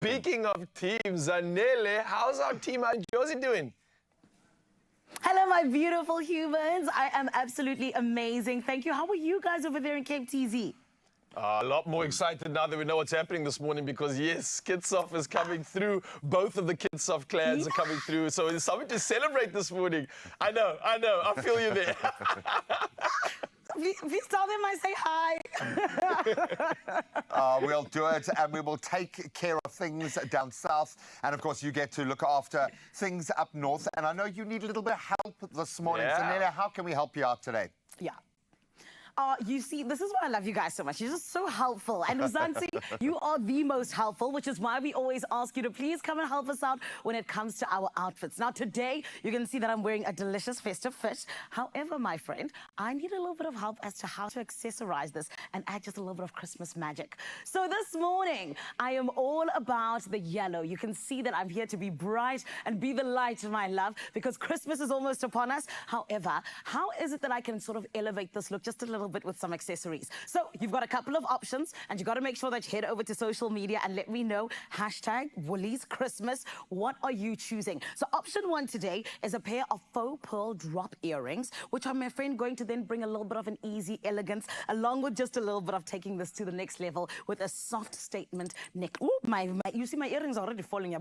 Speaking of teams, Zanele, how's our team out Josie doing? Hello, my beautiful humans. I am absolutely amazing. Thank you. How are you guys over there in Cape TZ? A lot more excited now that we know what's happening this morning because, yes, Kitshoff is coming through. Both of the Kitshoff clans are coming through. So it's something to celebrate this morning. I know. I feel you there. Please tell them I say hi. We'll do it, and we will take care of things down south. And, of course, you get to look after things up north. And I know you need a little bit of help this morning. Yeah. So, Nena, how can we help you out today? Yeah. You see, this is why I love you guys so much. You're just so helpful. And Uzansi, you are the most helpful, which is why we always ask you to please come and help us out when it comes to our outfits. Now, today, you can see that I'm wearing a delicious festive fit. However, my friend, I need a little bit of help as to how to accessorize this and add just a little bit of Christmas magic. So this morning, I am all about the yellow. You can see that I'm here to be bright and be the light, my love, because Christmas is almost upon us. However, how is it that I can sort of elevate this look just a little bit with some accessories? So you've got a couple of options, and you've got to make sure that you head over to social media and let me know, #Woolies Christmas. What are you choosing? So option one today is a pair of faux pearl drop earrings, which are, my friend, going to then bring a little bit of an easy elegance, along with just a little bit of taking this to the next level with a soft statement neck. Ooh, you see my earrings are already falling.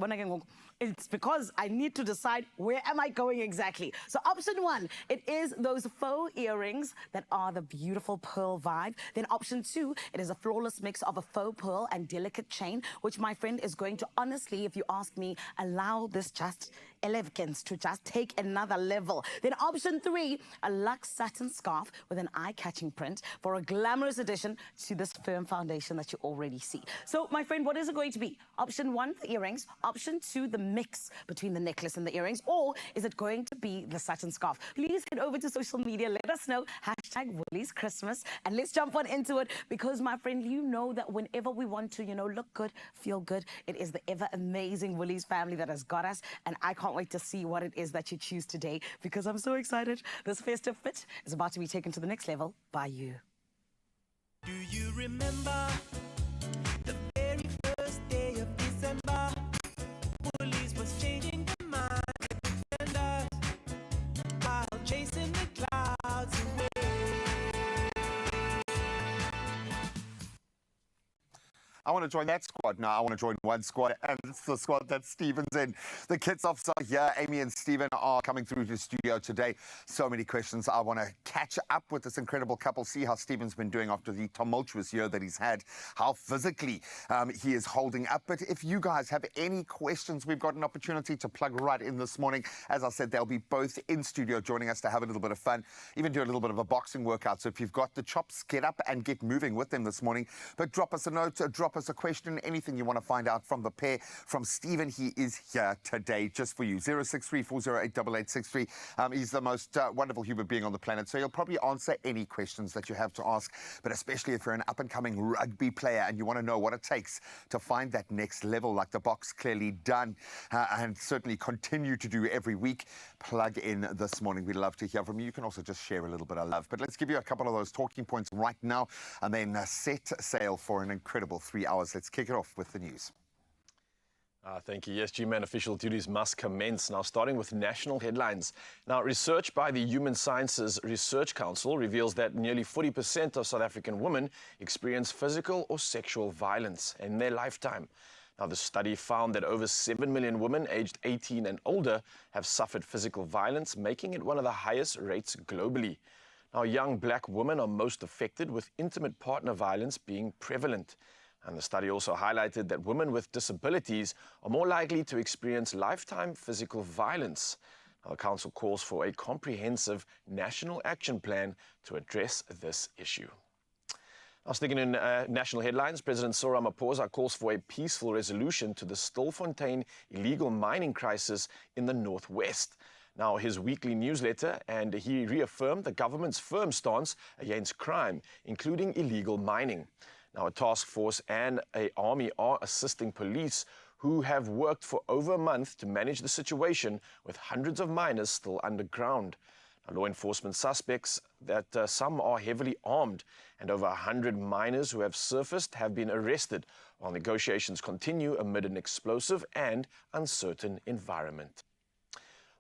It's because I need to decide where am I going exactly. So option one, it is those faux earrings that are the beautiful pearl vibe. Then option two, it is a flawless mix of a faux pearl and delicate chain, which, my friend, is going to, honestly, if you ask me, allow this just elegance to just take another level. Then option three, a luxe satin scarf with an eye-catching print for a glamorous addition to this firm foundation that you already see. So, my friend, what is it going to be? Option one, the earrings. Option two, the mix between the necklace and the earrings. Or is it going to be the satin scarf? Please head over to social media. Let us know. #Woolies Christmas. And let's jump on into it because, my friend, you know that whenever we want to, look good, feel good, it is the ever amazing Woolies family that has got us. And I can't wait to see what it is that you choose today because I'm so excited. This festive fit is about to be taken to the next level by you. Do you remember the very first day of December? Woolies was changing their mind and us while chasing the clouds away. I want to join that squad. No, I want to join one squad, and it's the squad that Stephen's in. The Kitshoffs are here. Amy and Stephen are coming through to the studio today. So many questions. I want to catch up with this incredible couple, see how Stephen's been doing after the tumultuous year that he's had, how physically he is holding up. But if you guys have any questions, we've got an opportunity to plug right in this morning. As I said, they'll be both in studio joining us to have a little bit of fun, even do a little bit of a boxing workout. So if you've got the chops, get up and get moving with them this morning. But drop us a note, drop us a question, anything you want to find out from the pair. From Stephen, he is here today just for you. 063-408-8863. He's the most wonderful human being on the planet, so he'll probably answer any questions that you have to ask, but especially if you're an up-and-coming rugby player and you want to know what it takes to find that next level, like the box clearly done, and certainly continue to do every week. Plug in this morning. We'd love to hear from you. You can also just share a little bit of love. But let's give you a couple of those talking points right now and then set sail for an incredible 3 hours. Let's kick it off with the news. Thank you. Yes, G-Man official duties must commence. Now, starting with national headlines. Now, research by the Human Sciences Research Council reveals that nearly 40% of South African women experience physical or sexual violence in their lifetime. Now, the study found that over 7 million women aged 18 and older have suffered physical violence, making it one of the highest rates globally. Now, young black women are most affected, with intimate partner violence being prevalent. And the study also highlighted that women with disabilities are more likely to experience lifetime physical violence. Now, the council calls for a comprehensive national action plan to address this issue. Now, sticking in national headlines, President Cyril Ramaphosa calls for a peaceful resolution to the Stilfontein illegal mining crisis in the northwest. Now, his weekly newsletter, and he reaffirmed the government's firm stance against crime, including illegal mining. Now, a task force and an army are assisting police who have worked for over a month to manage the situation with hundreds of miners still underground. Law enforcement suspects that some are heavily armed, and over 100 miners who have surfaced have been arrested, while negotiations continue amid an explosive and uncertain environment.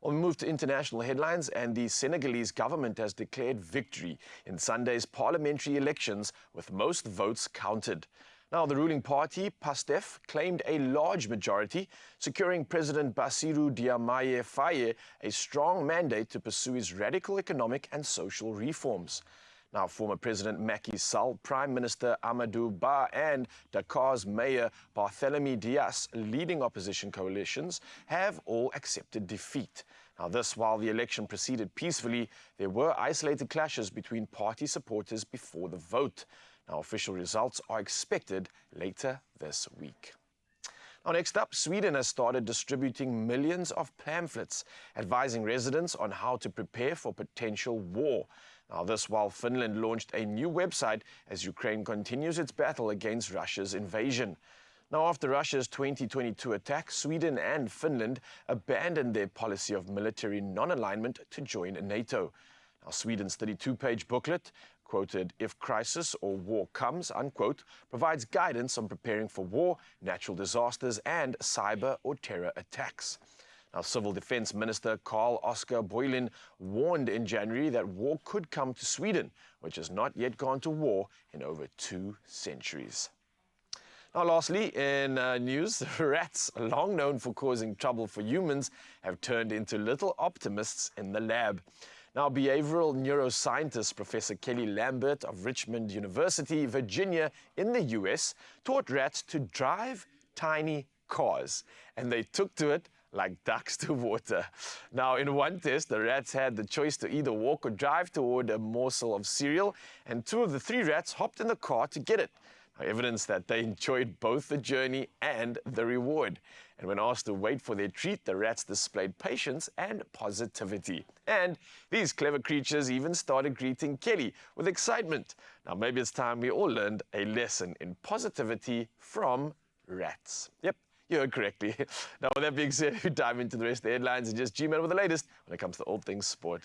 Well, we move to international headlines, and the Senegalese government has declared victory in Sunday's parliamentary elections, with most votes counted. Now, the ruling party, PASTEF, claimed a large majority, securing President Bassirou Diomaye Faye a strong mandate to pursue his radical economic and social reforms. Now, former President Macky Sall, Prime Minister Amadou Ba, and Dakar's Mayor Barthélemy Dias, leading opposition coalitions, have all accepted defeat. Now, this while the election proceeded peacefully, there were isolated clashes between party supporters before the vote. Now, official results are expected later this week. Now, next up, Sweden has started distributing millions of pamphlets advising residents on how to prepare for potential war. Now, this while Finland launched a new website as Ukraine continues its battle against Russia's invasion. Now, after Russia's 2022 attack, Sweden and Finland abandoned their policy of military non-alignment to join NATO. Now, Sweden's 32-page booklet, quoted, "If crisis or war comes," unquote, provides guidance on preparing for war, natural disasters, and cyber or terror attacks. Now, Civil Defense Minister Carl Oskar Boylin warned in January that war could come to Sweden, which has not yet gone to war in over 2 centuries. Now, lastly, in news, rats, long known for causing trouble for humans, have turned into little optimists in the lab. Now, behavioral neuroscientist Professor Kelly Lambert of Richmond University, Virginia, in the US, taught rats to drive tiny cars, and they took to it like ducks to water. Now, in one test, the rats had the choice to either walk or drive toward a morsel of cereal, and 2 of the 3 rats hopped in the car to get it. Now, evidence that they enjoyed both the journey and the reward. And when asked to wait for their treat, the rats displayed patience and positivity. And these clever creatures even started greeting Kelly with excitement. Now, maybe it's time we all learned a lesson in positivity from rats. Yep. You heard correctly. Now, with that being said, we dive into the rest of the headlines and just G-Man with the latest when it comes to all things sport.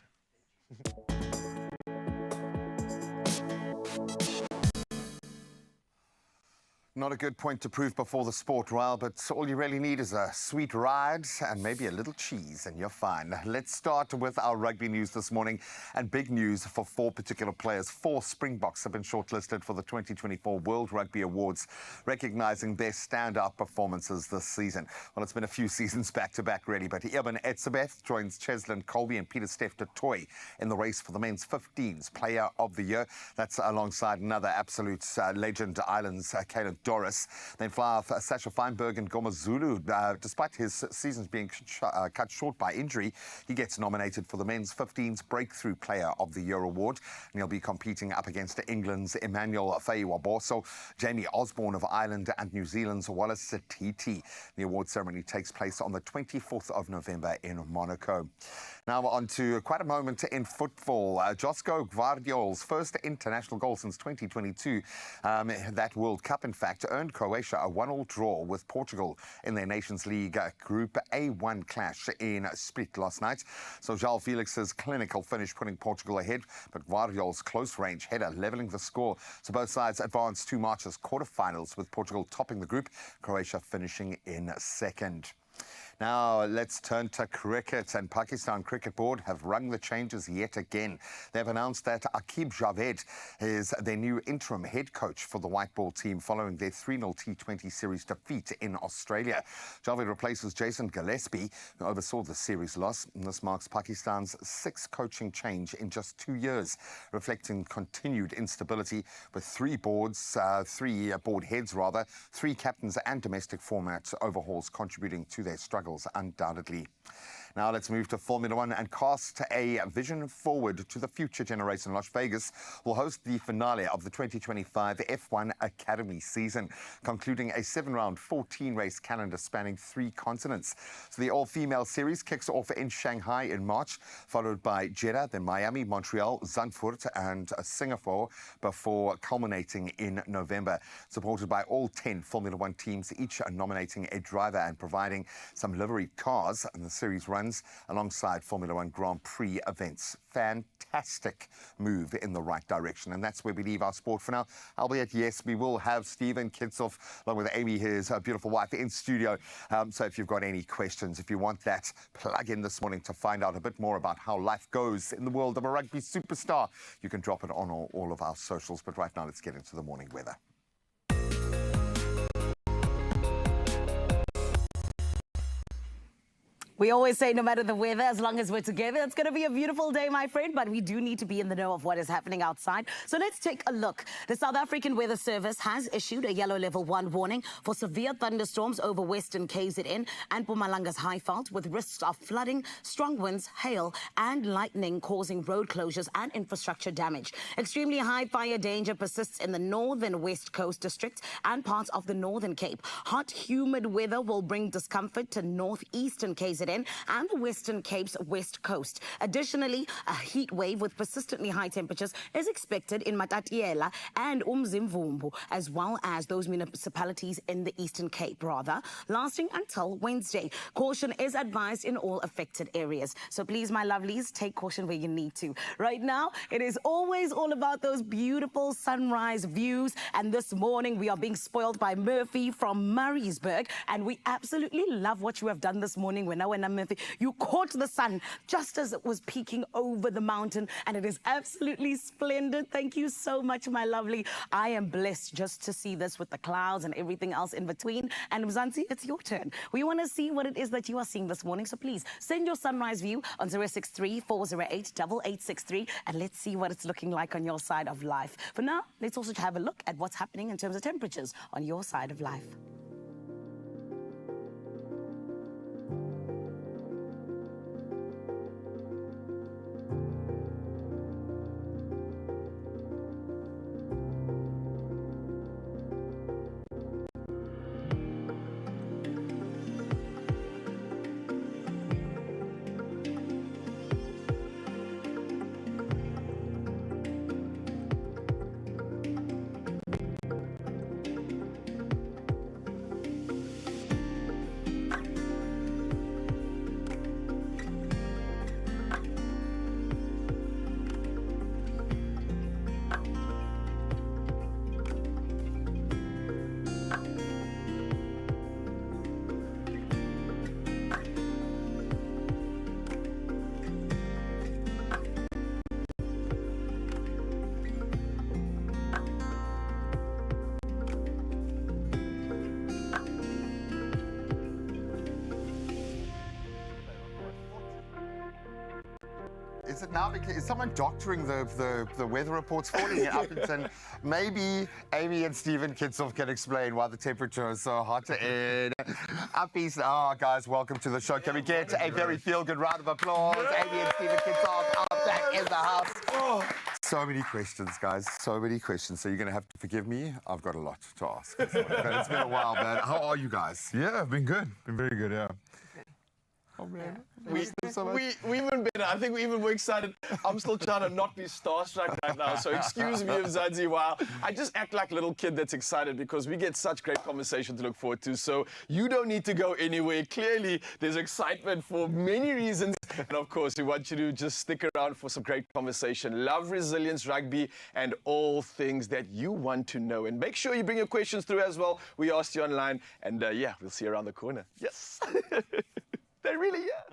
Not a good point to prove before the sport, Ryle, but all you really need is a sweet ride and maybe a little cheese, and you're fine. Let's start with our rugby news this morning, and big news for 4 particular players. 4 Springboks have been shortlisted for the 2024 World Rugby Awards, recognising their standout performances this season. Well, it's been a few seasons back-to-back, really, but Eben Etzebeth joins Cheslin Colby and Peter Steph du Toit in the race for the men's 15s Player of the Year. That's alongside another absolute legend, Ireland's Caleb Doris. Then fly off Sasha Feinberg and Goma Zulu. Despite his seasons being cut short by injury, he gets nominated for the men's 15s Breakthrough Player of the Year award. And he'll be competing up against England's Emmanuel Feiwaboso, Jamie Osborne of Ireland, and New Zealand's Wallace Satiti. The award ceremony takes place on the 24th of November in Monaco. Now on to quite a moment in football. Josko Gvardiol's first international goal since 2022. That World Cup, in fact, earned Croatia a 1-1 draw with Portugal in their Nations League Group A1 clash in Split last night. So João Felix's clinical finish putting Portugal ahead, but Gvardiol's close-range header levelling the score. So both sides advanced to March's quarterfinals, with Portugal topping the group, Croatia finishing in second. Now, let's turn to cricket, and Pakistan Cricket Board have rung the changes yet again. They've announced that Aqib Javed is their new interim head coach for the white ball team following their 3-0 T20 series defeat in Australia. Javed replaces Jason Gillespie, who oversaw the series loss, and this marks Pakistan's 6th coaching change in just 2 years, reflecting continued instability with 3 board heads, 3 captains and domestic format overhauls contributing to their struggles, undoubtedly. Now let's move to Formula One and cast a vision forward to the future generation. Las Vegas will host the finale of the 2025 F1 Academy season, concluding a 7-round, 14-race calendar spanning 3 continents. So the all-female series kicks off in Shanghai in March, followed by Jeddah, then Miami, Montreal, Zandvoort and Singapore, before culminating in November. Supported by all 10 Formula One teams, each nominating a driver and providing some livery cars, and the series runs runs alongside Formula One Grand Prix events. Fantastic move in the right direction. And that's where we leave our sport for now. Albeit, yes, we will have Stephen Kitshoff, along with Amy, his beautiful wife, in studio. So if you've got any questions, if you want that, plug in this morning to find out a bit more about how life goes in the world of a rugby superstar. You can drop it on all of our socials. But right now, let's get into the morning weather. We always say no matter the weather, as long as we're together, it's going to be a beautiful day, my friend, but we do need to be in the know of what is happening outside. So let's take a look. The South African Weather Service has issued a yellow level 1 warning for severe thunderstorms over Western KZN and Mpumalanga's Highveld, with risks of flooding, strong winds, hail and lightning causing road closures and infrastructure damage. Extremely high fire danger persists in the northern West Coast districts and parts of the Northern Cape. Hot, humid weather will bring discomfort to northeastern KZN and the Western Cape's west coast. Additionally, a heat wave with persistently high temperatures is expected in Matatiela and Umzimvumbu, as well as those municipalities in the Eastern Cape, lasting until Wednesday. Caution is advised in all affected areas. So please, my lovelies, take caution where you need to. Right now, it is always all about those beautiful sunrise views. And this morning, we are being spoiled by Murphy from Murraysburg. And we absolutely love what you have done this morning. Murphy, you caught the sun just as it was peeking over the mountain, and it is absolutely splendid. Thank you so much, my lovely. I am blessed just to see this with the clouds and everything else in between. And Mzansi, it's your turn. We want to see what it is that you are seeing this morning. So please send your sunrise view on 063-408-8863, and let's see what it's looking like on your side of life. For now, let's also have a look at what's happening in terms of temperatures on your side of life. Is it now? Is someone doctoring the weather reports for me up and maybe Amy and Stephen Kitshoff can explain why the temperature is so hot in up east. Oh, guys, welcome to the show. Can we get a very feel-good round of applause? Amy and Stephen Kitshoff are back in the house. So many questions, guys. So many questions. So you're going to have to forgive me. I've got a lot to ask. But it's been a while, man. How are you guys? Yeah, I've been good. Been very good, yeah. Oh, man. We even better. I think we're even more excited. I'm still trying to not be starstruck right now. So excuse me, Mzansi, while I just act like a little kid that's excited because we get such great conversation to look forward to. So you don't need to go anywhere. Clearly, there's excitement for many reasons. And of course, we want you to just stick around for some great conversation. Love, resilience, rugby, and all things that you want to know. And make sure you bring your questions through as well. We asked you online. And yeah, we'll see you around the corner. Yes. They really, yeah.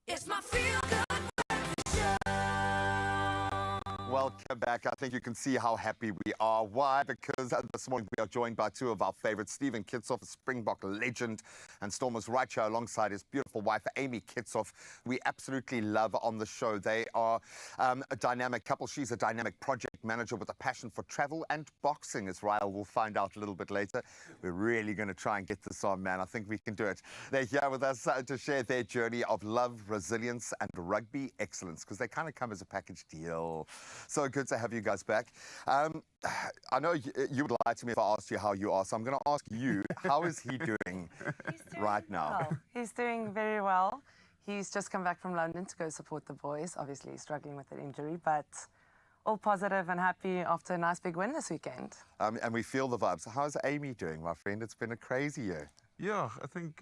It's my feel good Welcome back. I think you can see how happy we are. Why? Because this morning we are joined by two of our favorites, Stephen Kitshoff, a Springbok legend, and Stormer's right here alongside his beautiful wife, Amy Kitshoff. We absolutely love on the show. They are a dynamic couple. She's a dynamic project manager with a passion for travel and boxing, as Ryle will find out a little bit later. We're really going to try and get this on, man. I think we can do it. They're here with us to share their journey of love, resilience, and rugby excellence, because they kind of come as a package deal. So good to have you guys back. I know you would lie to me if I asked you how you are, so I'm going to ask you, how is he doing right now? Well, he's doing very well. He's just come back from London to go support the boys. Obviously, he's struggling with an injury, but all positive and happy after a nice big win this weekend. And we feel the vibes. How's Amy doing, my friend? It's been a crazy year. Yeah, I think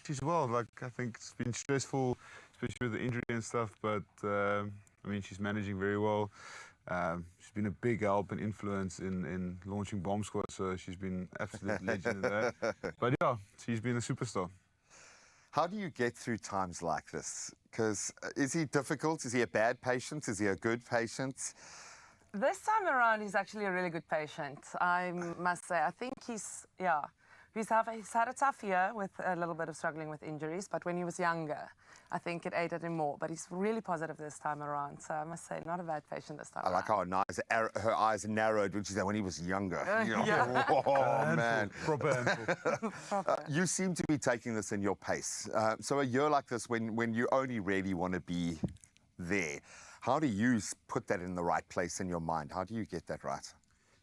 she's well. Like, I think it's been stressful, especially with the injury and stuff, but I mean, she's managing very well. She's been a big help and influence in launching Bomb Squad, so she's been absolute legend in that. But yeah, she's been a superstar. How do you get through times like this? Because is he difficult? Is he a bad patient? Is he a good patient? This time around, he's actually a really good patient, I must say. I think he's had a tough year with a little bit of struggling with injuries, but when he was younger, I think it aided him more. But he's really positive this time around, so I must say, not a bad patient this time I like around. how her eyes narrowed when she said when he was younger. You know, Yeah. Oh, man. Proper handful. You seem to be taking this in your pace. So a year like this, when you only really want to be there, how do you put that in the right place in your mind? How do you get that right?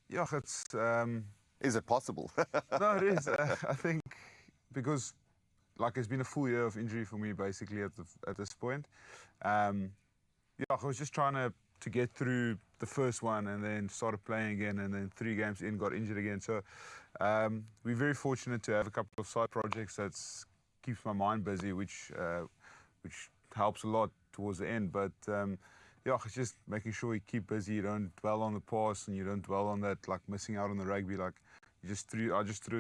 Yeah, it's... Is it possible? No, it is. I think because, like, it's been a full year of injury for me, basically, at this point. Yeah, I was just trying to get through the first one and then started playing again, and then 3 games in, got injured again. So we're very fortunate to have a couple of side projects that keeps my mind busy, which helps a lot towards the end. But yeah, it's just making sure you keep busy, you don't dwell on the past, and you don't dwell on that, like missing out on the rugby. Like, I just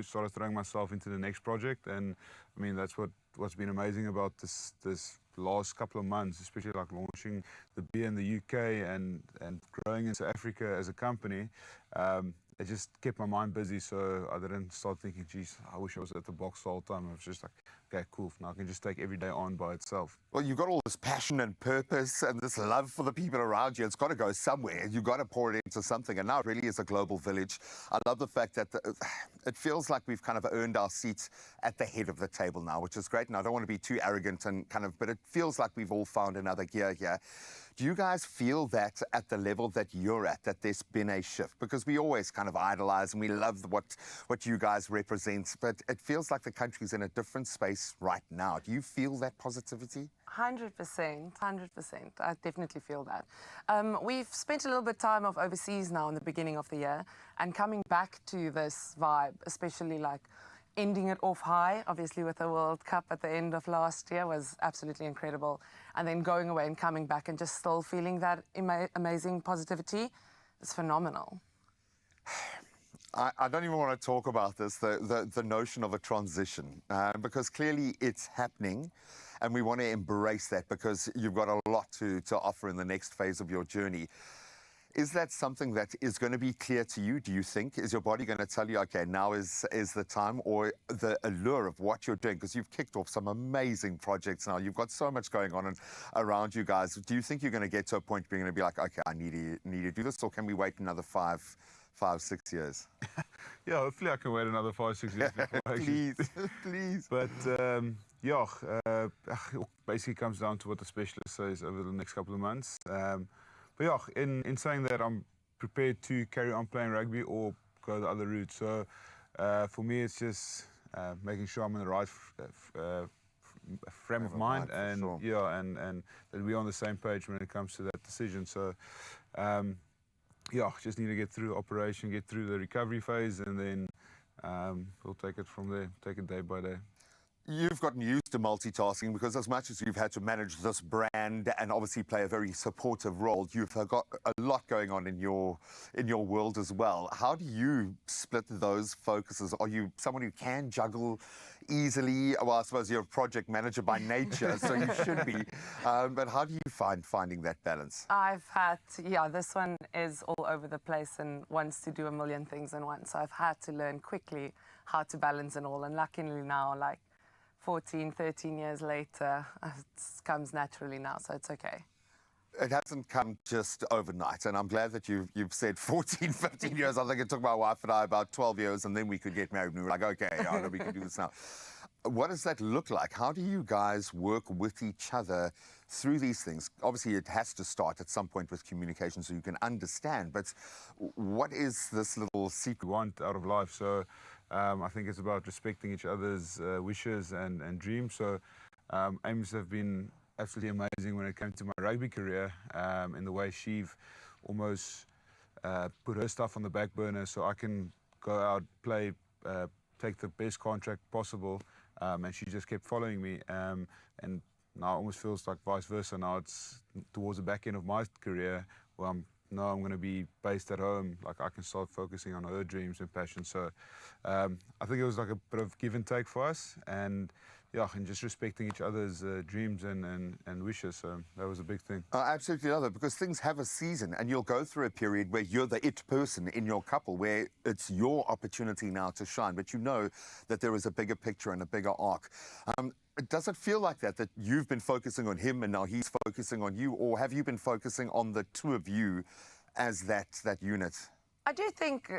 started throwing myself into the next project, and I mean that's what's been amazing about this last couple of months, especially like launching the beer in the UK and growing into Africa as a company. It just kept my mind busy, so I didn't start thinking, geez, I wish I was at the box the whole time. I was just like, okay, cool, now I can just take every day on by itself. Well, you've got all this passion and purpose and this love for the people around you. It's got to go somewhere. You've got to pour it into something. And now it really is a global village. I love the fact that it feels like we've kind of earned our seats at the head of the table now, which is great. And I don't want to be too arrogant and but it feels like we've all found another gear here. Do you guys feel that at the level that you're at, that there's been a shift? Because we always kind of idolize and we love what you guys represent, but it feels like the country's in a different space right now. Do you feel that positivity? 100%, 100%. I definitely feel that. We've spent a little bit of time off overseas now in the beginning of the year, and coming back to this vibe, especially like ending it off high, obviously with the World Cup at the end of last year, was absolutely incredible. And then going away and coming back and just still feeling that amazing positivity is phenomenal. I don't even want to talk about this, the notion of a transition, because clearly it's happening, and we want to embrace that because you've got a lot to offer in the next phase of your journey. Is that something that is going to be clear to you, do you think? Is your body going to tell you, okay, now is the time, or the allure of what you're doing? Because you've kicked off some amazing projects now. You've got so much going on around you guys. Do you think you're going to get to a point where you're going to be like, okay, I need to do this, or can we wait another 5-6 years? Yeah, hopefully I can wait another 5-6 years before I actually... Please. But yeah, it basically comes down to what the specialist says over the next couple of months. But yeah, in saying that, I'm prepared to carry on playing rugby or go the other route. So for me, it's just making sure I'm in the right frame of mind, and sure. yeah, and that we're on the same page when it comes to that decision. So yeah, just need to get through the operation, get through the recovery phase, and then we'll take it from there, take it day by day. You've gotten used to multitasking because as much as you've had to manage this brand and obviously play a very supportive role, you've got a lot going on in your world as well. How do you split those focuses? Are you someone who can juggle easily. Well, I suppose you're a project manager by nature, so you should be. But how do you find finding that balance? I've had this one is all over the place and wants to do a million things at once. So I've had to learn quickly how to balance it all. And luckily now, like 14, 13 years later, it comes naturally now, so it's okay. It hasn't come just overnight, and I'm glad that you've said 14, 15 years. I think it took my wife and I about 12 years, and then we could get married. And we were like, okay, I know we can do this now. What does that look like? How do you guys work with each other through these things? Obviously, it has to start at some point with communication so you can understand, but what is this little secret We want out of life, so I think it's about respecting each other's wishes and dreams. So aims have been absolutely amazing when it came to my rugby career, in the way she've almost put her stuff on the back burner so I can go out, play, take the best contract possible, and she just kept following me, and now it almost feels like vice versa. Now it's towards the back end of my career where I'm going to be based at home, like I can start focusing on her dreams and passions. So I think it was like a bit of give and take for us, and just respecting each other's dreams and wishes. So that was a big thing. I absolutely love it, because things have a season, and you'll go through a period where you're the it person in your couple, where it's your opportunity now to shine, but you know that there is a bigger picture and a bigger arc. Does it feel like that you've been focusing on him and now he's focusing on you, or have you been focusing on the two of you as that unit? I do think,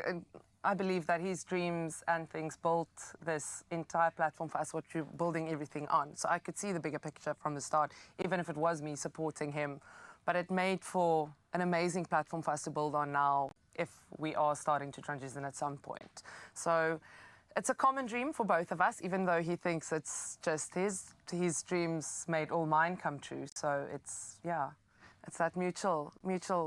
I believe that his dreams and things built this entire platform for us, what we're building everything on. So I could see the bigger picture from the start, even if it was me supporting him. But it made for an amazing platform for us to build on now if we are starting to transition at some point. So it's a common dream for both of us, even though he thinks it's just his dreams made all mine come true. So it's that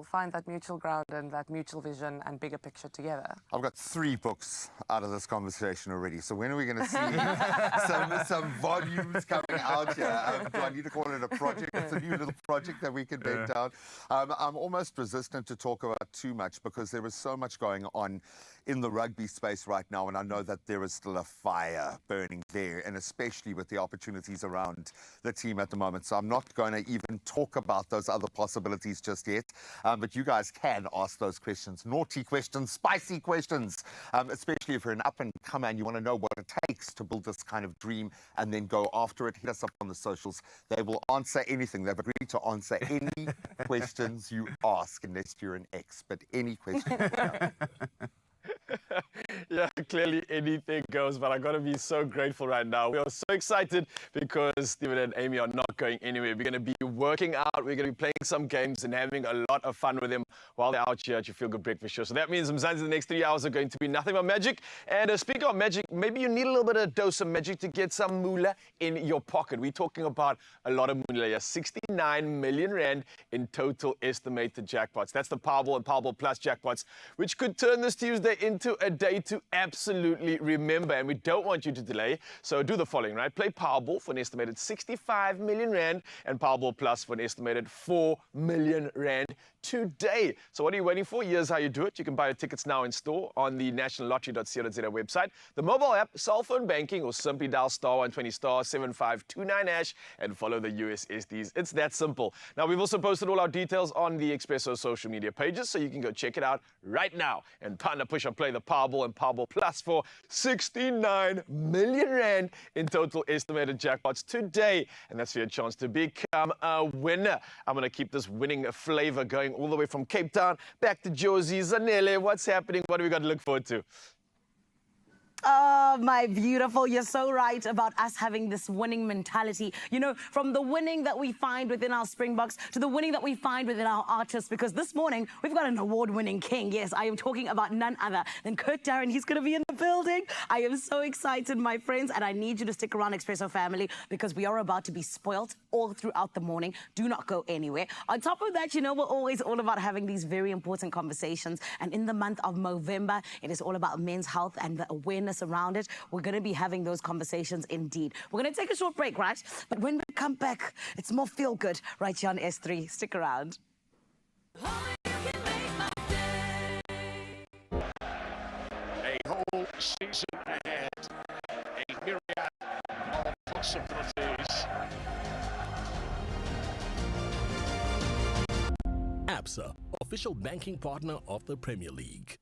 find that mutual ground and that mutual vision and bigger picture together. I've got 3 books out of this conversation already. So when are we going to see some volumes coming out here? Do I need to call it a project? It's a new little project that we can bend down. I'm almost resistant to talk about too much, because there is so much going on in the rugby space right now, and I know that there is still a fire burning there, and especially with the opportunities around the team at the moment. So I'm not going to even talk about those other possibilities just yet, but you guys can ask those questions, naughty questions, spicy questions, especially if you're an up-and-comer and you want to know what it takes to build this kind of dream and then go after it. Hit us up on the socials. They will answer anything. They've agreed to answer any questions you ask, unless you're an ex, but any question. Yeah, clearly anything goes, but I got to be so grateful right now. We are so excited because Stephen and Amy are not going anywhere. We're going to be working out, we're going to be playing some games and having a lot of fun with them while they're out here at your Feel Good Breakfast Show. So that means Mzansi, the next 3 hours are going to be nothing but magic. And speaking of magic, maybe you need a little bit of dose of magic to get some moolah in your pocket. We're talking about a lot of moolah here, 69 million rand in total estimated jackpots. That's the Powerball and Powerball Plus jackpots, which could turn this Tuesday into a day to absolutely remember, and we don't want you to delay. So do the following, right? Play Powerball for an estimated 65 million rand and Powerball Plus for an estimated 4 million rand today. So what are you waiting for? Here's how you do it. You can buy your tickets now in store on the nationallottery.co.za website, the mobile app, cell phone banking, or simply dial *120 *7529# and follow the USSDs. It's that simple. Now, we've also posted all our details on the Expresso social media pages, so you can go check it out right now. And partner push or play the Powerball and Powerball Plus for 69 million rand in total estimated jackpots today. And that's your chance to become a winner. I'm going to keep this winning flavor going all the way from Cape Town back to Josie. Zanele, what's happening? What do we got to look forward to? Oh, my beautiful. You're so right about us having this winning mentality. You know, from the winning that we find within our Springboks to the winning that we find within our Archers, because this morning we've got an award-winning king. Yes, I am talking about none other than Kurt Darren. He's going to be in the building. I am so excited, my friends, and I need you to stick around, Expresso family, because we are about to be spoilt all throughout the morning. Do not go anywhere. On top of that, you know, we're always all about having these very important conversations. And in the month of November, it is all about men's health and the awareness around it. We're going to be having those conversations indeed. We're going to take a short break, right? But when we come back, it's more feel good right here on S3. Stick around. A whole season ahead. A myriad Awesome protease. ABSA, official banking partner of the Premier League.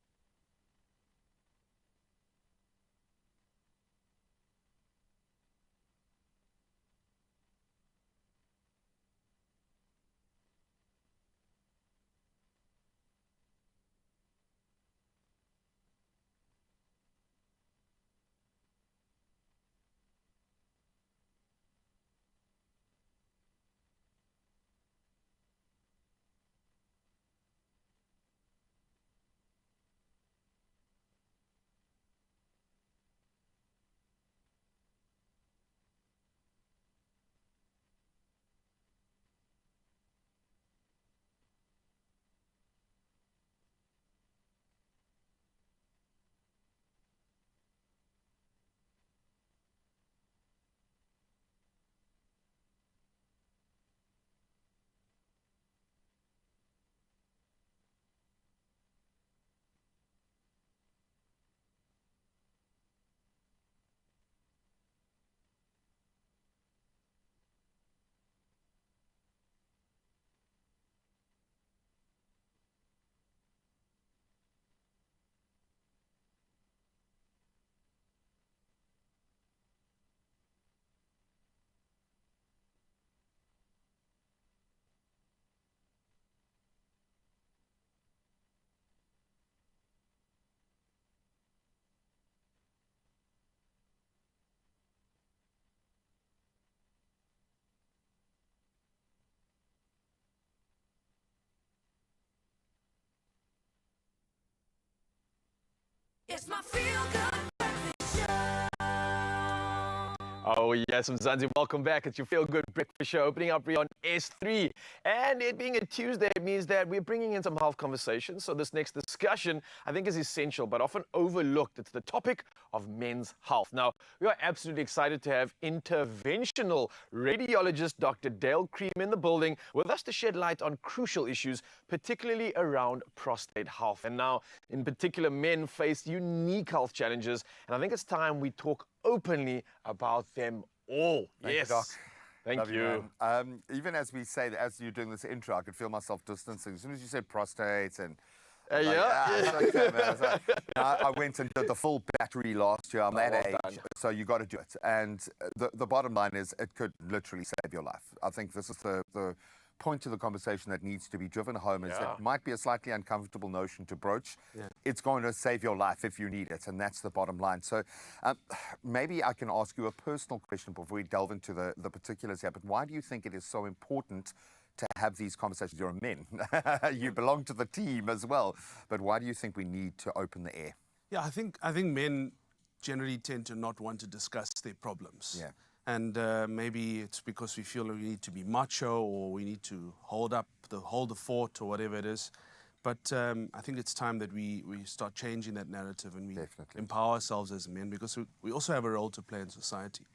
It's my feel-good breakfast show. Oh yes, Mzansi, welcome back. It's your Feel Good Breakfast Show, opening up on S3. And it being a Tuesday, it means that we're bringing in some health conversations. So this next discussion, I think, is essential, but often overlooked. It's the topic of men's health. Now, we are absolutely excited to have interventional radiologist Dr. Dale Cream in the building with us to shed light on crucial issues, particularly around prostate health. And now, in particular, men face unique health challenges. And I think it's time we talk openly about them all. Thank you, Yes. Doc. Thank Love you. man. Even as we say, as you're doing this intro, I could feel myself distancing. As soon as you said prostate and... Yeah. it's okay, man. It's like, I went and did the full battery last year. I'm that well age, done. so you got to do it. And the bottom line is it could literally save your life. I think this is the point of the conversation that needs to be driven home is Yeah. it might be a slightly uncomfortable notion to broach. It's going to save your life if you need it, and that's the bottom line. So maybe I can ask you a personal question before we delve into the particulars here, but why do you think it is so important to have these conversations? You're a man. You belong to the team as well. But why do you think we need to open the air? Yeah, I think men generally tend to not want to discuss their problems. Yeah. And maybe it's because we feel we need to be macho or we need to hold the fort or whatever it is. But I think it's time that we start changing that narrative and we Definitely. empower ourselves as men, because we also have a role to play in society.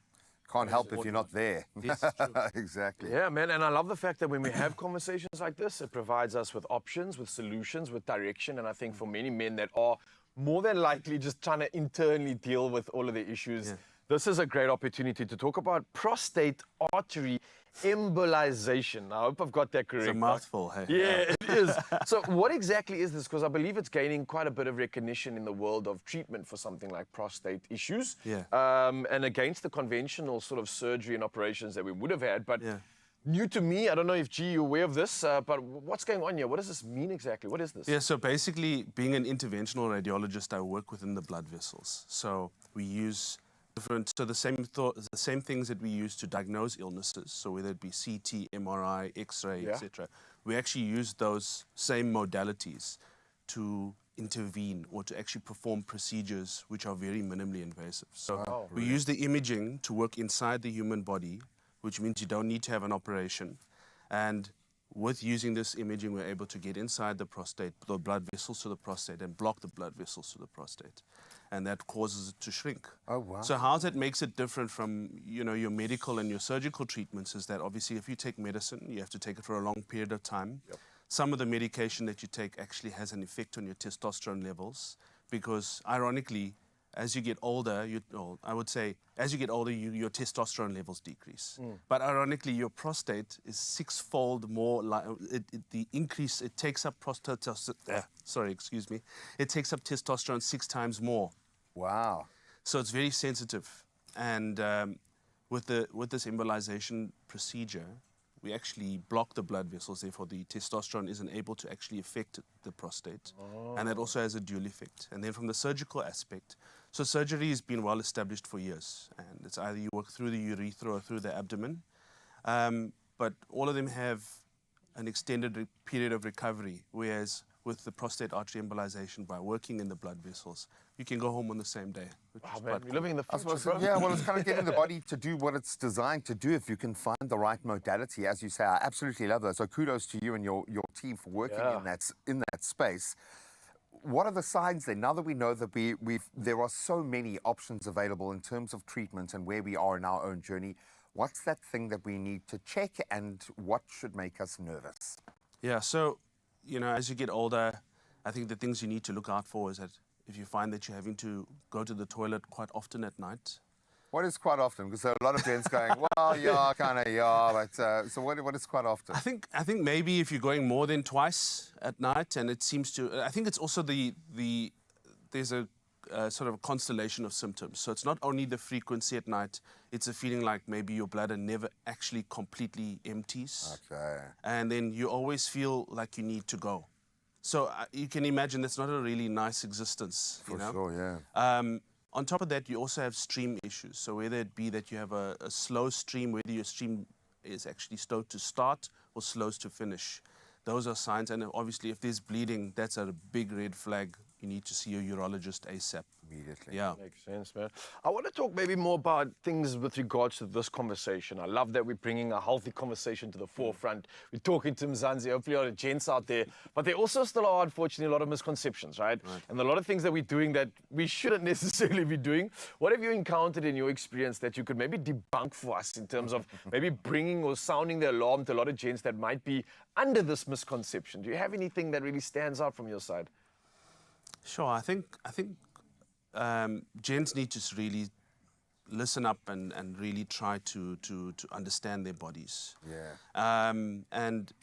Can't help if you're not there. Yes, it's true. Exactly. Yeah, man, and I love the fact that when we have conversations like this, it provides us with options, with solutions, with direction. And I think for many men that are more than likely just trying to internally deal with all of the issues, this is a great opportunity to talk about prostate artery embolization. I hope I've got that correct. It's a mouthful, hey? Yeah, it is. So what exactly is this? Because I believe it's gaining quite a bit of recognition in the world of treatment for something like prostate issues. Yeah. And against the conventional sort of surgery and operations that we would have had. But Yeah. new to me, I don't know if, G, you're aware of this, but what's going on here? What does this mean exactly? What is this? Yeah, so basically, being an interventional radiologist, I work within the blood vessels. So we use the same things that we use to diagnose illnesses, so whether it be CT, MRI, X-ray, etc. We actually use those same modalities to intervene or to actually perform procedures which are very minimally invasive. So we use the imaging to work inside the human body, which means you don't need to have an operation. And with using this imaging, we're able to get inside the prostate, the blood vessels to the prostate, and block the blood vessels to the prostate. And that causes it to shrink. Oh, wow. So how that makes it different from, your medical and your surgical treatments is that obviously if you take medicine, you have to take it for a long period of time. Some of the medication that you take actually has an effect on your testosterone levels because, ironically, as you get older, I would say, as you get older, your testosterone levels decrease. But ironically, your prostate is six-fold more. The increase it takes up it takes up testosterone 6 times more. Wow. So it's very sensitive, and with this embolization procedure, we actually block the blood vessels. Therefore, the testosterone isn't able to actually affect the prostate, and that also has a dual effect. And then from the surgical aspect, so surgery has been well established for years, and it's either you work through the urethra or through the abdomen, but all of them have an extended period of recovery, whereas with the prostate artery embolization, by working in the blood vessels, you can go home on the same day. Oh, man, you're living in the I future, suppose, bro. yeah, well, it's kind of getting the body to do what it's designed to do if you can find the right modality. As you say, I absolutely love that. So kudos to you and your team for working in that space. What are the signs then? Now that we know that there are so many options available in terms of treatment and where we are in our own journey, what's that thing that we need to check and what should make us nervous? Yeah, so, as you get older, I think the things you need to look out for is that if you find that you're having to go to the toilet quite often at night. What is quite often? Because there are a lot of gents going, well, yeah, kind of, yeah, but so what is quite often? I think maybe if you're going more than twice at night, and it seems to, I think it's also there's a sort of a constellation of symptoms. So it's not only the frequency at night, it's a feeling like maybe your bladder never actually completely empties. Okay. And then you always feel like you need to go. So you can imagine that's not a really nice existence. For sure, yeah. On top of that, you also have stream issues. So whether it be that you have a slow stream, whether your stream is actually slow to start or slow to finish. Those are signs. And obviously, if there's bleeding, that's a big red flag. You need to see your urologist ASAP. Immediately. Yeah. Makes sense, man. I want to talk maybe more about things with regards to this conversation. I love that we're bringing a healthy conversation to the forefront. We're talking to Mzansi, hopefully a lot of gents out there, but there also still are, unfortunately, a lot of misconceptions, right? And a lot of things that we're doing that we shouldn't necessarily be doing. What have you encountered in your experience that you could maybe debunk for us in terms of maybe bringing or sounding the alarm to a lot of gents that might be under this misconception? Do you have anything that really stands out from your side? Sure. I think gents need to really listen up and really try to understand their bodies. Yeah. And,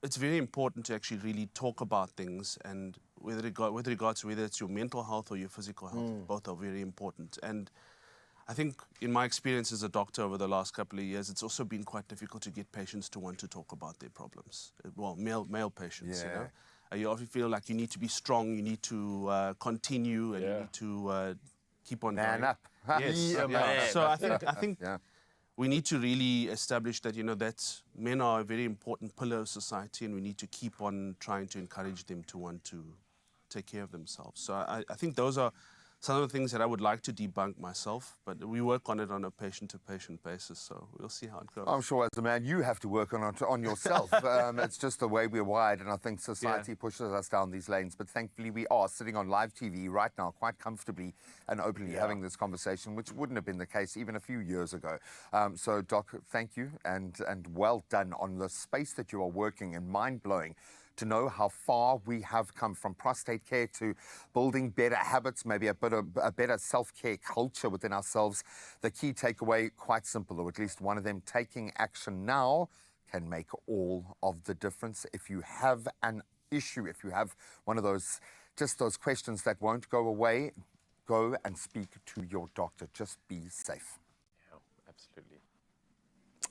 it's very important to actually really talk about things, and with regards to whether it's your mental health or your physical health, both are very important. And I think in my experience as a doctor over the last couple of years, it's also been quite difficult to get patients to want to talk about their problems. Well, male patients, Yeah. You often feel like you need to be strong, you need to continue, and you need to keep on Man going. up. Yes. Yeah, man. So I think Yeah. we need to really establish that, that men are a very important pillar of society, and we need to keep on trying to encourage them to want to take care of themselves. So I think those are some of the things that I would like to debunk myself, but we work on it on a patient-to-patient basis, so we'll see how it goes. I'm sure as a man you have to work on yourself. It's just the way we're wired, and I think society pushes us down these lanes. But thankfully we are sitting on live TV right now quite comfortably and openly having this conversation, which wouldn't have been the case even a few years ago. So Doc, thank you and well done on the space that you are working in. Mind-blowing to know how far we have come from prostate care to building better habits, maybe a better self-care culture within ourselves. The key takeaway, quite simple, or at least one of them, taking action now can make all of the difference. If you have an issue, if you have one of those, just those questions that won't go away, go and speak to your doctor. Just be safe. Yeah, absolutely.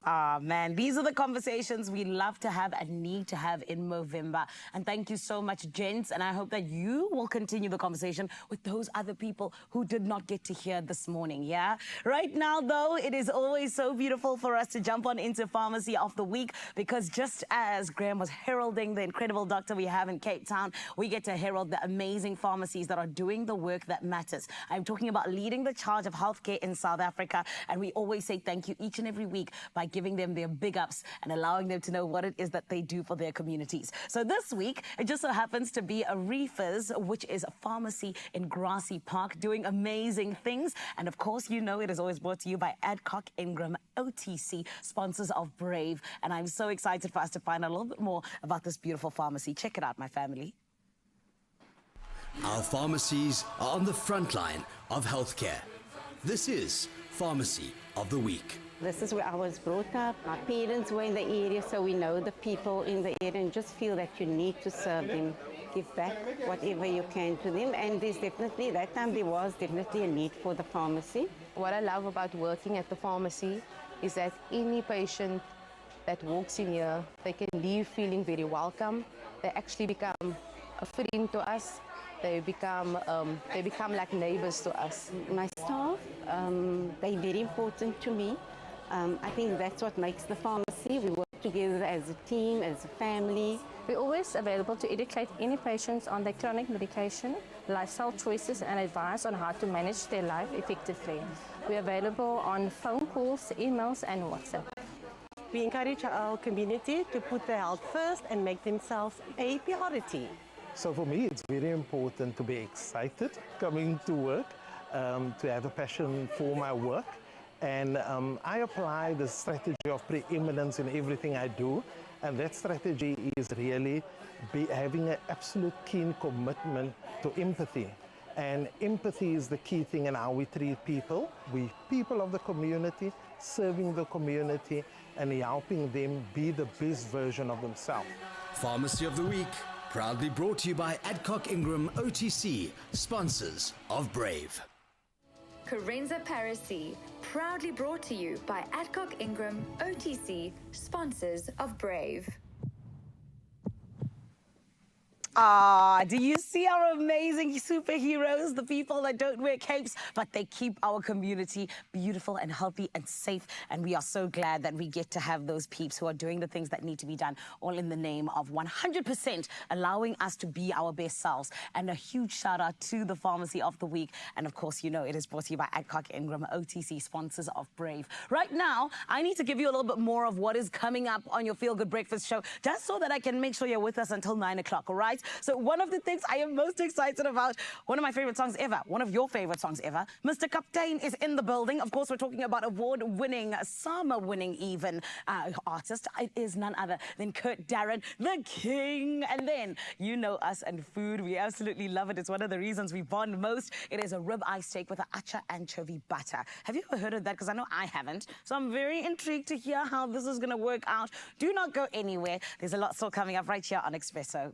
Ah, man, these are the conversations we love to have and need to have in Movember. And thank you so much, gents. And I hope that you will continue the conversation with those other people who did not get to hear this morning, yeah? Right now, though, it is always so beautiful for us to jump on into Pharmacy of the Week, because just as Graham was heralding the incredible doctor we have in Cape Town, we get to herald the amazing pharmacies that are doing the work that matters. I'm talking about leading the charge of healthcare in South Africa. And we always say thank you each and every week by giving them their big ups and allowing them to know what it is that they do for their communities. So this week, it just so happens to be a Reefers, which is a pharmacy in Grassy Park, doing amazing things. And of course, it is always brought to you by Adcock Ingram OTC, sponsors of Brave. And I'm so excited for us to find out a little bit more about this beautiful pharmacy. Check it out, my family. Our pharmacies are on the front line of healthcare. This is Pharmacy of the Week. This is where I was brought up. My parents were in the area, so we know the people in the area and just feel that you need to serve them, give back whatever you can to them. And there's definitely, that time there was definitely a need for the pharmacy. What I love about working at the pharmacy is that any patient that walks in here, they can leave feeling very welcome. They actually become a friend to us. They become like neighbors to us. My staff, they're very important to me. I think that's what makes the pharmacy. We work together as a team, as a family. We're always available to educate any patients on their chronic medication, lifestyle choices, and advice on how to manage their life effectively. We're available on phone calls, emails, and WhatsApp. We encourage our community to put their health first and make themselves a priority. So for me, it's very important to be excited coming to work, to have a passion for my work. And I apply the strategy of preeminence in everything I do. And that strategy is really having an absolute keen commitment to empathy. And empathy is the key thing in how we treat people. We people of the community, serving the community, and helping them be the best version of themselves. Pharmacy of the Week, proudly brought to you by Adcock Ingram OTC, sponsors of Brave. Carenza Parisi, proudly brought to you by Adcock Ingram OTC, sponsors of Brave. Do you see our amazing superheroes, the people that don't wear capes, but they keep our community beautiful and healthy and safe? And we are so glad that we get to have those peeps who are doing the things that need to be done, all in the name of 100% allowing us to be our best selves. And a huge shout out to the Pharmacy of the Week. And of course, you know, it is brought to you by Adcock Ingram OTC, sponsors of Brave. Right now, I need to give you a little bit more of what is coming up on your Feel Good Breakfast show, just so that I can make sure you're with us until 9 o'clock, all right? So one of the things I am most excited about, one of my favorite songs ever, one of your favorite songs ever, Mr. Captain is in the building. Of course, we're talking about award-winning, summer-winning even artist. It is none other than Kurt Darren, the king. And then, you know us and food. We absolutely love it. It's one of the reasons we bond most. It is a ribeye steak with an acha anchovy butter. Have you ever heard of that? Because I know I haven't. So I'm very intrigued to hear how this is going to work out. Do not go anywhere. There's a lot still coming up right here on Expresso.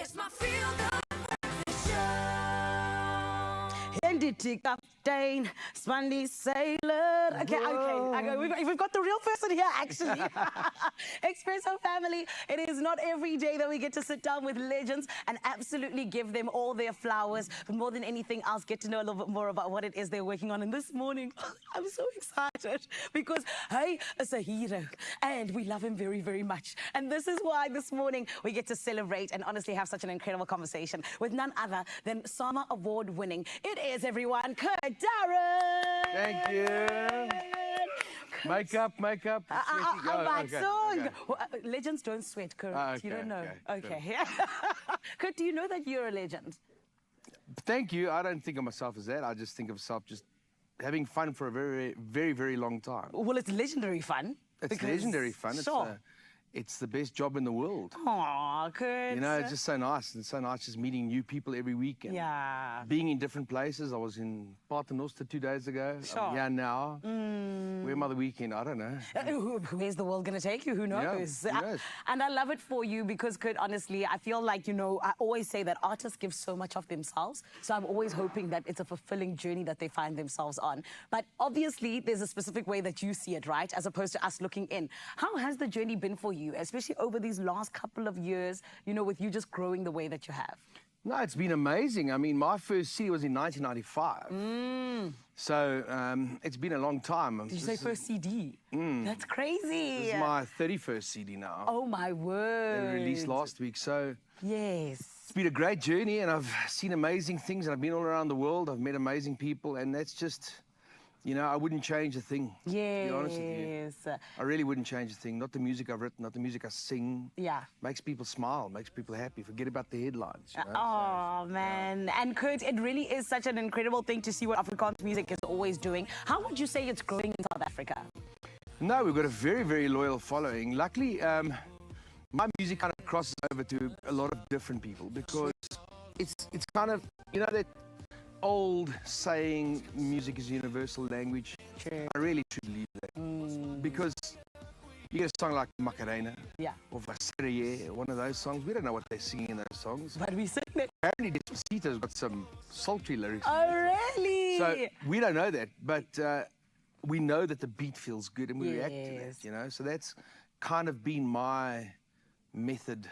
It's my feel-good breakfast show. Entity Captain, Spandy Sailor. Okay. We've got the real person here, actually. Expresso family, it is not every day that we get to sit down with legends and absolutely give them all their flowers. But more than anything else, get to know a little bit more about what it is they're working on. And this morning, I'm so excited because he is a hero and we love him very, very much. And this is why this morning we get to celebrate and honestly have such an incredible conversation with none other than SAMA award-winning. It is, everyone, Kurt Darren. Thank you. Makeup. Okay. Legends don't sweat, Kurt. You don't know. Okay. Kurt, do you know that you're a legend? Thank you. I don't think of myself as that. I just think of myself just having fun for a very, very, very long time. Well, it's legendary fun. It's legendary fun. Sure. It's the best job in the world. Aw, Kurt. You know, it's just so nice. It's so nice just meeting new people every week. And being in different places. I was in Paternoster 2 days ago. Sure. I'm here now. Where am I the weekend? I don't know. Where's the world going to take you? Who knows? Yeah, who knows? And I love it for you because, Kurt, honestly, I feel like, you know, I always say that artists give so much of themselves. So I'm always hoping that it's a fulfilling journey that they find themselves on. But obviously, there's a specific way that you see it, right? As opposed to us looking in. How has the journey been for you, especially over these last couple of years, you know, with you just growing the way that you have? No, it's been amazing. I mean, my first CD was in 1995. So it's been a long time. Did you say first CD? That's crazy. This is my 31st CD now. Oh, my word. They released last week, so... Yes. It's been a great journey, and I've seen amazing things, and I've been all around the world. I've met amazing people, and that's just... You know, I wouldn't change a thing, to be honest with you. I really wouldn't change a thing. Not the music I've written, not the music I sing. Yeah. Makes people smile, makes people happy. Forget about the headlines, you know? Oh, man. And Kurt, it really is such an incredible thing to see what Afrikaans music is always doing. How would you say it's growing in South Africa? No, we've got a very, very loyal following. Luckily, my music kind of crosses over to a lot of different people because it's kind of, you know, that old saying, music is a universal language. True. I really should believe that. Because you get a song like Macarena or Vasserie, one of those songs. We don't know what they're singing in those songs. But we sing it. Apparently, Despacito's got some sultry lyrics. Oh, really? So we don't know that, but we know that the beat feels good and we react to that, you know? So that's kind of been my method.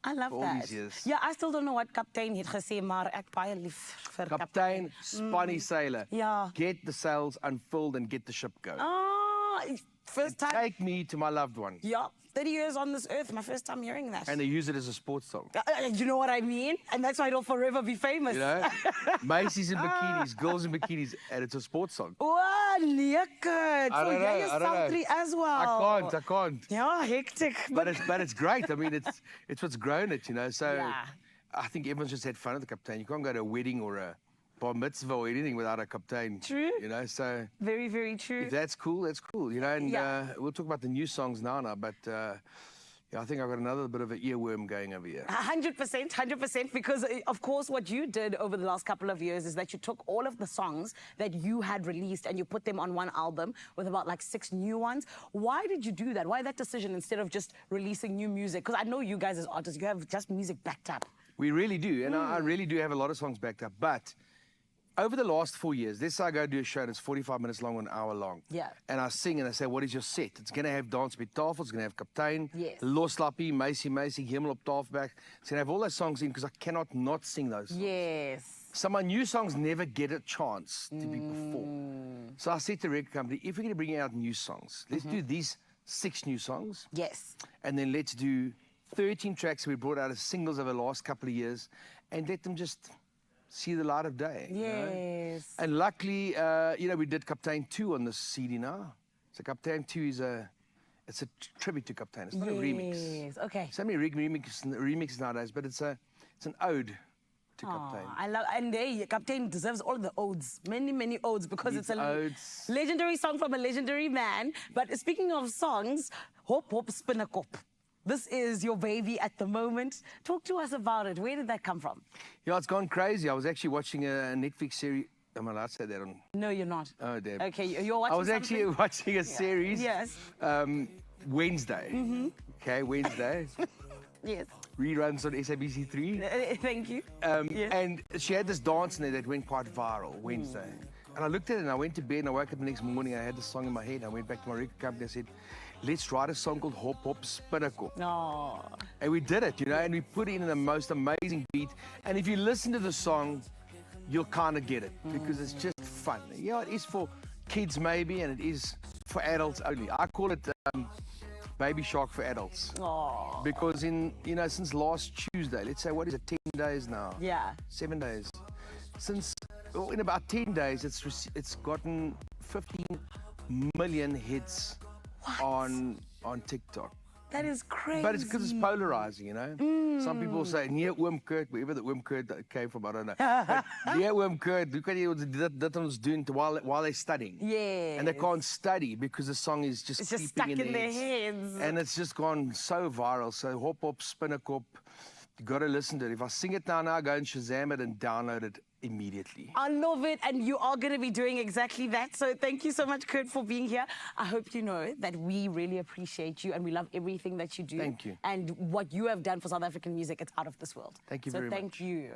I love that. Yeah, I still don't know what Kaptein het gesê, maar ek baie lief vir Kaptein, Spanny Sailor. Yeah. Get the sails unfurled and get the ship going. Oh, first time. Take me to my loved one. Yeah, 30 years on this earth, my first time hearing that. And they use it as a sports song. You know what I mean? And that's why it'll forever be famous. You know, Macy's in bikinis, girls in bikinis, and it's a sports song. Oh, lekker. So you're sultry as well. I can't. Yeah, hectic. But it's great. I mean, it's what's grown it, you know. So I think everyone's just had fun at the Kaptein. You can't go to a wedding or a bar mitzvah or anything without a Kaptein. True. You know, so... Very, very true. If that's cool, that's cool, you know. And we'll talk about the new songs now, but... yeah, I think I've got another bit of an earworm going over here. 100%, because of course what you did over the last couple of years is that you took all of the songs that you had released and you put them on one album with about like 6 new ones. Why did you do that? Why that decision instead of just releasing new music? Because I know you guys as artists, you have just music backed up. We really do, and I really do have a lot of songs backed up, but over the last 4 years, let's say I go do a show and it's 45 minutes long or an hour long. Yeah. And I sing and I say, what is your set? It's going to have Dance met Tafel, it's going to have Kaptein, yes. Loslappie, Macy, Hemel op Tafelberg. It's going to have all those songs in because I cannot not sing those songs. Yes. So my new songs never get a chance to be performed. So I said to the record company, if we're going to bring out new songs, let's do these 6 new songs. Yes. And then let's do 13 tracks we brought out as singles over the last couple of years and let them just... see the light of day. Yes. You know? And luckily, you know, we did Kaptein 2 on this CD now. So Kaptein 2 is it's a tribute to Kaptein. It's not a remix. Yes, okay. So many remixes nowadays, but it's an ode to Kaptein. I love, and Kaptein deserves all the odes, many odes, because it's a odes. Legendary song from a legendary man. But speaking of songs, Hop Hop Spinnekop. This is your baby at the moment. Talk to us about it. Where did that come from? Yeah, it's gone crazy. I was actually watching a Netflix series. Am I allowed to say that on? No, you're not. Oh, damn. Okay, you're watching I was actually watching a series. Yes. Wednesday. Okay, Wednesday. Yes. reruns on SABC3. Thank you. And she had this dance in there that went quite viral Wednesday. And I looked at it and I went to bed and I woke up the next morning and I had this song in my head. I went back to my record company and I said, let's write a song called Hop Hop Spinnekop. No. And we did it, and we put in the most amazing beat. And if you listen to the song, you'll kind of get it because it's just fun. Yeah, it is for kids maybe and it is for adults only. I call it Baby Shark for adults. Oh. Because since last Tuesday, let's say, what is it, 10 days now? Yeah. 7 days. In about 10 days, it's gotten 15 million hits on TikTok. That is crazy. But it's because it's polarizing, Some people say, near Oom Kurt, wherever the Oom Kurt came from, I don't know. But near Oom Kurt, look at what ons doing while they're studying. Yeah. And they can't study because the song is just It's just stuck in their heads. And it's just gone so viral. So Hop Hop Spinnekop, you got to listen to it. If I sing it now, go and Shazam it and download it immediately. I love it, and you are going to be doing exactly that. So thank you so much, Kurt, for being here. I hope you know that we really appreciate you and we love everything that you do. Thank you. And what you have done for South African music, it's out of this world. Thank you very much. So thank you.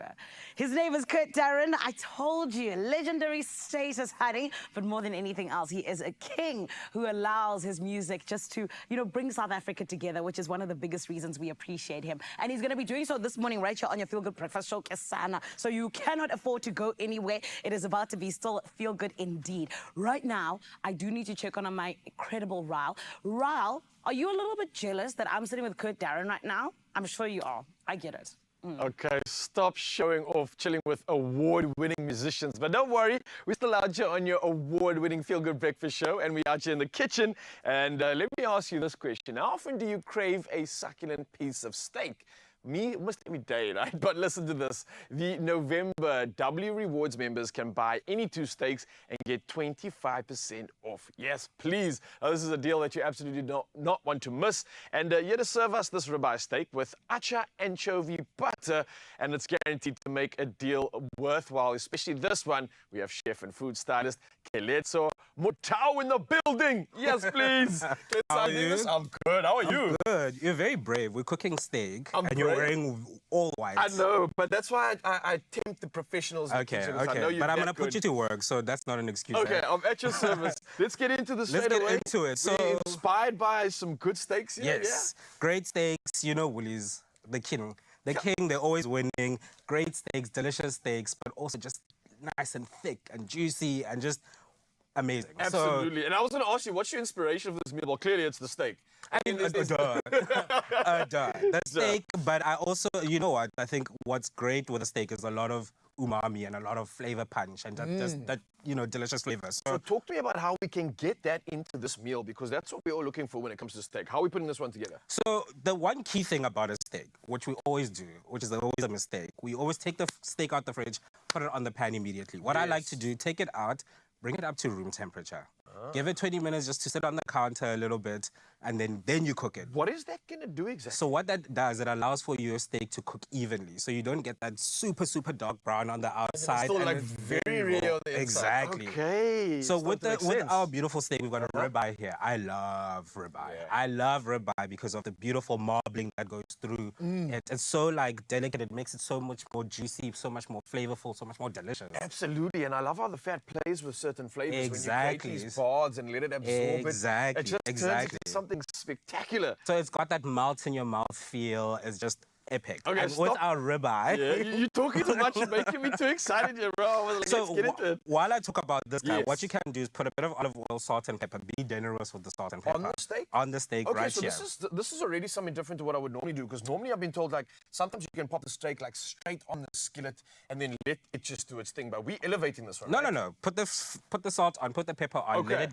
His name is Kurt Darren. I told you, legendary status, honey. But more than anything else, he is a king who allows his music just to, bring South Africa together, which is one of the biggest reasons we appreciate him. And he's going to be doing so this morning right here on your Feel Good Breakfast Show, Kesana. So you cannot afford to go anywhere. It is about to be still feel good indeed. Right now, I do need to check on my incredible Ryle. Ryle, are you a little bit jealous that I'm sitting with Kurt Darren right now? I'm sure you are. I get it. Okay, stop showing off, chilling with award-winning musicians. But don't worry, we're still out here on your award-winning Feel Good Breakfast Show, and we're out here in the kitchen. And let me ask you this question. How often do you crave a succulent piece of steak? Me, almost every day, right? But listen to this. The November W Rewards members can buy any 2 steaks and get 25% off. Yes, please. This is a deal that you absolutely do not want to miss. And here to serve us this ribeye steak with acha anchovy butter, and it's guaranteed to make a deal worthwhile, especially this one. We have chef and food stylist Keletso Motau in the building. Yes, please. How are you? I'm good. How are you? Good. You're very brave. We're cooking steak, and brave. You're wearing all white. I know, but that's why I tempt the professionals. Okay, I know okay. you're But I'm that going to put you to work, so that's not an excuse. Okay, I'm at your service. Let's get into this straight away. Let's get into it. So, we're inspired by some good steaks here. Yes, great steaks. Woolies, the king. The king, they're always winning. Great steaks, delicious steaks, but also just nice and thick and juicy and just amazing. Absolutely. And I was going to ask you, what's your inspiration for this meal? Well, clearly it's the steak. The steak, but I also, you know what? I think what's great with a steak is a lot of umami and a lot of flavor punch and just that delicious flavor. So talk to me about how we can get that into this meal, because that's what we're all looking for when it comes to steak. How are we putting this one together? So the one key thing about a steak, which we always do, which is always a mistake, we always take the steak out the fridge, put it on the pan immediately. What I like to do, take it out, bring it up to room temperature. Give it 20 minutes just to sit on the counter a little bit, and then you cook it. What is that going to do exactly? So what that does, it allows for your steak to cook evenly. So you don't get that super, super dark brown on the outside. It's still like very rare on the inside. Exactly. Okay. So with our beautiful steak, we've got a ribeye here. I love ribeye. Yeah. I love ribeye because of the beautiful marbling that goes through. It's so delicate. It makes it so much more juicy, so much more flavorful, so much more delicious. Absolutely. And I love how the fat plays with certain flavors. Exactly. When you create these pods and let it absorb it. Exactly. It just turns into something spectacular. So it's got that melt in your mouth feel. It's just epic. Okay, and with our ribeye... Yeah, you're talking too much. You're making me too excited here, bro. Let's get into it. While I talk about this guy, what you can do is put a bit of olive oil, salt and pepper. Be generous with the salt and pepper. On the steak? On the steak, okay, right so here. This is already something different to what I would normally do, because normally I've been told, sometimes you can pop the steak, straight on the skillet and then let it just do its thing. But we're elevating this one, right? No. Put the salt on, put the pepper on. Okay.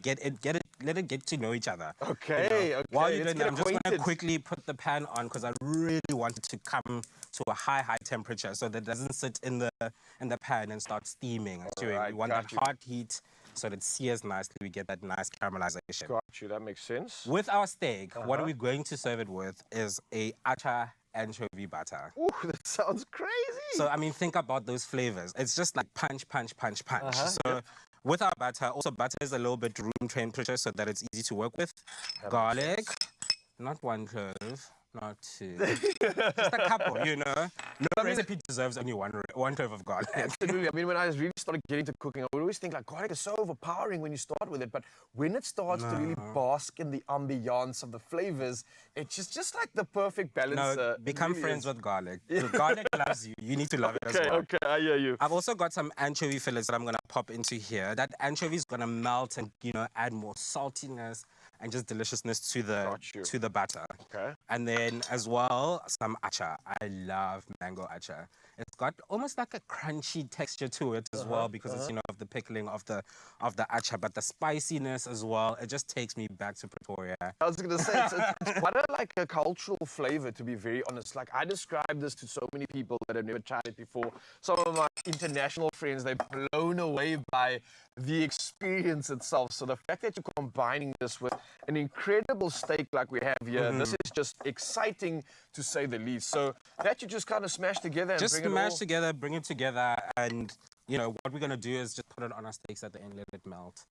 Let it get to know each other. Okay, okay. While you're doing that, I'm just going to quickly put the pan on, because I really want it to come to a high temperature so that it doesn't sit in the pan and start steaming. Right, you want that hot heat so that it sears nicely. We get that nice caramelization. Got you. That makes sense. With our steak, what are we going to serve it with is a acha anchovy butter. Ooh, that sounds crazy. So, think about those flavors. It's just like punch, punch, punch, punch. So, with our butter, also butter is a little bit room temperature so that it's easy to work with. Garlic, Not one clove, not two. Just a couple, you know. No recipe deserves only one clove of garlic. Absolutely. I mean, when I really started getting to cooking, I would always think like garlic is so overpowering when you start with it, but when it starts to really bask in the ambiance of the flavors, it's just like the perfect balance. No, become really friends is. with garlic. If garlic loves you, you need to love it as well. Okay, I hear you. I've also got some anchovy fillets that I'm gonna pop into here. That anchovy is gonna melt and, you know, add more saltiness and just deliciousness to the batter. Okay. And then as well, some acha. I love mango acha. It's got almost like a crunchy texture to it as well because it's, you know, of the pickling of the acha, but the spiciness as well. It just takes me back to Pretoria. I was going to say, it's quite a cultural flavor, to be very honest. Like, I describe this to so many people that have never tried it before. Some of my international friends, they're blown away by the experience itself. So the fact that you're combining this with an incredible steak like we have here, this is just exciting to say the least. So that you just kind of smash together and Just bring it smash all... together, bring it together, and you know what we're gonna do is just put it on our steaks at the end, let it melt.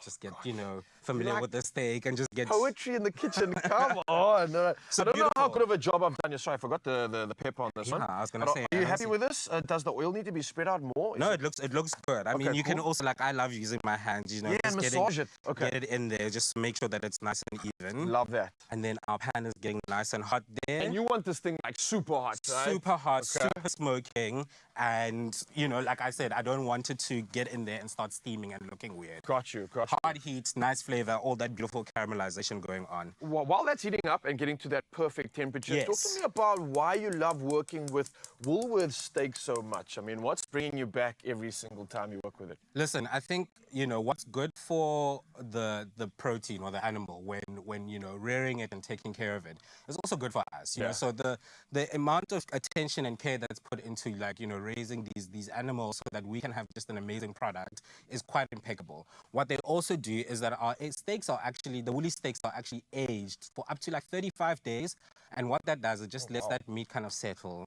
Just get, you know, familiar Like with the steak and just get poetry in the kitchen. Come on. So I don't know how beautiful. good of a job I've done. Sorry, I forgot the pepper on this one. I was gonna But say, Are you I happy see. with this? Does the oil need to be spread out more? No, it looks good. I mean, Okay, you can cool. also, like, I love using my hands, you know, Yeah, just and massage it. Okay. get it in there, just to make sure that it's nice and even. Love that. And then our pan is getting nice and hot there. And you want this thing like super hot, right? Super hot, Okay. super smoking, and you know, like I said, I don't want it to get in there and start steaming and looking weird. Got you. Hard heat, nice flavor, all that beautiful caramelization going on. While that's heating up and getting to that perfect temperature, talk Yes. to me about why you love working with Woolworths steak so much. I mean, what's bringing you back every single time you work with it? Listen, I think, you know, what's good for the protein or the animal when you know, rearing it and taking care of it is also good for us, you know. So the amount of attention and care that's put into, like, you know, raising these animals so that we can have just an amazing product is quite impeccable. What they also do is that our steaks are actually, the woolly steaks are actually aged for up to like 35 days, and what that does, it just lets that meat kind of settle,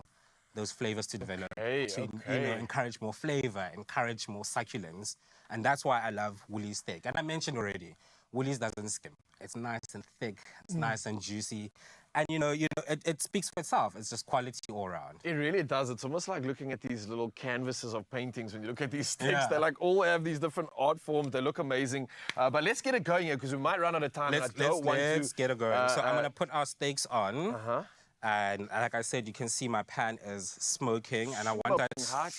those flavors to develop, to you know, encourage more flavor, encourage more succulence, and that's why I love woolly steak. And I mentioned already, woolies doesn't skim. It's nice and thick, it's nice and juicy, and you know, it speaks for itself. It's just quality all around. It really does. It's almost like looking at these little canvases of paintings. When you look at these steaks, Yeah. they like all have these different art forms. They look amazing. But let's get it going here because we might run out of time. Let's get it going. So I'm gonna put our steaks on. And like I said, you can see my pan is smoking, and I want that. Hot.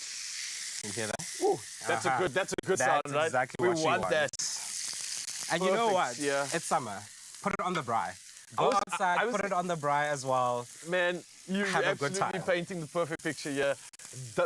You hear that? Ooh, that's a good That's sound, right? exactly what we you want that. And you know Perfect, what? yeah. It's summer. Put it on the braai. Go outside, put it on the braai as well. Man, you're Have a good absolutely time. painting the perfect picture here.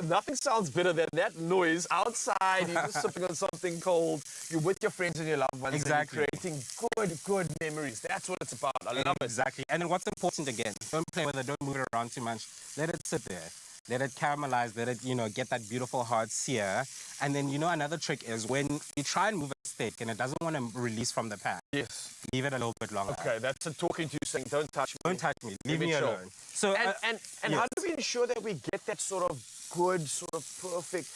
Nothing sounds better than that noise outside. You're just sipping on something cold. You're with your friends and your loved ones. Exactly. And you're creating good memories. That's what it's about. I love it. Exactly. And then what's important again, don't play with it, don't move it around too much. Let it sit there. Let it caramelize, let it, you know, get that beautiful hard sear. And then, you know, another trick is when you try and move a steak and it doesn't want to release from the pan. Yes. Leave it a little bit longer. Okay, that's a talking to you saying, don't touch me. Don't touch me. Leave me it show. alone. So, and how do we ensure that we get that sort of good, sort of perfect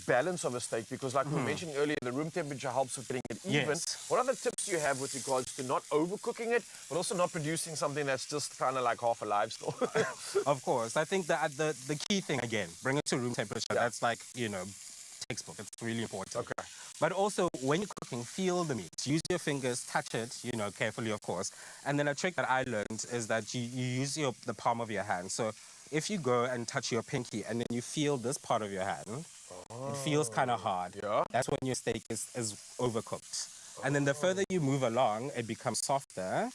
balance of a steak? Because like we were mentioning earlier, the room temperature helps with getting it even. Yes. What other tips do you have with regards to not overcooking it, but also not producing something that's just kind of like half alive still? Of course. I think that the key thing, again, bring it to room temperature. That's like, you know, textbook. It's really important. Okay. But also, when you're cooking, feel the meat. Use your fingers, touch it, you know, carefully, of course. And then a trick that I learned is that you use the palm of your hand. So if you go and touch your pinky and then you feel this part of your hand, it feels kind of hard. Yeah. That's when your steak is overcooked. And then the further you move along, it becomes softer.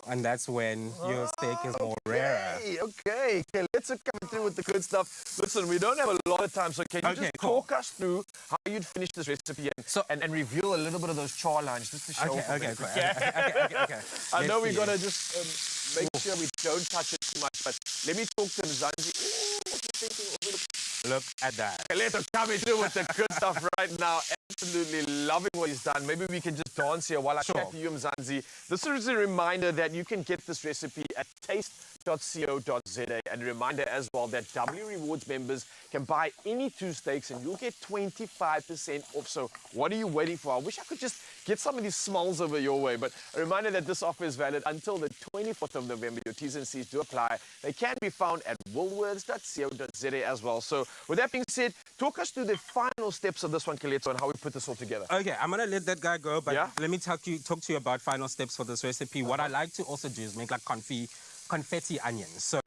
And that's when your steak is more rarer. Okay, let's come through with the good stuff. Listen, we don't have a lot of time, so can you just talk us through how you'd finish this recipe and reveal a little bit of those char lines just to show off. Okay. I know we got to just make sure we don't touch it too much, but let me talk to Mzansi. Ooh, what you thinking? Look at that. Okay, let's come through with the good stuff right now. Absolutely loving what he's done. Maybe we can just dance here while I chat to you, Mzansi. This is a reminder that you can get this recipe at taste.co.za, and a reminder as well that W Rewards members can buy any 2 steaks and you'll get 25% off. So what are you waiting for? I wish I could just get some of these smiles over your way, but a reminder that this offer is valid until the 24th of November. Your T's and C's do apply. They can be found at woolworths.co.za as well. So with that being said, talk us through the final steps of this one, Kalitso, and how we put this all together. Okay, I'm going to let that guy go, but let me talk to you about final steps for this recipe. What I like to also do is make like confetti onions. So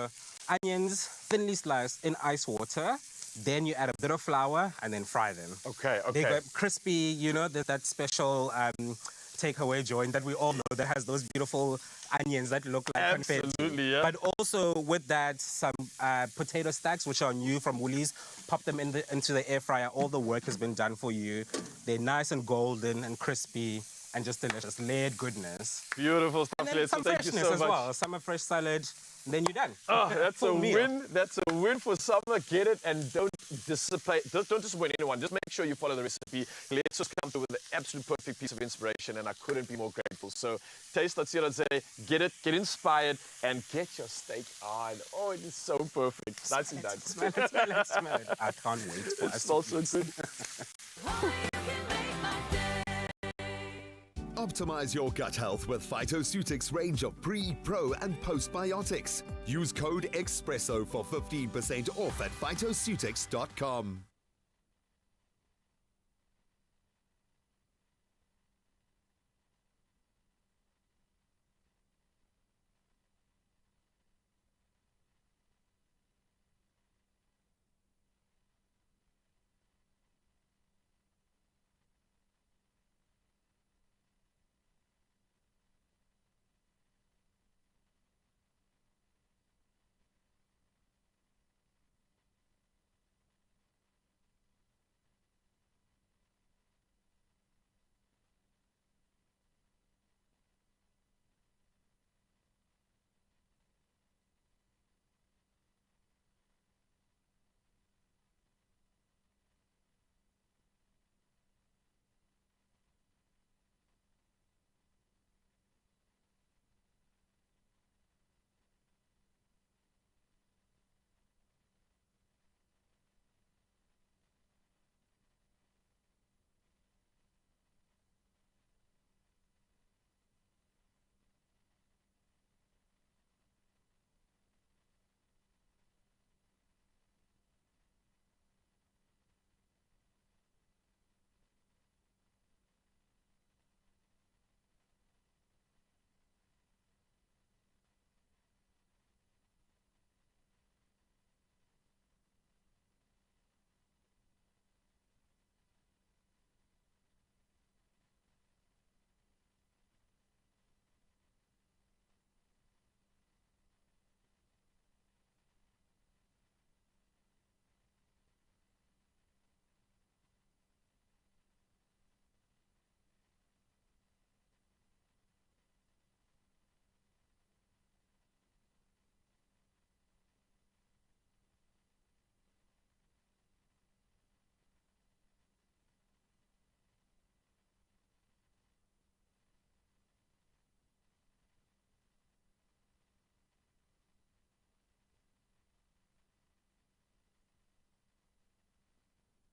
onions thinly sliced in ice water, then you add a bit of flour and then fry them. Okay. They go crispy, you know, that special takeaway joint that we all know that has those beautiful onions that look like confetti. Absolutely, yeah. But also with that, some potato stacks, which are new from Woolies, pop them into the air fryer. All the work has been done for you. They're nice and golden and crispy and just delicious, layered goodness. Beautiful stuff, And then some Thank you freshness so as much. well. Summer fresh salad, then you're done. Oh, that's a Full meal. win. That's a win for summer. Get it and don't disappoint anyone. Just make sure you follow the recipe. Let's just come through with the absolute perfect piece of inspiration, and I couldn't be more grateful. So taste.co.za, get it, get inspired, and get your steak on. Oh, it is so perfect. Nicely done. Smell it. I can't wait for It us smells to so eat. good. Optimize your gut health with Phytoceutics range of pre, pro, and postbiotics. Use code Expresso for 15% off at phytoceutics.com.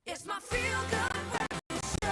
It's my feel-good breakfast show.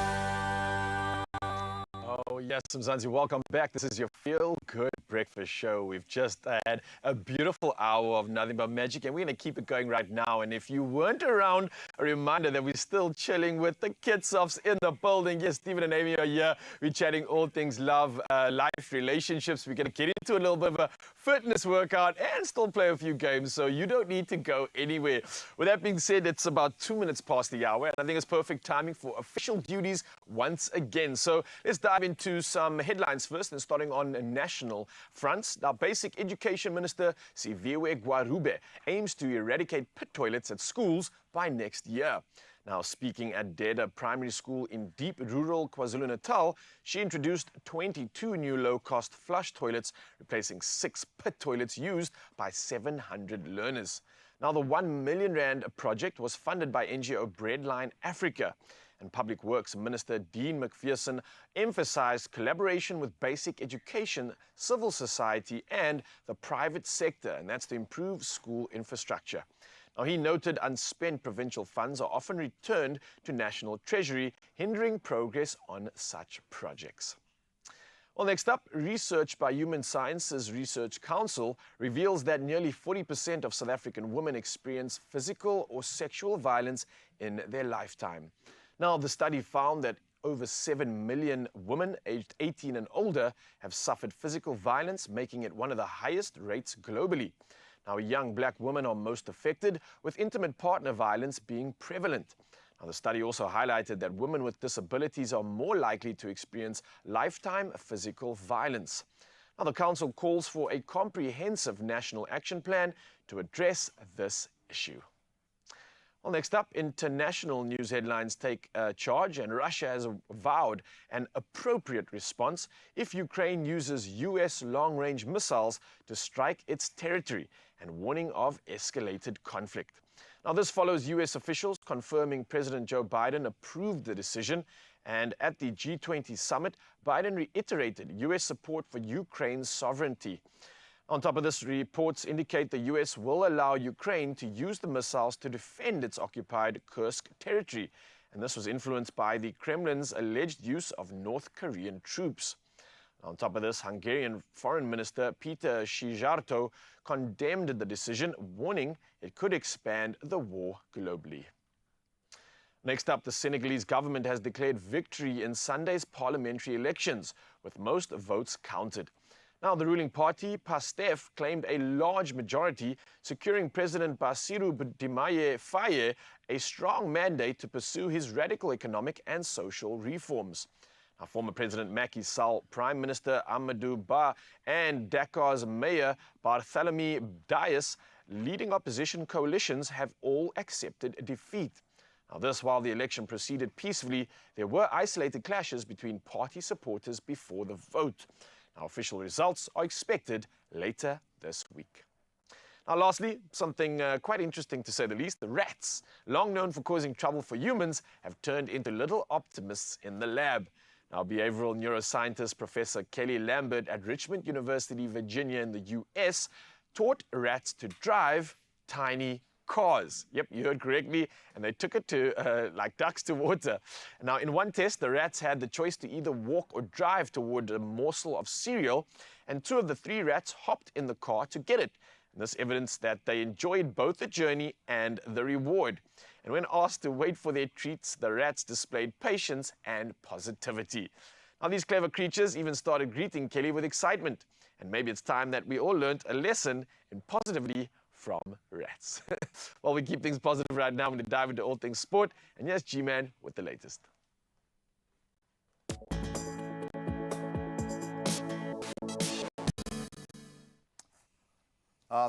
Oh, yes, Mzansi, welcome back. This is your Feel Good Breakfast Show. We've just had a beautiful hour of nothing but magic, and we're going to keep it going right now. And if you weren't around, a reminder that we're still chilling with the Kitshoffs in the building. Yes, Stephen and Amy are here. We're chatting all things love, life, relationships. We're going to get into a little bit of a fitness workout and still play a few games, so you don't need to go anywhere. With that being said, it's about 2 minutes past the hour, and I think it's perfect timing for official duties once again. So let's dive into some headlines first, and starting on national fronts. Now, Basic Education Minister Siviwe Gwarube aims to eradicate pit toilets at schools by next year. Now, speaking at Deda Primary School in deep rural KwaZulu-Natal, she introduced 22 new low-cost flush toilets, replacing 6 pit toilets used by 700 learners. Now, the R1 million project was funded by NGO Breadline Africa. and Public Works Minister Dean McPherson emphasized collaboration with basic education, civil society and the private sector, and that's to improve school infrastructure. Now, he noted unspent provincial funds are often returned to National Treasury, hindering progress on such projects. Well, next up, research by Human Sciences Research Council reveals that nearly 40% of South African women experience physical or sexual violence in their lifetime. Now, the study found that over 7 million women aged 18 and older have suffered physical violence, making it one of the highest rates globally. Now, young black women are most affected, with intimate partner violence being prevalent. Now, the study also highlighted that women with disabilities are more likely to experience lifetime physical violence. Now, the Council calls for a comprehensive national action plan to address this issue. Well, next up, international news headlines take charge, and Russia has vowed an appropriate response if Ukraine uses US long-range missiles to strike its territory, and warning of escalated conflict. Now, this follows US officials confirming President Joe Biden approved the decision, and at the G20 summit, Biden reiterated US support for Ukraine's sovereignty. On top of this, reports indicate the US will allow Ukraine to use the missiles to defend its occupied Kursk territory, and this was influenced by the Kremlin's alleged use of North Korean troops. On top of this, Hungarian Foreign Minister Peter Szijjártó condemned the decision, warning it could expand the war globally. Next up, the Senegalese government has declared victory in Sunday's parliamentary elections, with most votes counted. Now, the ruling party, PASTEF, claimed a large majority, securing President Bassirou Diomaye Faye a strong mandate to pursue his radical economic and social reforms. Now, former President Macky Sall, Prime Minister Amadou Ba, and Dakar's Mayor Barthélemy Dias, leading opposition coalitions, have all accepted defeat. Now, this while the election proceeded peacefully, there were isolated clashes between party supporters before the vote. Now, official results are expected later this week. Now, lastly, something quite interesting to say the least. The rats, long known for causing trouble for humans, have turned into little optimists in the lab. Now, behavioral neuroscientist Professor Kelly Lambert at Richmond University, Virginia in the US, taught rats to drive tiny cars. Yep, you heard correctly. And they took it to like ducks to water. Now, in one test, the rats had the choice to either walk or drive toward a morsel of cereal, and 2 of the 3 rats hopped in the car to get it. And this evidenced that they enjoyed both the journey and the reward. And when asked to wait for their treats, the rats displayed patience and positivity. Now, these clever creatures even started greeting Kelly with excitement. And maybe it's time that we all learned a lesson in positivity from rats. Well, we keep things positive right now. I'm going to dive into all things sport. And yes, G-Man with the latest.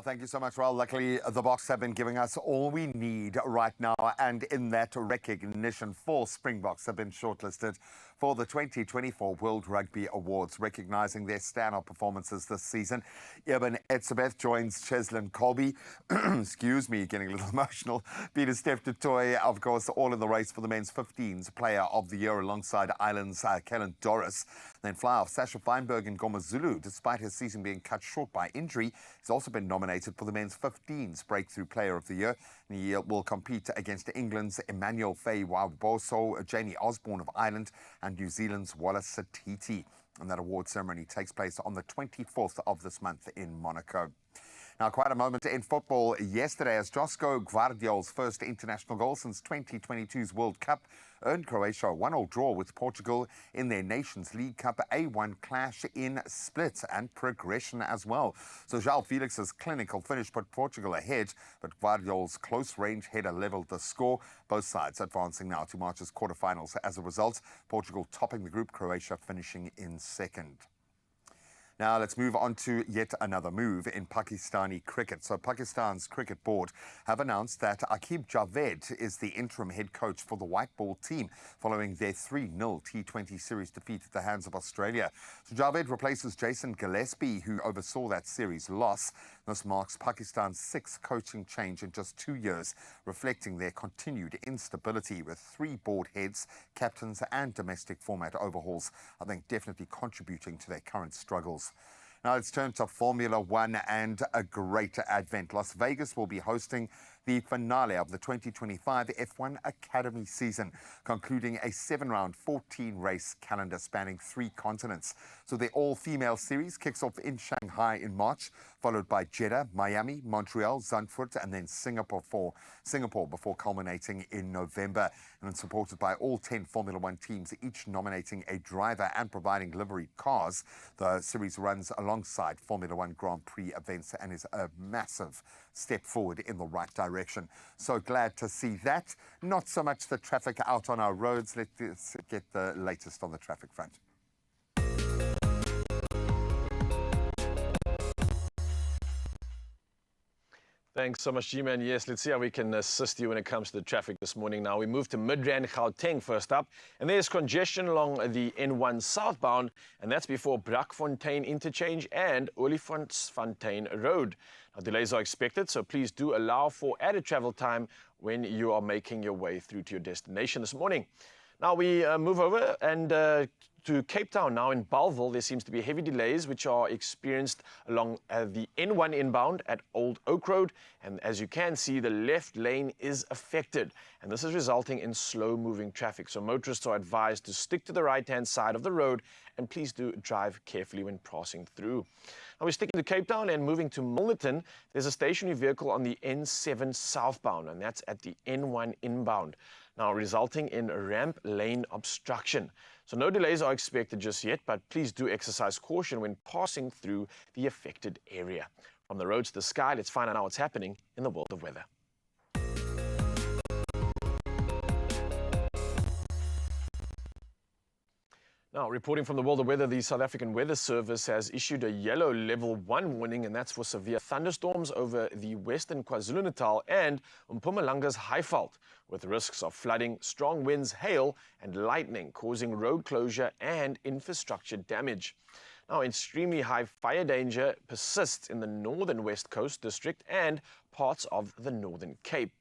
Thank you so much, Raul. Luckily, the Boks have been giving us all we need right now. And in that recognition, 4 Springboks have been shortlisted for the 2024 World Rugby Awards, recognizing their standout performances this season. Eben Etzebeth joins Cheslin Colby, excuse me, getting a little emotional. Peter Steph Toy, of course, all in the race for the men's 15s Player of the Year alongside Ireland's Kellen Doris. Then fly-off Sasha Feinberg and Goma Zulu, despite his season being cut short by injury, has also been nominated for the men's 15s Breakthrough Player of the Year. And he will compete against England's Emmanuel Faye-Waboso, Janie Osborne of Ireland, and New Zealand's Wallace Satiti. And that award ceremony takes place on the 24th of this month in Monaco. Now, quite a moment in football yesterday as Josko Gvardiol's first international goal since 2022's World Cup earned Croatia a 1-1 draw with Portugal in their Nations League Cup A1 clash in Split and progression as well. So João Felix's clinical finish put Portugal ahead, but Gvardiol's close-range header levelled the score. Both sides advancing now to March's quarterfinals as a result. Portugal topping the group, Croatia finishing in second. Now let's move on to yet another move in Pakistani cricket. So Pakistan's cricket board have announced that Aqib Javed is the interim head coach for the white ball team following their 3-0 T20 series defeat at the hands of Australia. So Javed replaces Jason Gillespie, who oversaw that series loss. This marks Pakistan's 6th coaching change in just 2 years, reflecting their continued instability with 3 board heads, captains and domestic format overhauls, I think definitely contributing to their current struggles. Now let's turn to Formula One and a great advent. Las Vegas will be hosting the finale of the 2025 F1 Academy season, concluding a 7-round, 14-race calendar spanning 3 continents. So the all-female series kicks off in Shanghai in March, followed by Jeddah, Miami, Montreal, Zandvoort, and then Singapore before culminating in November. And it's supported by all 10 Formula One teams, each nominating a driver and providing livery cars. The series runs alongside Formula One Grand Prix events and is a massive step forward in the right direction. So glad to see that. Not so much the traffic out on our roads. Let's get the latest on the traffic front. Thanks so much, G-Man. Yes, let's see how we can assist you when it comes to the traffic this morning. Now, we move to Midrand, Gauteng first up, and there's congestion along the N1 southbound, and that's before Brakfontein Interchange and Olifantsfontein Road. Now, delays are expected, so please do allow for added travel time when you are making your way through to your destination this morning. Now, we move over and to Cape Town now. In Bellville, there seems to be heavy delays which are experienced along the N1 inbound at Old Oak Road, and as you can see, the left lane is affected, and this is resulting in slow-moving traffic. So motorists are advised to stick to the right-hand side of the road, and please do drive carefully when passing through. Now we're sticking to Cape Town and moving to Milnerton. There's a stationary vehicle on the N7 southbound, and that's at the N1 inbound, now resulting in ramp lane obstruction. So no delays are expected just yet, but please do exercise caution when passing through the affected area. From the road to the sky, let's find out what's happening in the world of weather. Now, reporting from the world of weather, the South African Weather Service has issued a yellow level 1 warning, and that's for severe thunderstorms over the western KwaZulu-Natal and Mpumalanga's Highveld, with risks of flooding, strong winds, hail, and lightning causing road closure and infrastructure damage. Now, extremely high fire danger persists in the northern West Coast District and parts of the Northern Cape.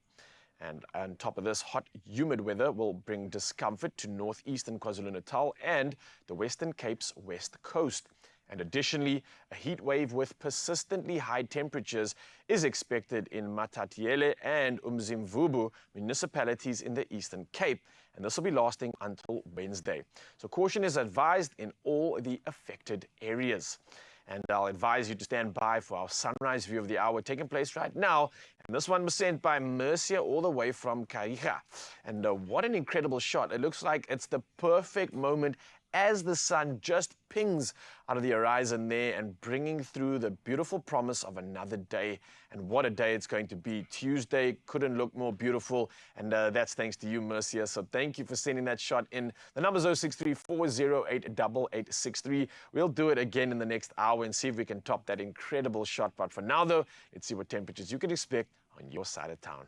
And on top of this, hot, humid weather will bring discomfort to northeastern KwaZulu-Natal and the Western Cape's west coast. And additionally, a heat wave with persistently high temperatures is expected in Matatiele and Umzimvubu municipalities in the Eastern Cape. And this will be lasting until Wednesday. So caution is advised in all the affected areas. And I'll advise you to stand by for our sunrise view of the hour taking place right now. And this one was sent by Mercia all the way from Kariga. And what an incredible shot. It looks like it's the perfect moment as the sun just pings out of the horizon there and bringing through the beautiful promise of another day. And what a day it's going to be. Tuesday couldn't look more beautiful, and that's thanks to you, Mercia. So thank you for sending that shot in. The number's 063-408-8863. We'll do it again in the next hour and see if we can top that incredible shot. But for now, though, let's see what temperatures you can expect on your side of town.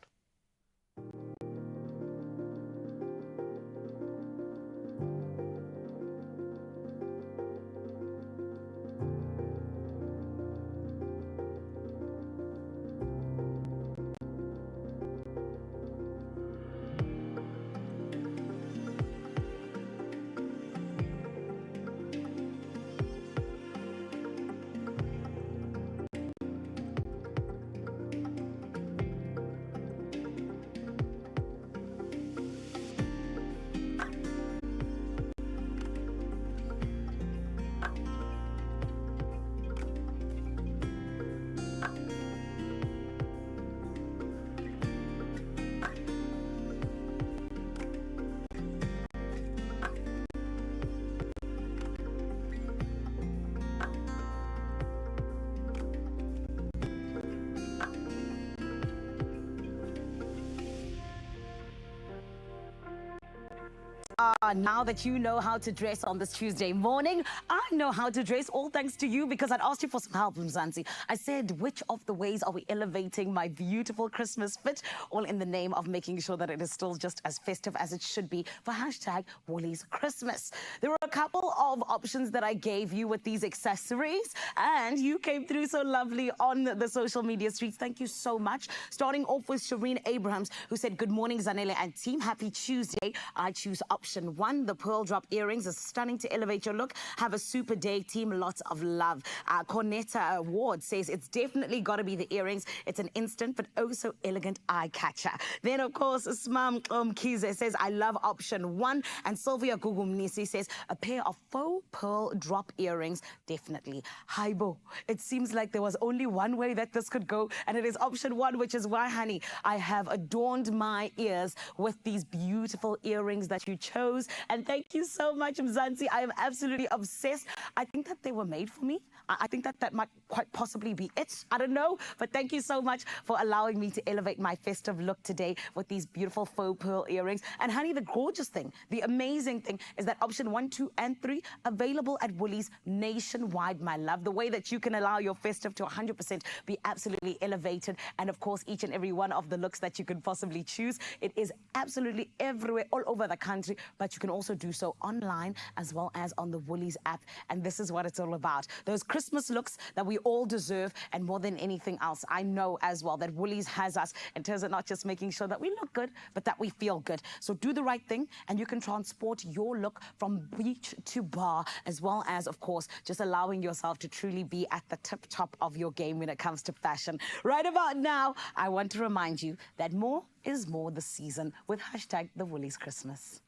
Now that you know how to dress on this Tuesday morning, I know how to dress, all thanks to you, because I'd asked you for some help, Mzansi. I said, which of the ways are we elevating my beautiful Christmas fit, all in the name of making sure that it is still just as festive as it should be for hashtag Woolies Christmas. There were a couple of options that I gave you with these accessories, and you came through so lovely on the social media streets. Thank you so much. Starting off with Shireen Abrahams, who said, good morning, Zanele and team. Happy Tuesday. I choose option 1. The pearl drop earrings is stunning to elevate your look. Have a super day, team. Lots of love. Cornetta Ward says, it's definitely got to be the earrings. It's an instant but oh so elegant eye catcher. Then, of course, Smam Kize says, I love option 1. And Sylvia Gugumnisi says, a pair of faux pearl drop earrings. Definitely. Haibo. It seems like there was only one way that this could go, and it is option 1, which is why, honey, I have adorned my ears with these beautiful earrings that you chose. And thank you so much, Mzansi. I am absolutely obsessed. I think that they were made for me. I think that that might quite possibly be it. I don't know. But thank you so much for allowing me to elevate my festive look today with these beautiful faux pearl earrings. And honey, the gorgeous thing, the amazing thing is that option 1, 2, and 3 available at Woolies nationwide, my love. The way that you can allow your festive to 100% be absolutely elevated. And of course, each and every one of the looks that you can possibly choose. It is absolutely everywhere, all over the country. But you can also do so online as well as on the Woolies app. And this is what it's all about. Those Christmas looks that we all deserve, and more than anything else, I know as well that Woolies has us in terms of not just making sure that we look good, but that we feel good. So do the right thing, and you can transport your look from beach to bar, as well as, of course, just allowing yourself to truly be at the tip top of your game when it comes to fashion. Right about now, I want to remind you that more is more this season with hashtag the Woolies Christmas.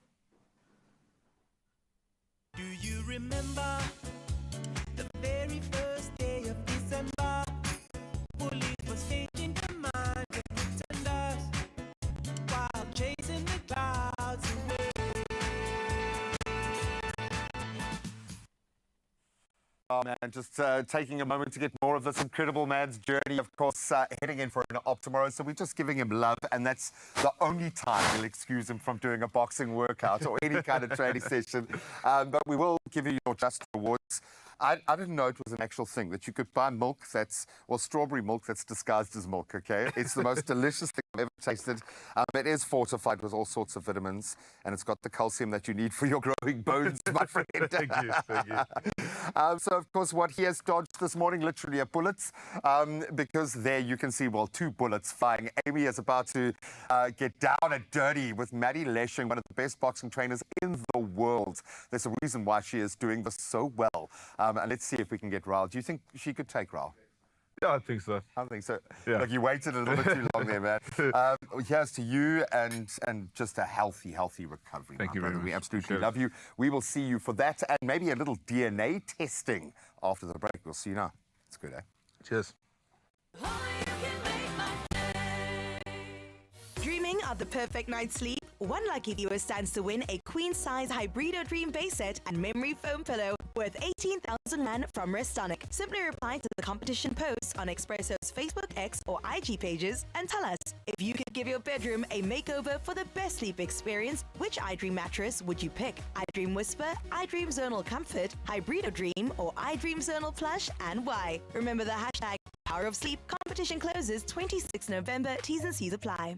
Do you remember the very first day of December? Woolies was changing the mind of pretenders while chasing the clouds away. Oh, man, just taking a moment to get more of this incredible man's journey, of course, heading in for an op tomorrow. So we're just giving him love, and that's the only time we'll excuse him from doing a boxing workout or any kind of training session. But we will give you your just rewards. I didn't know it was an actual thing, that you could buy milk that's, well, strawberry milk that's disguised as milk, okay? It's the most delicious thing I've ever tasted. It is fortified with all sorts of vitamins, and it's got the calcium that you need for your growing bones, my friend. Thank you. So, of course, what he has dodged this morning, literally a bullet, because there you can see, well, 2 bullets flying. Amy is about to get down and dirty with Maddie Leshing, one of the best boxing trainers in the world. There's a reason why she is doing this so well. And let's see if we can get Raul. Do you think she could take Raul? Yeah, I think so. I think so. Yeah. Look, you waited a little bit too long there, man. Here's to you, and just a healthy recovery. Thank you brother. very much. We absolutely Cheers. love you. We will see you for that, and maybe a little DNA testing after the break. We'll see you now. It's good, eh? Cheers. Dreaming of the perfect night's sleep? One lucky viewer stands to win a queen-size Hybrido Dream base set and memory foam pillow worth 18,000 rand from Restonic. Simply reply to the competition post on Expresso's Facebook, X, or IG pages and tell us, if you could give your bedroom a makeover for the best sleep experience, which iDream mattress would you pick? iDream Whisper, iDream Zonal Comfort, Hybrido Dream, or iDream Zonal Plush, and why? Remember the hashtag Power of Sleep competition closes 26 November. T's and C's apply.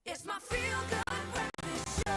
It's my feel-good breakfast show.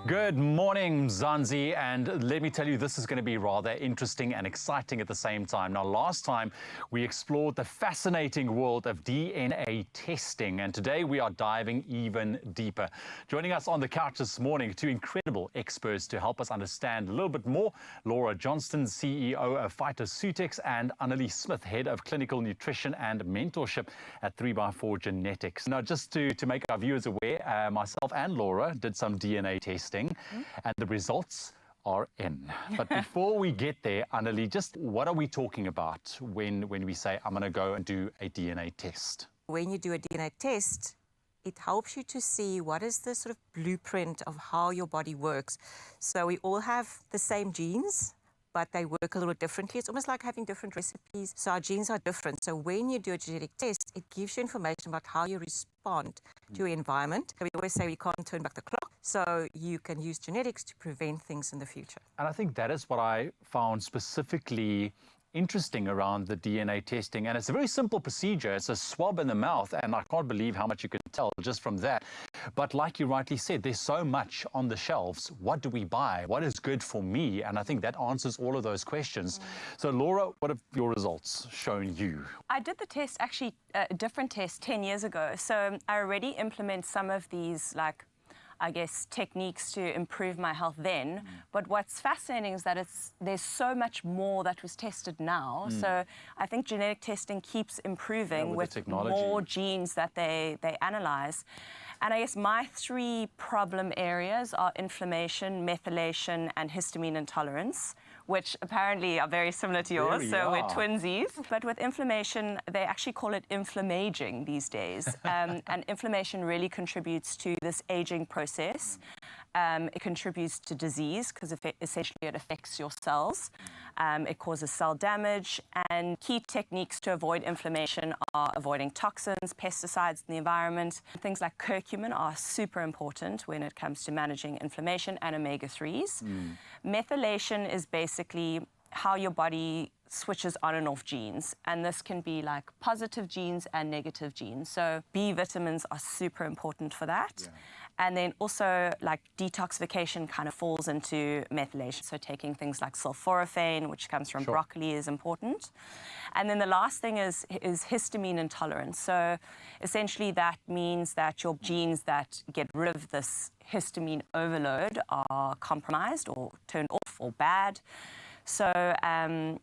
Good morning, Mzansi, and let me tell you, this is going to be rather interesting and exciting at the same time. Now, last time we explored the fascinating world of DNA testing, and today we are diving even deeper. Joining us on the couch this morning, two incredible experts to help us understand a little bit more: Laura Johnston, CEO of Phytoceutics, and Annelies Smith, Head of Clinical Nutrition and Mentorship at 3x4 Genetics. Now, just to make our viewers aware, myself and Laura did some DNA testing. And the results are in. But before we get there, Annelies, just what are we talking about when we say, I'm going to go and do a DNA test? When you do a DNA test, it helps you to see what is the sort of blueprint of how your body works. So we all have the same genes, but they work a little differently. It's almost like having different recipes. So our genes are different. So when you do a genetic test, it gives you information about how you respond to your environment. So we always say we can't turn back the clock. So you can use genetics to prevent things in the future. And I think that is what I found specifically interesting around the DNA testing. And it's a very simple procedure. It's a swab in the mouth, and I can't believe how much you can tell just from that. But like you rightly said, there's so much on the shelves. What do we buy? What is good for me? And I think that answers all of those questions. So Laura, what have your results shown you? I did the test, actually a different test 10 years ago. So I already implement some of these, like, I guess, techniques to improve my health then. But what's fascinating is that there's so much more that was tested now. So I think genetic testing keeps improving with more genes that they analyze. And I guess my three problem areas are inflammation, methylation, and histamine intolerance, which apparently are very similar to yours, so we're twinsies. But with inflammation, they actually call it inflammaging these days. And inflammation really contributes to this aging process. It contributes to disease because essentially it affects your cells. It causes cell damage. And key techniques to avoid inflammation are avoiding toxins, pesticides in the environment. Things like curcumin are super important when it comes to managing inflammation, and omega-3s. Methylation is basically how your body switches on and off genes. And this can be like positive genes and negative genes. So B vitamins are super important for that. And then also, like, detoxification kind of falls into methylation. So taking things like sulforaphane, which comes from broccoli, is important. And then the last thing is histamine intolerance. So essentially that means that your genes that get rid of this histamine overload are compromised or turned off or bad. So,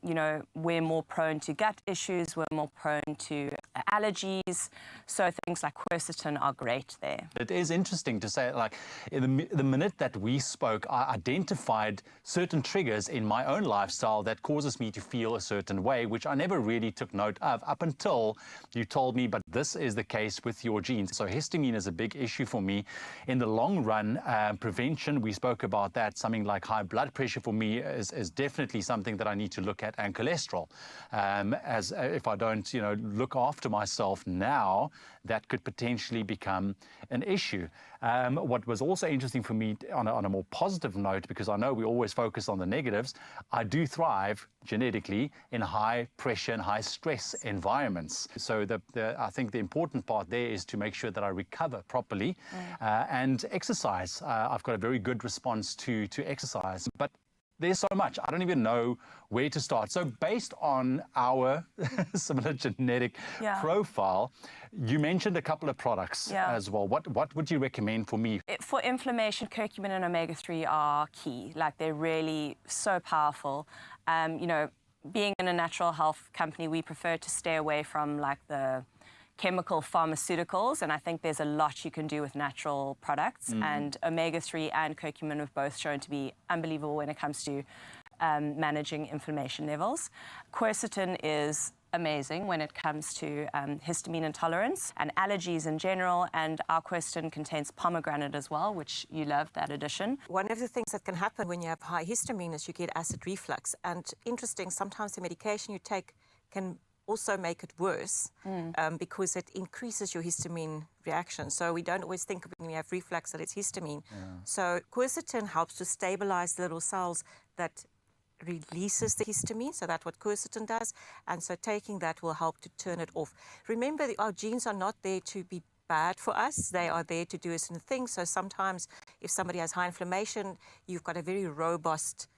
you know, we're more prone to gut issues, we're more prone to allergies. So things like quercetin are great there. It is interesting to say, like, the minute that we spoke, I identified certain triggers in my own lifestyle that causes me to feel a certain way, which I never really took note of up until you told me, but this is the case with your genes. So histamine is a big issue for me. In the long run, prevention, we spoke about that. Something like high blood pressure for me is definitely something that I need to look at, and cholesterol. As if I don't, you know, look after myself now, that could potentially become an issue. What was also interesting for me on a more positive note, because I know we always focus on the negatives, I do thrive genetically in high pressure and high stress environments. So I think the important part there is to make sure that I recover properly and exercise. I've got a very good response to exercise. But there's so much. I don't even know where to start. So based on our similar genetic profile, you mentioned a couple of products as well. What would you recommend for me? For inflammation, curcumin and omega-3 are key. Like, they're really so powerful. You know, being in a natural health company, we prefer to stay away from, like, the chemical pharmaceuticals, and I think there's a lot you can do with natural products. And omega-3 and curcumin have both shown to be unbelievable when it comes to managing inflammation levels. Quercetin is amazing when it comes to histamine intolerance and allergies in general, and our quercetin contains pomegranate as well, which you love, that addition. One of the things that can happen when you have high histamine is you get acid reflux. And interesting, sometimes the medication you take can also make it worse because it increases your histamine reaction. So we don't always think when we have reflux that it's histamine. So quercetin helps to stabilize the little cells that releases the histamine, so that's what quercetin does, and so taking that will help to turn it off. Remember, our genes are not there to be bad for us. They are there to do a certain thing. So sometimes if somebody has high inflammation, you've got a very robust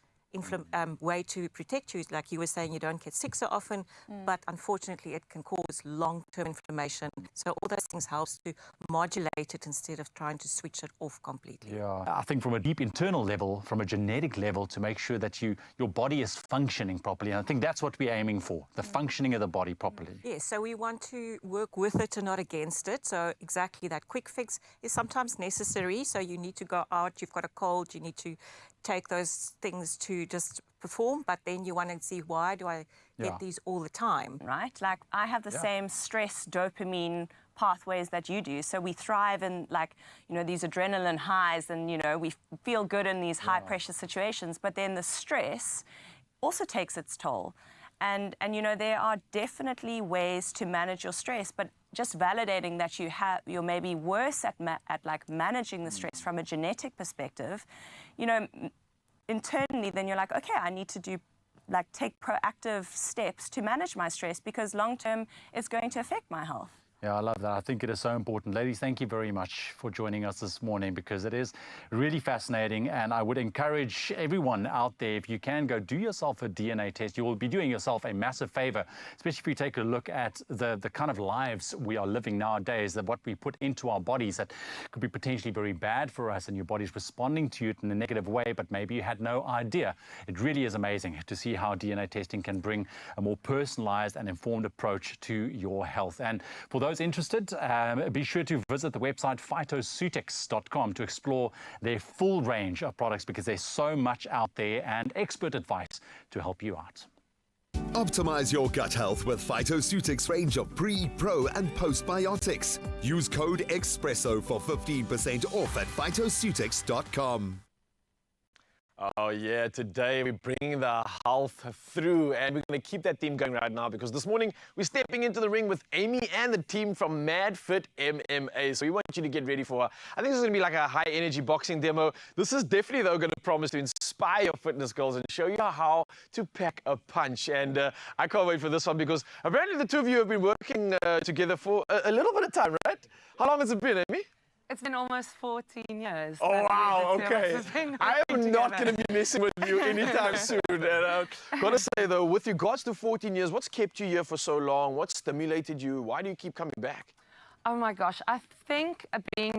way to protect you. Like you were saying, you don't get sick so often, but unfortunately it can cause long-term inflammation. So all those things helps to modulate it instead of trying to switch it off completely. Yeah, I think from a deep internal level, from a genetic level, to make sure that your body is functioning properly. And I think that's what we're aiming for, the functioning of the body properly. Yes, so we want to work with it and not against it. So exactly that quick fix is sometimes necessary. So you need to go out, you've got a cold, you need to take those things to just perform, but then you want to see, why do I get these all the time? Right? Like I have the same stress dopamine pathways that you do. So we thrive in, like, you know, these adrenaline highs, and, you know, we feel good in these high pressure situations, but then the stress also takes its toll. And you know, there are definitely ways to manage your stress, but just validating that you're maybe worse at like managing the stress from a genetic perspective, you know, internally, then you're like, okay, I need to take proactive steps to manage my stress, because long term it's going to affect my health. Yeah, I love that. I think it is so important. Ladies, thank you very much for joining us this morning, because it is really fascinating. And I would encourage everyone out there, if you can, go do yourself a DNA test. You will be doing yourself a massive favor, especially if you take a look at the kind of lives we are living nowadays, that what we put into our bodies that could be potentially very bad for us, and your body's responding to it in a negative way, but maybe you had no idea. It really is amazing to see how DNA testing can bring a more personalized and informed approach to your health. And for those interested, be sure to visit the website phytoceutics.com to explore their full range of products, because there's so much out there and expert advice to help you out. Optimize your gut health with Phytoceutics range of pre, pro, and postbiotics. Use code Expresso for 15% off at phytoceutics.com. Oh yeah, today we're bringing the health through, and we're going to keep that theme going right now, because this morning we're stepping into the ring with Amy and the team from Mad Fit MMA. So we want you to get ready for, I think this is going to be like a high energy boxing demo. This is definitely, though, going to promise to inspire your fitness goals and show you how to pack a punch. And I can't wait for this one, because apparently the two of you have been working together for a little bit of time, right? How long has it been, Amy? It's been almost 14 years. Oh, wow, okay. I am not going to be messing with you anytime soon. And I've got to say, though, with regards to 14 years, what's kept you here for so long? What stimulated you? Why do you keep coming back? Oh my gosh, I think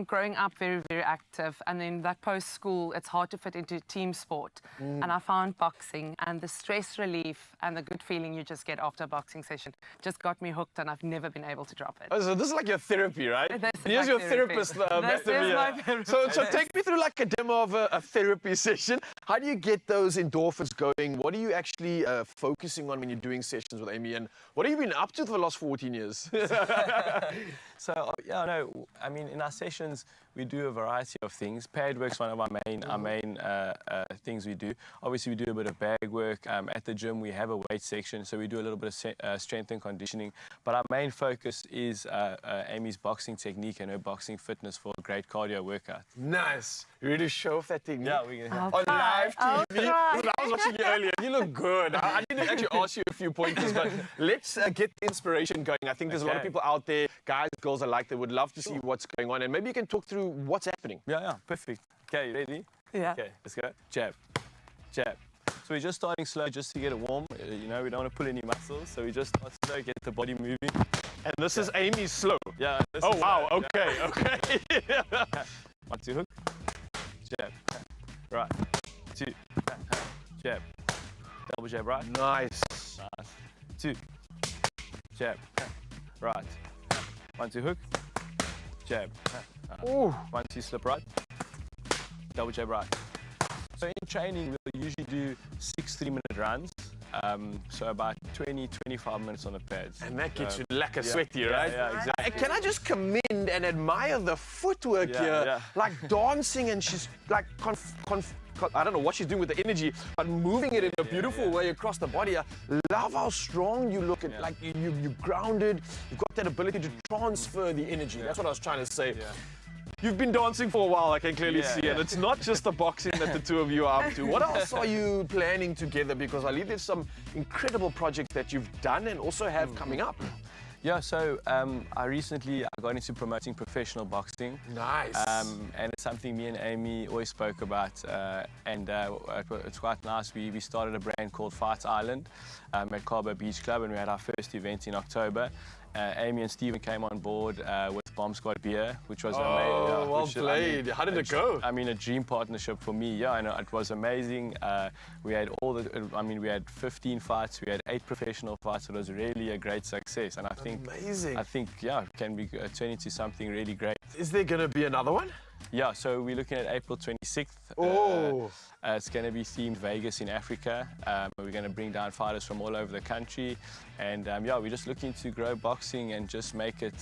growing up very, very active, and then that post-school, it's hard to fit into team sport. And I found boxing, and the stress relief and the good feeling you just get after a boxing session just got me hooked, and I've never been able to drop it. Oh, so this is like your therapy, right? Here's your therapist. This is my therapist. So take me through like a demo of a therapy session. How do you get those endorphins going? What are you actually focusing on when you're doing sessions with Amy? And what have you been up to for the last 14 years? So, yeah, no, I mean, in our sessions, we do a variety of things. Paired work's one of our main things we do. Obviously, we do a bit of bag work. At the gym, we have a weight section, so we do a little bit of strength and conditioning. But our main focus is Amy's boxing technique and her boxing fitness for a great cardio workout. Nice. You ready to show off that technique? Yeah, we're going to on live TV. I was watching you earlier. You look good. I didn't actually ask you a few pointers, but let's get the inspiration going. I think there's a lot of people out there, guys, girls alike, that would love to see what's going on, and maybe you can talk through what's happening. Yeah, perfect. Okay, you ready? Yeah. Okay, let's go. Jab, jab. So we're just starting slow just to get it warm. You know, we don't want to pull any muscles, so we just start slow, get the body moving. And this is Amy's slow. Yeah. Oh, wow. Slow. Okay, yeah. okay. 1, 2, hook. Jab. Right. 2. Jab. Double jab, right. Nice. 2. Jab. Right. 1, 2, hook. Jab. 1, 2, slip right. Double jab right. So in training, we'll usually do 6 3-minute runs. So about 20-25 minutes on the pads. And that gets you lekker sweaty, right? Yeah, exactly. Can I just commend and admire the footwork here? Yeah. Like dancing, and she's like, I don't know what she's doing with the energy, but moving it in a beautiful way across the body. I love how strong you look. Like you're grounded. You've got that ability to transfer the energy. That's what I was trying to say. You've been dancing for a while, I can clearly see, and it's not just the boxing that the two of you are up to. What else are you planning together? Because I believe there's some incredible projects that you've done and also have coming up. Yeah, so I recently got into promoting professional boxing. Nice. And it's something me and Amy always spoke about. It's quite nice. We started a brand called Fight Island at Cabo Beach Club, and we had our first event in October. Amy and Stephen came on board with Bomb Squad Beer, which was amazing. Well played. How did it go? I mean, a dream partnership for me. Yeah, I know it was amazing. We had we had 15 fights. We had 8 professional fights. It was really a great success, and I think yeah, it can be turn into something really great. Is there going to be another one? Yeah, so we're looking at April 26th. It's going to be themed Vegas in Africa. We're going to bring down fighters from all over the country. And yeah, we're just looking to grow boxing and just make it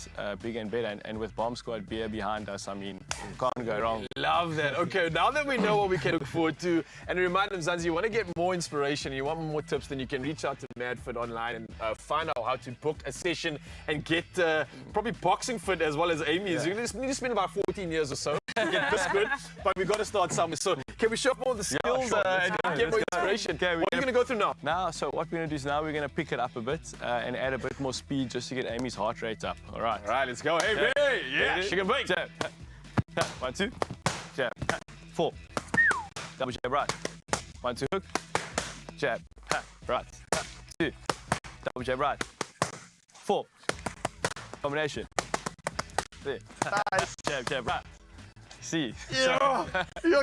bigger and better. And with Bomb Squad Beer behind us, I mean, can't go wrong. Love that. Okay, now that we know what we can look forward to, and a reminder, Mzansi, you want to get more inspiration, you want more tips, then you can reach out to Madfit online and find out how to book a session and get probably boxing fit as well as Amy is. You need to spend about 14 years or so to get this good, but we've got to start somewhere. So can we show more of the skills and get more inspiration? Okay, what are you going to go through now? Now, so what we're going to do is now we're going to pick it up a bit and add a bit more speed just to get Amy's heart rate up. All right. All right, let's go. Hey, hey, yeah, she can break. Jab. 1, 2. Jab. 4. Double jab right. 1, 2 hook. Jab. Right. 2. Double jab right. 4. Combination. 3. Nice. Jab, jab right. See. Yo,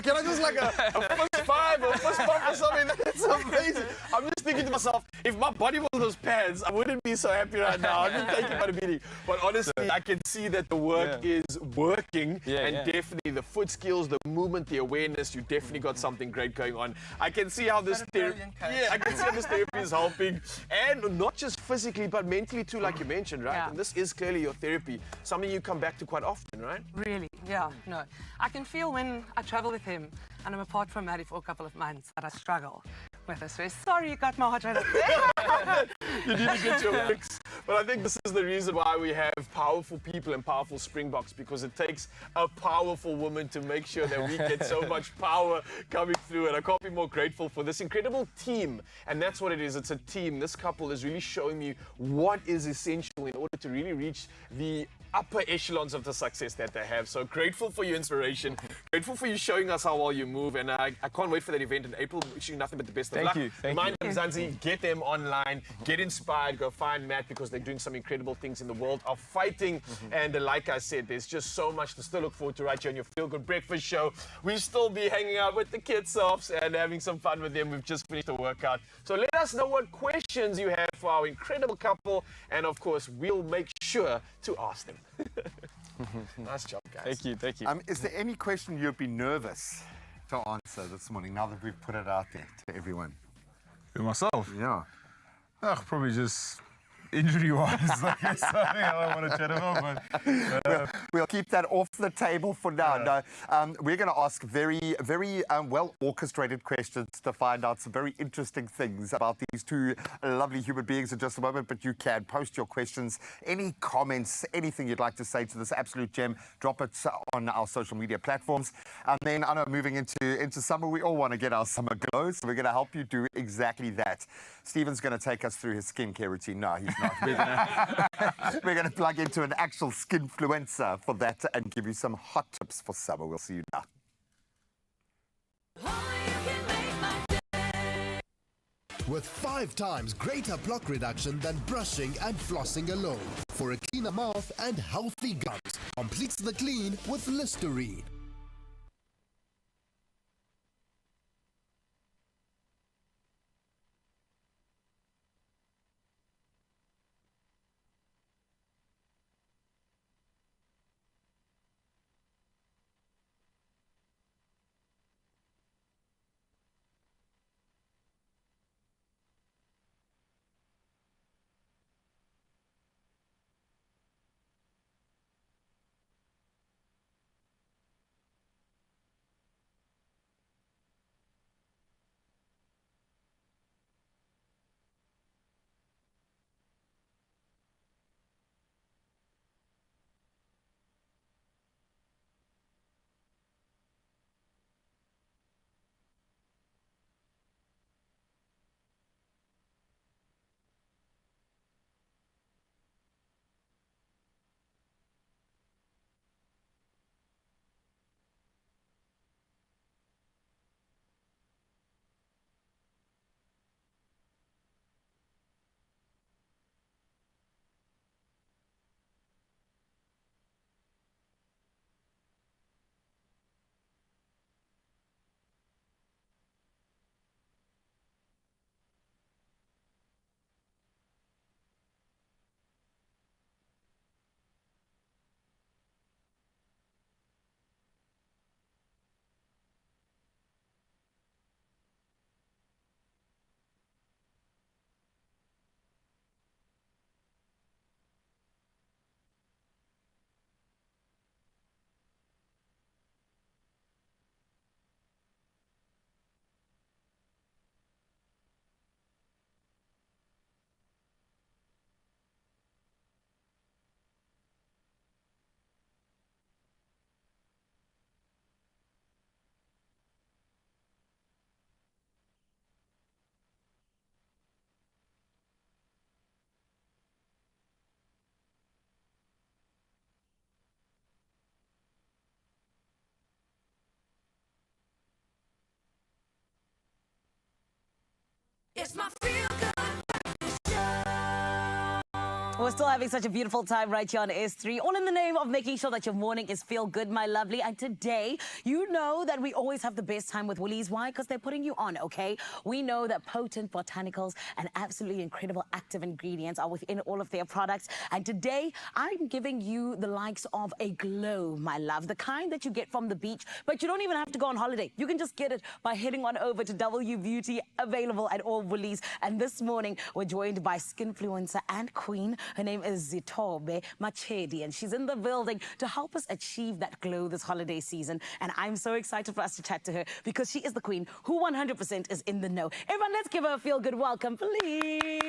can I just like a first 5 or first bump or something? That's amazing. I'm just thinking to myself, if my body was those pads, I wouldn't be so happy right now. I'd be taking by the beating. But honestly, I can see that the work is working, and definitely the foot skills, the movement, the awareness, you definitely got something great going on. I can see how this therapy, I can see how this therapy is helping, and not just physically, but mentally too, like you mentioned, right? Yeah. And this is clearly your therapy, something you come back to quite often, right? Really? Yeah, no. I can feel when I travel with him and I'm apart from Maddie for a couple of months that I struggle with this. So sorry you got my heart rate up. You need to get your fix. But I think this is the reason why we have powerful people and powerful Springboks, because it takes a powerful woman to make sure that we get so much power coming through. And I can't be more grateful for this incredible team. And that's what it is. It's a team. This couple is really showing me what is essential in order to really reach the upper echelons of the success that they have. So grateful for your inspiration, grateful for you showing us how well you move, and I can't wait for that event in April. Wishing you nothing but the best of luck. Thank you. Mzansi, get them online, get inspired, go find Matt, because they're doing some incredible things in the world of fighting. And like I said, there's just so much to still look forward to right here on your Feel Good Breakfast show. We'll still be hanging out with the Kitshoffs and having some fun with them. We've just finished a workout. So let us know what questions you have for our incredible couple, and of course, we'll make sure to ask them. Nice job, guys. Thank you. Is there any question you'd be nervous to answer this morning, now that we've put it out there to everyone? For myself? Yeah. Probably just injury-wise. Like it's something I don't want to chat about, but we'll keep that off the table for now. No, we're going to ask very, very well-orchestrated questions to find out some very interesting things about these two lovely human beings in just a moment. But you can post your questions, any comments, anything you'd like to say to this absolute gem, drop it on our social media platforms. And then, I know, moving into summer, we all want to get our summer glow, so we're going to help you do exactly that. Stephen's going to take us through his skincare routine. No, he's not. We're going to plug into an actual skinfluencer for that and give you some hot tips for summer. We'll see you now. With 5 times greater plaque reduction than brushing and flossing alone. For a cleaner mouth and healthy gums. Completes the clean with Listerine. It's my feel good breakfast show. We're still having such a beautiful time right here on S3, all in the name of making sure that your morning is feel good, my lovely. And today, you know that we always have the best time with Woolies. Why? Because they're putting you on, okay? We know that potent botanicals and absolutely incredible active ingredients are within all of their products. And today, I'm giving you the likes of a glow, my love, the kind that you get from the beach, but you don't even have to go on holiday. You can just get it by heading on over to W Beauty, available at all Woolies. And this morning, we're joined by skinfluencer and queen. Her name is Zitobe Machedi, and she's in the building to help us achieve that glow this holiday season. And I'm so excited for us to chat to her because she is the queen who 100% is in the know. Everyone, let's give her a feel-good welcome, please.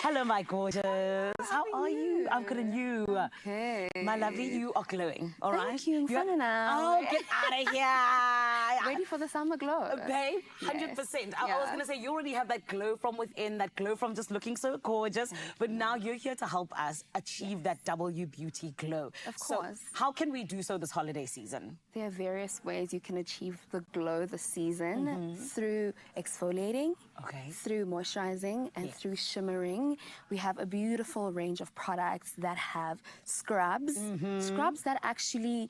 Hello, my gorgeous. How are you? I'm good, and you? Okay. My lovely, you are glowing, all right? Thank you. I'm fun now. Oh, get out of here. Ready for the summer glow. Babe, 100%. I was going to say, you already have that glow from within, that glow from just looking so gorgeous, but now you're here to help us achieve that W Beauty glow. Of So course. how can we do so this holiday season? There are various ways you can achieve the glow this season through exfoliating, through moisturizing, and through shimmering. We have a beautiful range of products that have scrubs, scrubs that actually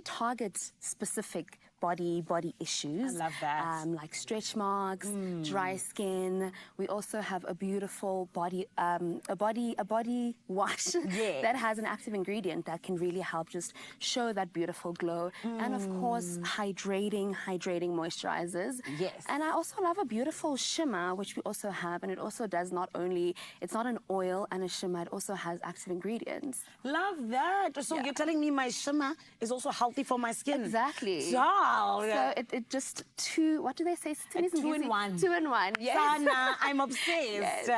target specific body issues. I love that. Like stretch marks, dry skin. We also have a beautiful body wash that has an active ingredient that can really help just show that beautiful glow. And of course, hydrating moisturizers. Yes. And I also love a beautiful shimmer, which we also have, and it also does it's not an oil and a shimmer, it also has active ingredients. Love that. So you're telling me my shimmer is also healthy for my skin? Exactly. Wow. So it just what do they say? Two in one. 2 in 1, yes. Sana, I'm obsessed. Yes.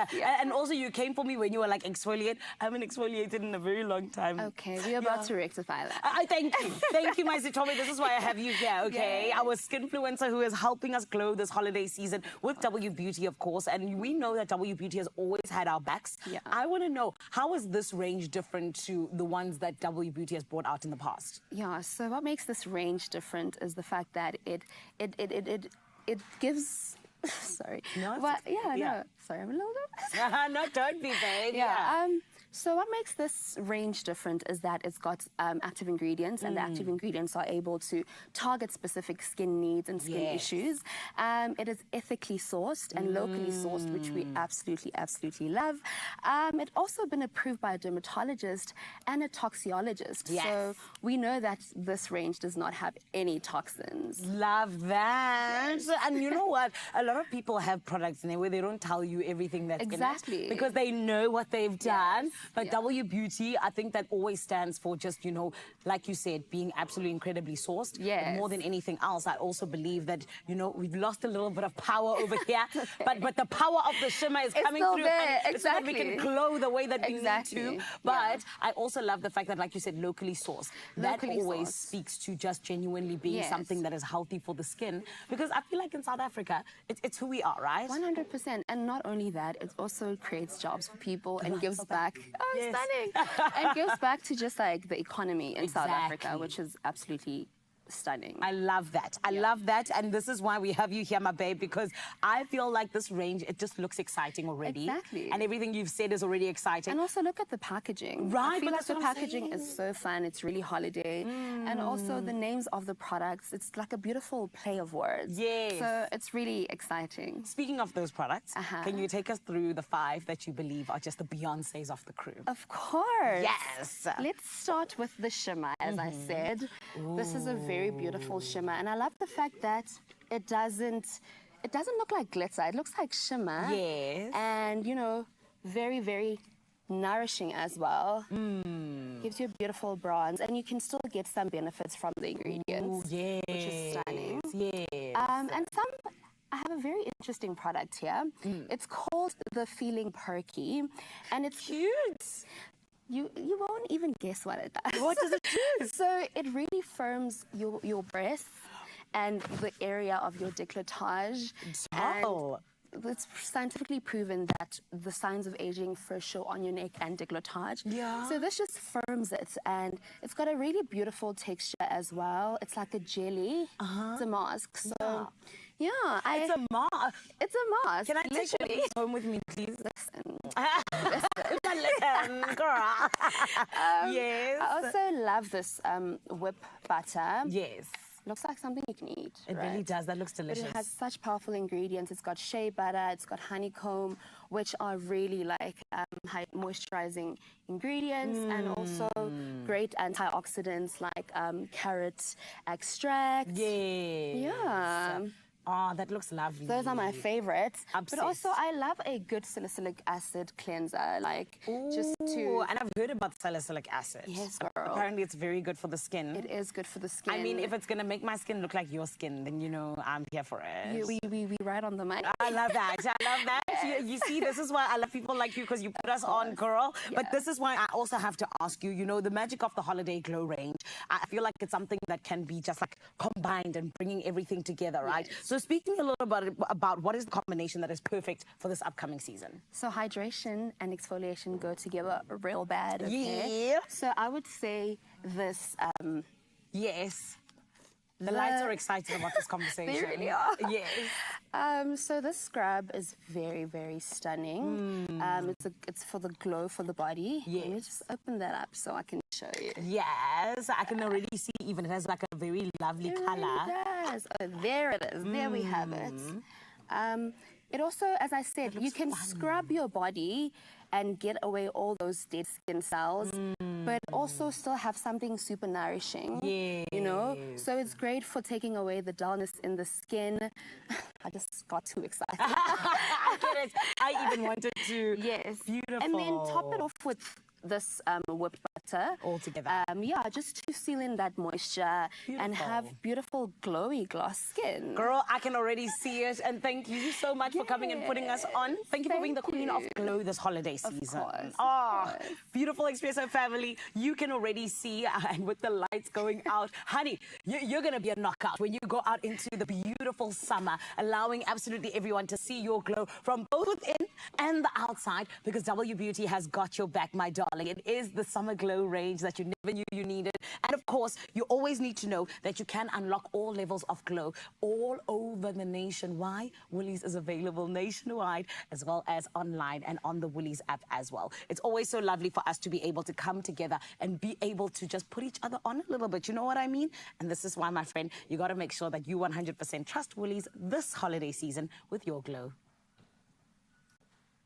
And also you came for me when you were like exfoliate. I haven't exfoliated in a very long time. Okay, we're about to rectify that. I thank you. Thank you, my Zitobe. This is why I have you here, okay? Yes. Our skinfluencer who is helping us glow this holiday season with W Beauty, of course. And we know that W Beauty has always had our backs. Yeah. I want to know, how is this range different to the ones that W Beauty has brought out in the past? Yeah, so what makes this range different is the fact that it gives sorry. No, No. Sorry, I'm a little bit No, don't be, babe. Yeah. So what makes this range different is that it's got active ingredients, and the active ingredients are able to target specific skin needs and skin issues. It is ethically sourced and locally sourced, which we absolutely love. It's also been approved by a dermatologist and a toxicologist. Yes. So we know that this range does not have any toxins. Love that. And you know what? A lot of people have products in there where they don't tell you everything that's Exactly. in it because they know what they've done. But W Beauty, I think that always stands for just, you know, like you said, being absolutely incredibly sourced. Yes. But more than anything else, I also believe that, you know, we've lost a little bit of power over here. But the power of the shimmer is It's coming still through. there, And so that we can glow the way that we Exactly. need to. But I also love the fact that, like you said, locally sourced. That Locally always sourced. speaks to just genuinely being Yes. something that is healthy for the skin. Because I feel like in South Africa, it's who we are, right? 100%. And not only that, it also creates jobs for people and gives so back. Oh, Yes. stunning. And gives back to just like the economy in South Africa, Exactly. which is absolutely stunning. I love that. I love that. And this is why we have you here, my babe, because I feel like this range, it just looks exciting already. Exactly. And everything you've said is already exciting. And also look at the packaging. Right, I feel but like that's the what I'm packaging is so fun. It's really holiday. And also the names of the products, it's like a beautiful play of words. Yes. So it's really exciting. Speaking of those products, can you take us through the 5 that you believe are just the Beyoncés of the crew? Of course. Yes. Let's start with the shimmer, as I said. This is a very beautiful shimmer. And I love the fact that it doesn't look like glitter. It looks like shimmer. Yes. And, you know, very, very nourishing as well. Gives you a beautiful bronze. And you can still get some benefits from the ingredients. Yes. Which is stunning. Yes. I have a very interesting product here. It's called the Feeling Perky. And it's cute. You won't even guess what it does. What does it do? So it really firms your breasts and the area of your décolletage. Oh. And it's scientifically proven that the signs of aging first show on your neck and décolletage. Yeah. So this just firms it, and it's got a really beautiful texture as well. It's like a jelly. It's a mask. So Yeah, It's a must. It's a must. Can I take literally this home with me, please? Listen, Listen, girl. Yes. I also love this whip butter. Yes. Looks like something you can eat. It really does. That looks delicious. But it has such powerful ingredients. It's got shea butter, it's got honeycomb, which are really like high moisturizing ingredients, and also great antioxidants like carrot extract. Yes. Yeah. Oh, that looks lovely. Those are my favorites. Obsessed. But also, I love a good salicylic acid cleanser, like just to. And I've heard about salicylic acid. Yes, girl. Apparently, it's very good for the skin. It is good for the skin. I mean, if it's gonna make my skin look like your skin, then you know I'm here for it. We right on the mic. I love that. I love that. You see, this is why I love people like you, because you put us on, girl. But this is why I also have to ask you, you know, the magic of the Holiday Glow range, I feel like it's something that can be just like combined and bringing everything together, right? Yes. So speaking a little about what is the combination that is perfect for this upcoming season? So hydration and exfoliation go together real bad. Okay? Yeah. So I would say this. Yes. The lights are excited about this conversation. They really are. Yes. So this scrub is very, very stunning. It's for the glow for the body. Yes. Let me just open that up so I can show you. Yes, I can already see even it has like a very lovely color. It does. Oh, there it is. There we have it. It also, as I said, you can scrub your body and get away all those dead skin cells, but also still have something super nourishing. Yeah. You know? So it's great for taking away the dullness in the skin. I just got too excited. I get it. I even wanted to. Yes. Beautiful. And then top it off with this whipped butter. All together. Yeah, just to seal in that moisture and have beautiful glowy gloss skin. Girl, I can already see it, and thank you so much for coming and putting us on. Thank you for being the queen of glow this holiday season. Of course. Beautiful Expresso family, you can already see, and with the lights going out, honey, you're gonna be a knockout when you go out into the beautiful summer, allowing absolutely everyone to see your glow from both within and the outside, because W Beauty has got your back, my darling. It is the summer glow range that you never knew you needed. And of course, you always need to know that you can unlock all levels of glow all over the nation. Why? Woolies is available nationwide, as well as online and on the Woolies app as well. It's always so lovely for us to be able to come together and be able to just put each other on a little bit. You know what I mean? And this is why, my friend, you got to make sure that you 100% trust Woolies this holiday season with your glow.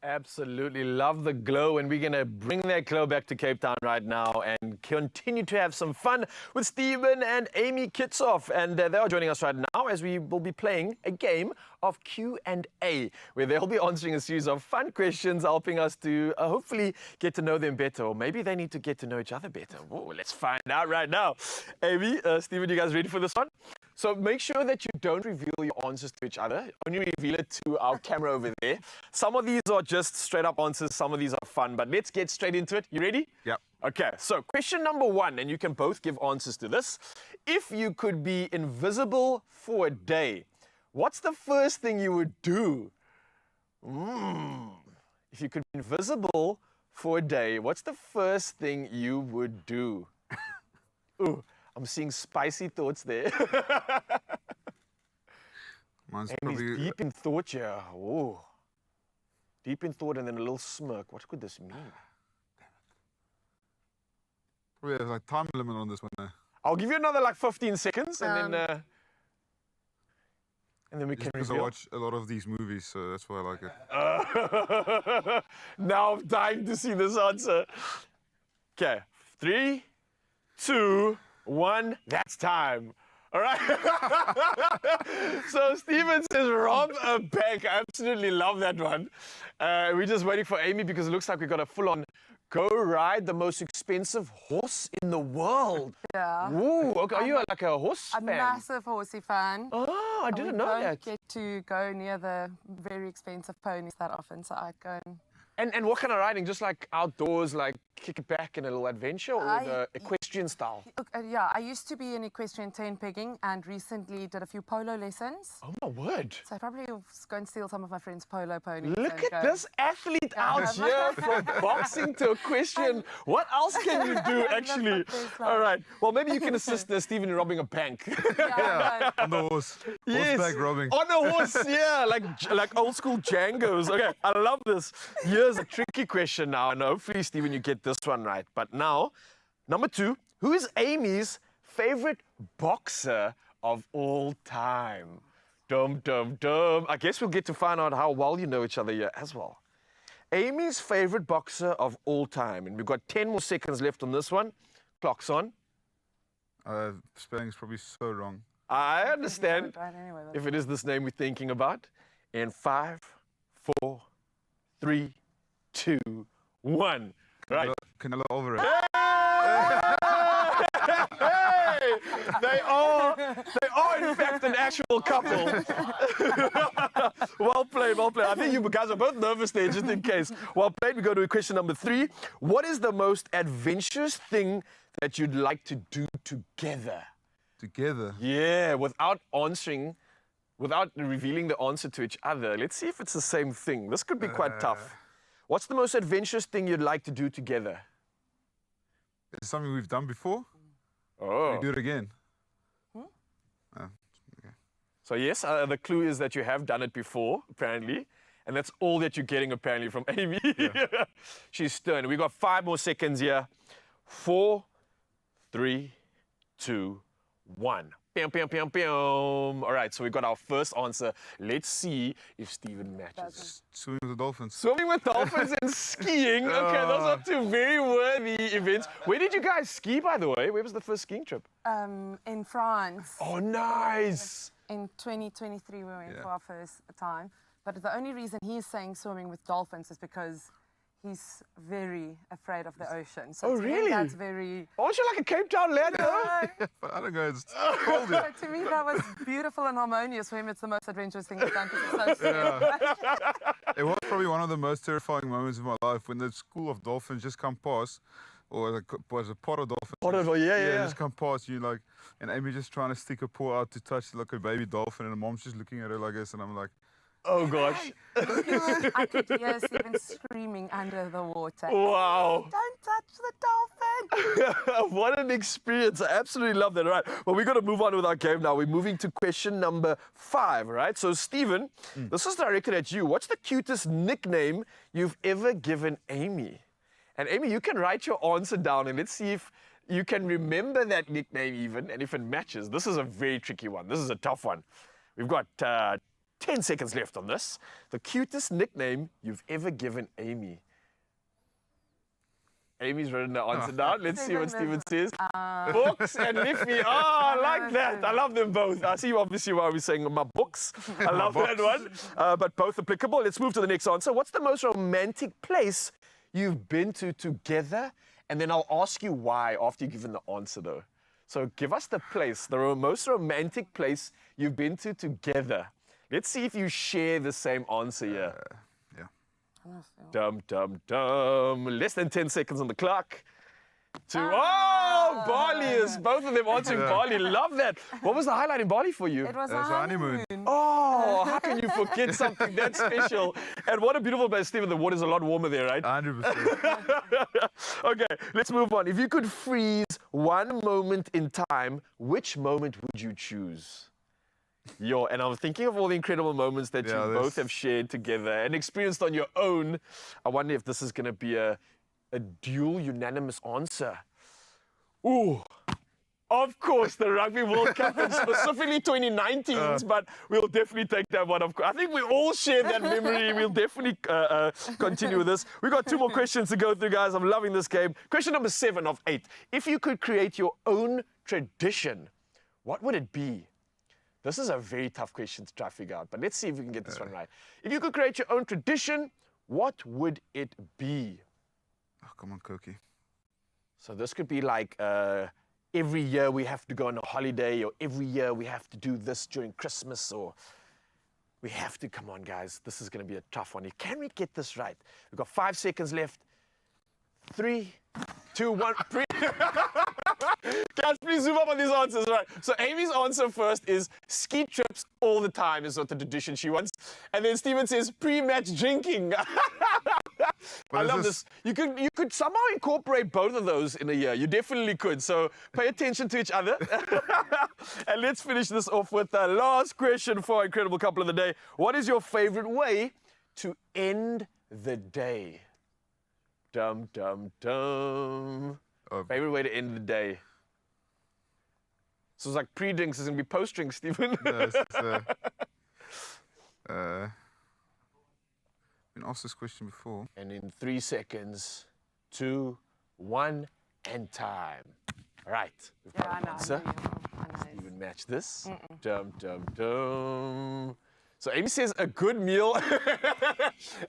Absolutely love the glow, and we're going to bring that glow back to Cape Town right now and continue to have some fun with Stephen and Amy Kitshoff. And they are joining us right now as we will be playing a game of Q&A, where they'll be answering a series of fun questions, helping us to hopefully get to know them better, or maybe they need to get to know each other better. Whoa, let's find out right now. Amy, Stephen, you guys ready for this one? So make sure that you don't reveal your answers to each other. Only reveal it to our camera over there. Some of these are just straight up answers. Some of these are fun, but let's get straight into it. You ready? Yep. Okay, so question number one, and you can both give answers to this. If you could be invisible for a day, what's the first thing you would do? If you could be invisible for a day, what's the first thing you would do? Ooh. I'm seeing spicy thoughts there. Mine's Amy's probably deep in thought here. Oh. Deep in thought and then a little smirk. What could this mean? probably there's like time limit on this one. I'll give you another like 15 seconds and then we can Because I reveal. watch a lot of these movies, so that's why I like it. Now I'm dying to see this answer. Okay, 3, 2, 1, that's time. All right. So Stephen says rob a bank. I absolutely love that one. We're just waiting for Amy because it looks like we got a full-on go ride the most expensive horse in the world. Yeah. Ooh, okay. Are you like a horse a fan? massive horsey fan. Oh, I didn't know that. I don't get to go near the very expensive ponies that often, so I'd go and... And what kind of riding? Just like outdoors, like kick it back in a little adventure or the equestrian style? Yeah, I used to be in equestrian 10 pegging and recently did a few polo lessons. Oh my word. So I probably will go and steal some of my friends' polo ponies. Look at this athlete out here from boxing to equestrian. What else can you do, actually? All right. Well, maybe you can assist Stephen in robbing a bank. Yeah, on the horse. Yes. Horseback robbing. On a horse, yeah, like old school Django's. Okay, I love this. Here's a tricky question now, and hopefully, Stephen, you get this one right. But now, number 2, who is Amy's favorite boxer of all time? Dum, dum, dum. I guess we'll get to find out how well you know each other here as well. Amy's favorite boxer of all time. And we've got 10 more seconds left on this one. Clock's on. Spelling is probably so wrong. I understand if it is this name we're thinking about. In 5, 4, 3, 2, 1. Right. Canelo Alvarez. Hey! They are in fact an actual couple. Well played, well played. I think you guys are both nervous there, just in case. Well played. We go to question number 3. What is the most adventurous thing that you'd like to do together? Together? Yeah, without revealing the answer to each other. Let's see if it's the same thing. This could be quite tough. What's the most adventurous thing you'd like to do together? Is it something we've done before? Oh. We do it again. So yes, the clue is that you have done it before, apparently. And that's all that you're getting, apparently, from Amy. Yeah. She's stern. We've got 5 more seconds here. 4, 3, 2, 1. Bam, bam, bam, bam. All right, so we got our first answer. Let's see if Stephen matches. Swimming with dolphins. Swimming with dolphins and skiing. Okay, those are 2 very worthy events. Where did you guys ski, by the way? Where was the first skiing trip? In France. Oh, nice. In 2023, we went for our first time. But the only reason he's saying swimming with dolphins is because he's very afraid of the ocean. So oh, really? That's very... Aren't you like a Cape Town lad, though? But I don't know, it's cold here. So to me, that was beautiful and harmonious for him. It's the most adventurous thing we've done because it's so scary. It was probably one of the most terrifying moments of my life when the school of dolphins just come past, or was a pot of dolphins. Pot of, yeah. Just come past you, like, and Amy just trying to stick her paw out to touch like a baby dolphin, and the mom's just looking at her like this, and I'm like, oh gosh. I could hear Stephen screaming under the water. Wow. Don't touch the dolphin. What an experience. I absolutely love that. All right. Well, we've got to move on with our game now. We're moving to question number 5, right? So, Stephen, this is directed at you. What's the cutest nickname you've ever given Amy? And Amy, you can write your answer down and let's see if you can remember that nickname even and if it matches. This is a very tricky one. This is a tough one. We've got 10 seconds left on this. The cutest nickname you've ever given Amy. Amy's written the answer down. Let's see what Stephen says. Books and Liffy. Oh, I like that. I love them both. I see obviously why we're saying my books. I love that one. But both applicable. Let's move to the next answer. What's the most romantic place you've been to together? And then I'll ask you why after you've given the answer, though. So give us the place, the most romantic place you've been to together. Let's see if you share the same answer here. Dum, dum, dum. Less than 10 seconds on the clock. Oh, Bali is both of them answering Bali. Love that. What was the highlight in Bali for you? It was a honeymoon. Oh, how can you forget something that special? And what a beautiful place, Stephen. The water's a lot warmer there, right? 100%. Okay, let's move on. If you could freeze one moment in time, which moment would you choose? And I'm thinking of all the incredible moments that you both have shared together and experienced on your own. I wonder if this is going to be a dual unanimous answer. Ooh, of course, the Rugby World Cup, and specifically 2019's, but we'll definitely take that one. I think we all share that memory. We'll definitely continue with this. We've got 2 more questions to go through, guys. I'm loving this game. Question number 7 of 8. If you could create your own tradition, what would it be? This is a very tough question to try to figure out, but let's see if we can get this one right. If you could create your own tradition, what would it be? Oh, come on, Cookie. So this could be like every year we have to go on a holiday, or every year we have to do this during Christmas, or we have to, come on, guys, this is going to be a tough one. Can we get this right? We've got 5 seconds left. 3, 2, 1. Guys, please zoom up on these answers, right? So Amy's answer first is ski trips all the time is what the tradition she wants. And then Stephen says pre-match drinking. I love this. You could somehow incorporate both of those in a year. You definitely could. So pay attention to each other. And let's finish this off with the last question for our incredible couple of the day. What is your favorite way to end the day? Dum, dum, dum. Favorite way to end the day? So it's like pre-drinks, it's going to be post-drinks, Stephen. No, I've been asked this question before. And in 3 seconds, 2, 1, and time. All right. We've got an answer. Stephen, match this. Dum, dum, dum. So Amy says a good meal.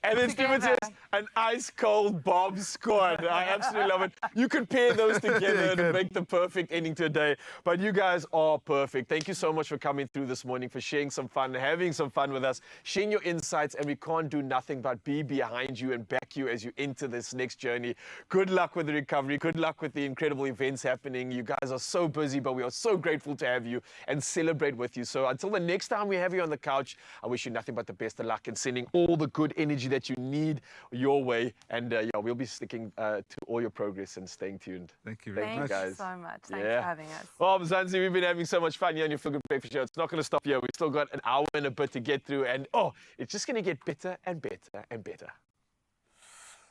And then Stephen says an ice-cold Bob squad. I absolutely love it. You could pair those together to make the perfect ending to a day. But you guys are perfect. Thank you so much for coming through this morning, for sharing some fun, having some fun with us, sharing your insights. And we can't do nothing but be behind you and back you as you enter this next journey. Good luck with the recovery. Good luck with the incredible events happening. You guys are so busy, but we are so grateful to have you and celebrate with you. So until the next time we have you on the couch, I wish you nothing but the best of luck and sending all the good energy that you need your way. And yeah, we'll be sticking to all your progress and staying tuned. Thank you very much. Thank you so much. Thanks for having us. Well, Mzansi, we've been having so much fun here on your Feel Good Breakfast Show. It's not going to stop here. We've still got an hour and a bit to get through. And it's just going to get better and better and better.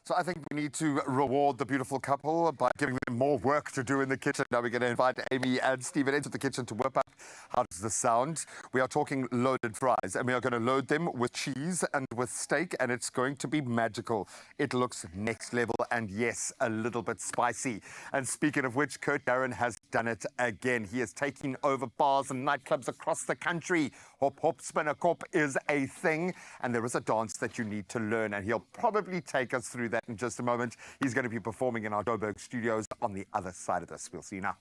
So I think we need to reward the beautiful couple by giving them more work to do in the kitchen. Now we're going to invite Amy and Stephen into the kitchen to whip up. How does this sound? We are talking loaded fries, and we are going to load them with cheese and with steak, and it's going to be magical. It looks next level, and yes, a little bit spicy. And speaking of which, Kurt Darren has done it again. He is taking over bars and nightclubs across the country. Hop, hop, spin a kop is a thing, and there is a dance that you need to learn, and he'll probably take us through that in just a moment. He's going to be performing in our Joburg studios on the other side of this. We'll see you now.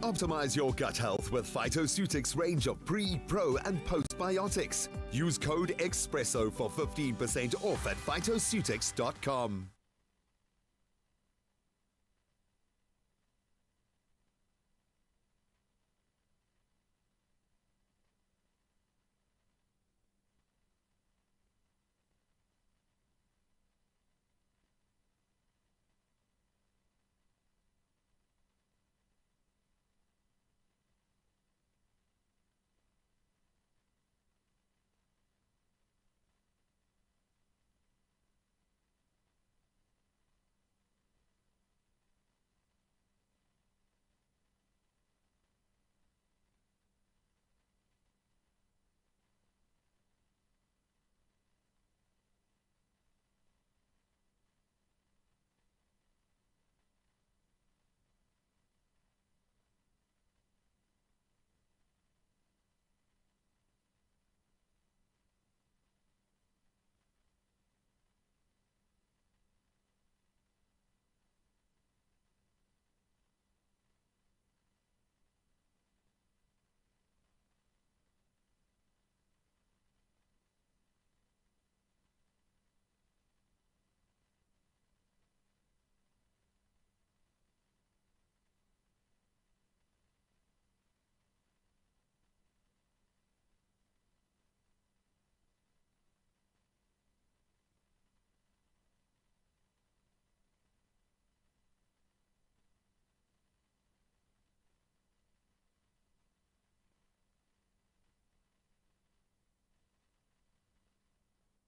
Optimize your gut health with Phytoceutics range of pre, pro, and postbiotics. Use code Expresso for 15% off at phytoceutics.com.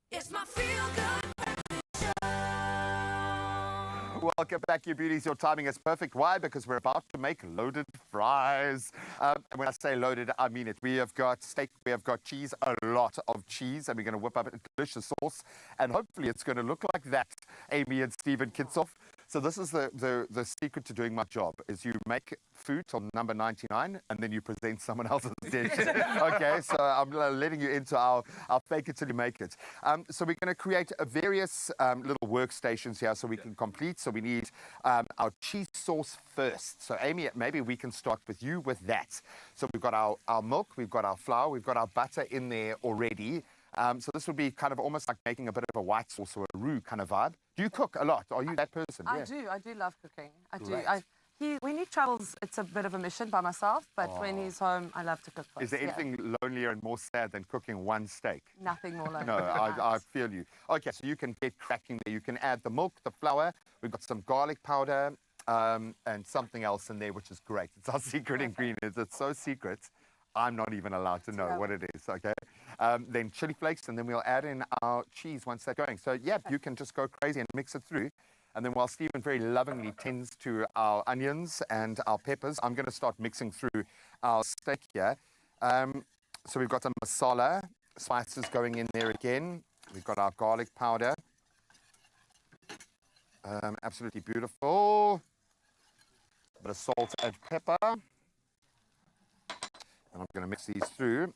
It's my Feel Good Breakfast Show. Welcome back, you beauties. Your timing is perfect. Why? Because we're about to make loaded fries. And when I say loaded, I mean it. We have got steak, we have got cheese, a lot of cheese, and we're going to whip up a delicious sauce. And hopefully it's going to look like that, Amy and Stephen Kitshoff. So this is the secret to doing my job, is you make food till number 99, and then you present someone else's dish. Okay, so I'm letting you into our fake it till you make it. So we're going to create various little workstations here so we can complete. So we need our cheese sauce first. So Amy, maybe we can start with you with that. So we've got our milk, we've got our flour, we've got our butter in there already. So this would be kind of almost like making a bit of a white sauce or a roux kind of vibe. Do you cook a lot? Are you that person? I do love cooking. I Great. do. When he travels, it's a bit of a mission by myself, but when he's home, I love to cook for Is there us, yeah. anything lonelier and more sad than cooking one steak? Nothing more lonely. No, I feel you. Okay, so you can get cracking there. You can add the milk, the flour. We've got some garlic powder and something else in there, which is great. It's our secret ingredient. It's so secret, I'm not even allowed to know what it is, okay? Then chili flakes, and then we'll add in our cheese once they're going. So, yeah, you can just go crazy and mix it through. And then while Stephen very lovingly tends to our onions and our peppers, I'm going to start mixing through our steak here. So we've got some masala, spices going in there again. We've got our garlic powder. Absolutely beautiful. A bit of salt and pepper. And I'm going to mix these through.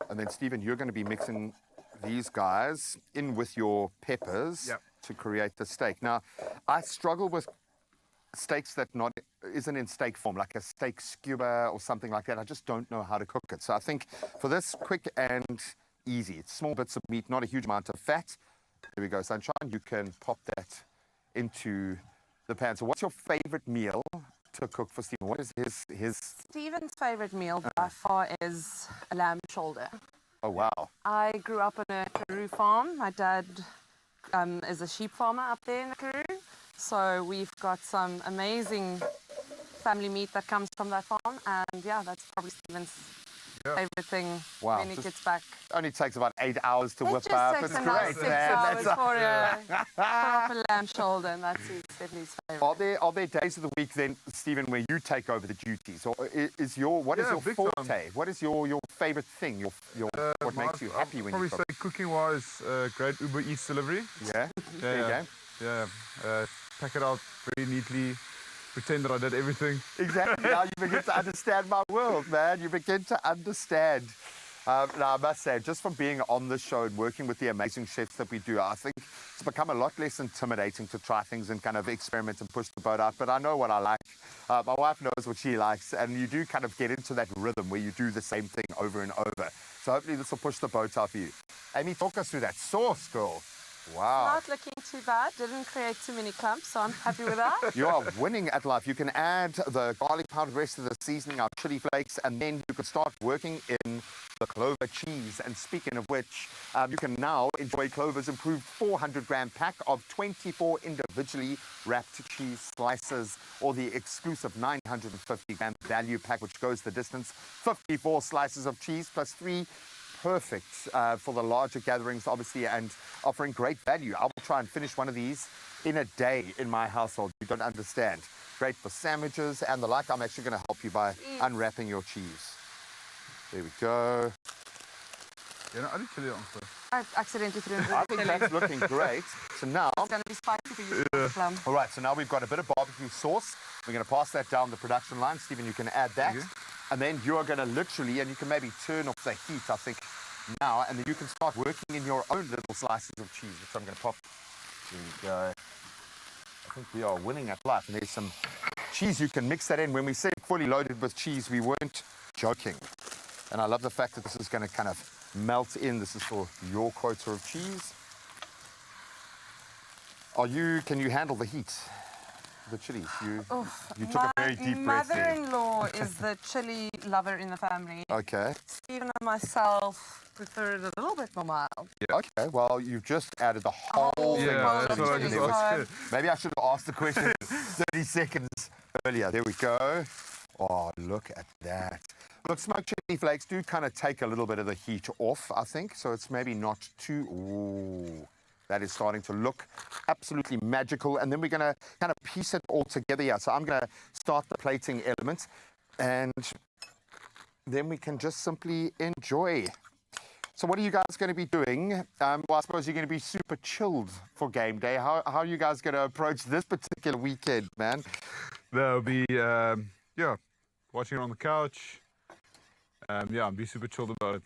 And then, Stephen, you're going to be mixing these guys in with your peppers to create the steak. Now, I struggle with steaks that isn't in steak form, like a steak skewer or something like that. I just don't know how to cook it. So I think for this, quick and easy. It's small bits of meat, not a huge amount of fat. There we go, Sunshine. You can pop that into the pan. So what's your favorite meal to cook for Stephen? What is his... Stephen's favorite meal by far is a lamb shoulder. Oh, wow. I grew up on a Karoo farm. My dad is a sheep farmer up there in the Karoo. So we've got some amazing family meat that comes from that farm. And yeah, that's probably Stephen's favorite thing when he gets back. Only takes about 8 hours to whip just up. takes It's about great, 6 man. hours for a proper lamb shoulder, and that's definitely his favorite. Are there days of the week then, Stephen, where you take over the duties? Or is your big forte? time. What is your favorite thing? What makes you happy when you probably cook? say cooking-wise, great Uber Eats delivery. Yeah. There you go. Yeah. Pack it out very neatly. Pretend that I did everything. Exactly. Now you begin to understand my world, man. You begin to understand. Now, I must say, just from being on the show and working with the amazing chefs that we do, I think it's become a lot less intimidating to try things and kind of experiment and push the boat out. But I know what I like. My wife knows what she likes. And you do kind of get into that rhythm where you do the same thing over and over. So hopefully this will push the boat out for you. Amy, talk us through that sauce, girl. Wow. Not looking too bad. Didn't create too many clumps, so I'm happy with that. You are winning at life. You can add the garlic powder, the rest of the seasoning, our chili flakes, and then you can start working in the Clover cheese. And speaking of which, you can now enjoy Clover's improved 400-gram pack of 24 individually wrapped cheese slices, or the exclusive 950-gram value pack, which goes the distance. 54 slices of cheese plus 3. Perfect for the larger gatherings, obviously, and offering great value. I will try and finish one of these in a day in my household. You don't understand. Great for sandwiches and the like. I'm actually going to help you by unwrapping your cheese. There we go. Yeah, no, I did chili on first. I accidentally threw in I think that's looking great. So now... It's going to be spicy for you, plum. All right, so now we've got a bit of barbecue sauce. We're going to pass that down the production line. Stephen, you can add that. And then you are going to literally, and you can maybe turn off the heat, I think, now, and then you can start working in your own little slices of cheese, which I'm going to pop. There you go. I think we are winning at life. And there's some cheese. You can mix that in. When we said fully loaded with cheese, we weren't joking. And I love the fact that this is going to kind of melt in. This is for your quota of cheese. Can you handle the heat? The chilies. You took a very deep breath there. My mother-in-law is the chili lover in the family. Okay. Stephen and myself prefer it a little bit more mild. Yeah. Okay, well, you've just added the whole thing. That's what I just asked. Maybe I should have asked the question 30 seconds earlier. There we go. Oh, look at that. Look, smoked chili flakes do kind of take a little bit of the heat off, I think. So it's maybe not too... Ooh. That is starting to look absolutely magical. And then we're going to kind of piece it all together here. So I'm going to start the plating element. And then we can just simply enjoy. So what are you guys going to be doing? Well, I suppose you're going to be super chilled for game day. How are you guys going to approach this particular weekend, man? That'll be, watching it on the couch. And be super chilled about it.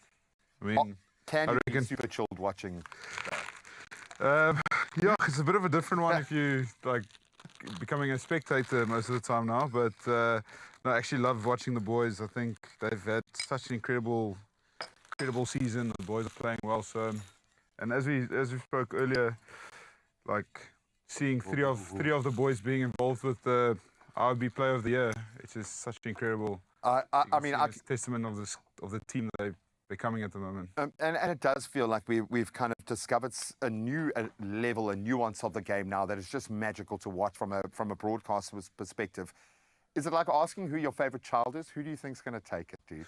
I mean, can you be super chilled watching? It's a bit of a different one if you like becoming a spectator most of the time now. But I actually love watching the boys. I think they've had such an incredible incredible season. The boys are playing well. So, and as we spoke earlier, like seeing three of the boys being involved with the RB Player of the Year, it's just such an incredible. I mean, it's a testament of the team that they're becoming at the moment. And it does feel like we've kind of discovered a new level, a nuance of the game now that is just magical to watch from a broadcaster's perspective. Is it like asking who your favorite child is? Who do you think's going to take it, dude?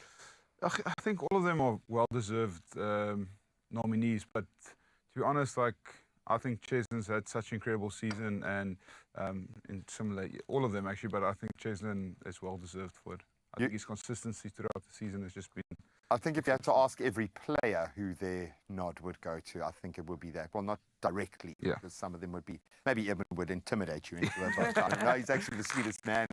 I think all of them are well-deserved nominees, but to be honest, like I think Cheslein's had such an incredible season, and in similar, all of them actually, but I think Cheslin is well-deserved for it. I think his consistency throughout the season has just been... I think if you had to ask every player who their nod would go to, I think it would be that. Well, not directly, because some of them would be... Maybe Evan would intimidate you into it, but no, he's actually the sweetest man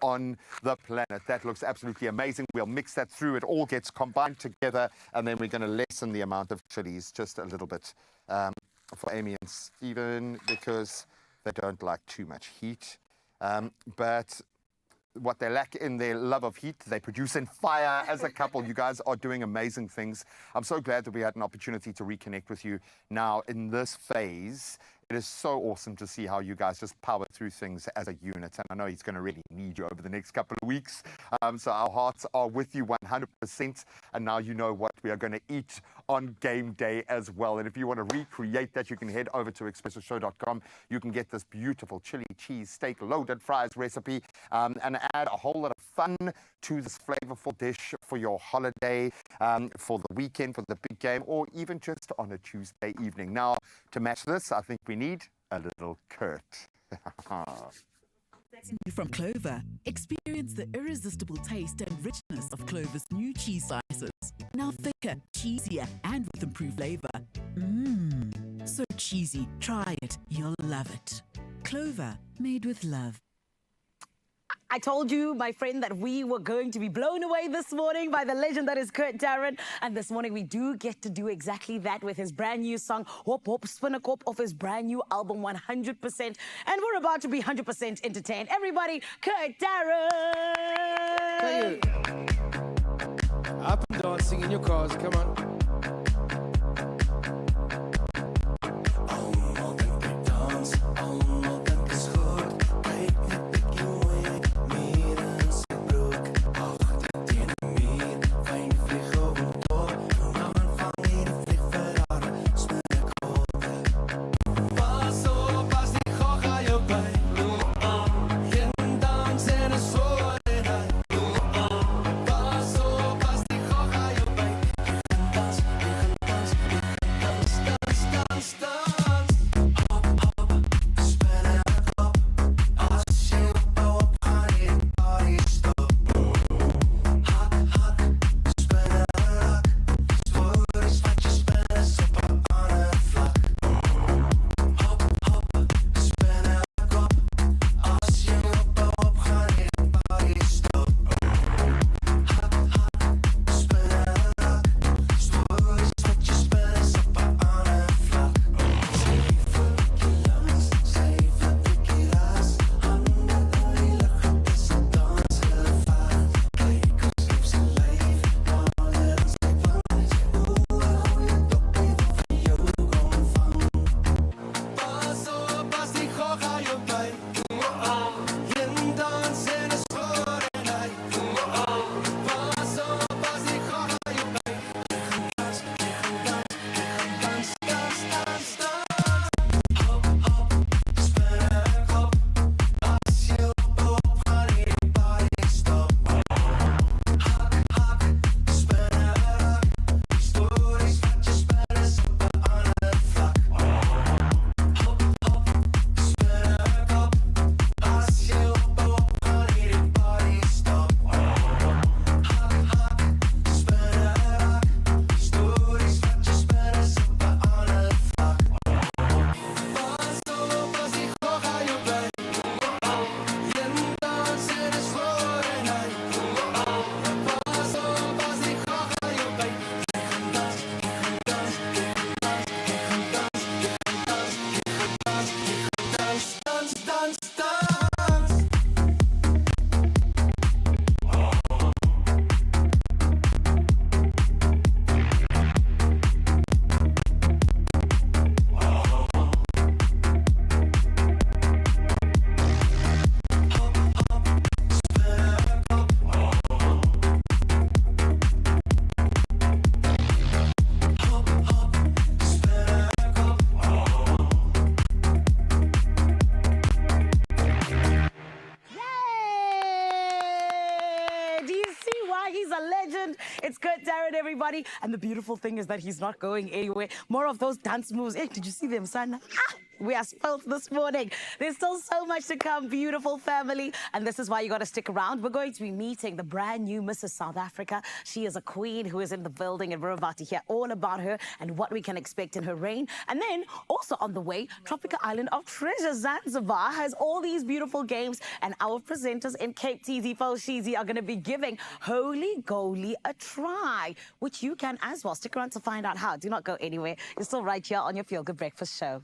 on the planet. That looks absolutely amazing. We'll mix that through. It all gets combined together, and then we're going to lessen the amount of chilies just a little bit for Amy and Stephen, because they don't like too much heat. But what they lack in their love of heat, they produce in fire as a couple. You guys are doing amazing things. I'm so glad that we had an opportunity to reconnect with you now in this phase. It is so awesome to see how you guys just power through things as a unit. And I know he's going to really need you over the next couple of weeks. So our hearts are with you 100%. And now you know what we are going to eat on game day as well. And if you want to recreate that, you can head over to expressoshow.com. You can get this beautiful chili cheese steak loaded fries recipe and add a whole lot of fun to this flavorful dish for your holiday, for the weekend, for the big game, or even just on a Tuesday evening. Now, to match this, I think we need a little Kurt. From Clover, experience the irresistible taste and richness of Clover's new cheese slices. Now thicker, cheesier, and with improved flavor. Mmm, so cheesy. Try it. You'll love it. Clover, made with love. I told you, my friend, that we were going to be blown away this morning by the legend that is Kurt Darren. And this morning we do get to do exactly that with his brand new song, Hop Hop Spinnekop, off his brand new album, 100%. And we're about to be 100% entertained. Everybody, Kurt Darren! Up and dancing in your cars, come on. It's Kurt Darren, everybody. And the beautiful thing is that he's not going anywhere. More of those dance moves. Hey, did you see them, son? We are spoiled this morning. There's still so much to come, beautiful family. And this is why you got to stick around. We're going to be meeting the brand new Mrs. South Africa. She is a queen who is in the building, and we're about to hear all about her and what we can expect in her reign. And then also on the way, tropical island of Treasure Zanzibar has all these beautiful games. And our presenters in Cape TZ Falshizi are going to be giving Holy Goalie a try, which you can as well. Stick around to find out how. Do not go anywhere. You're still right here on your Feel Good Breakfast Show.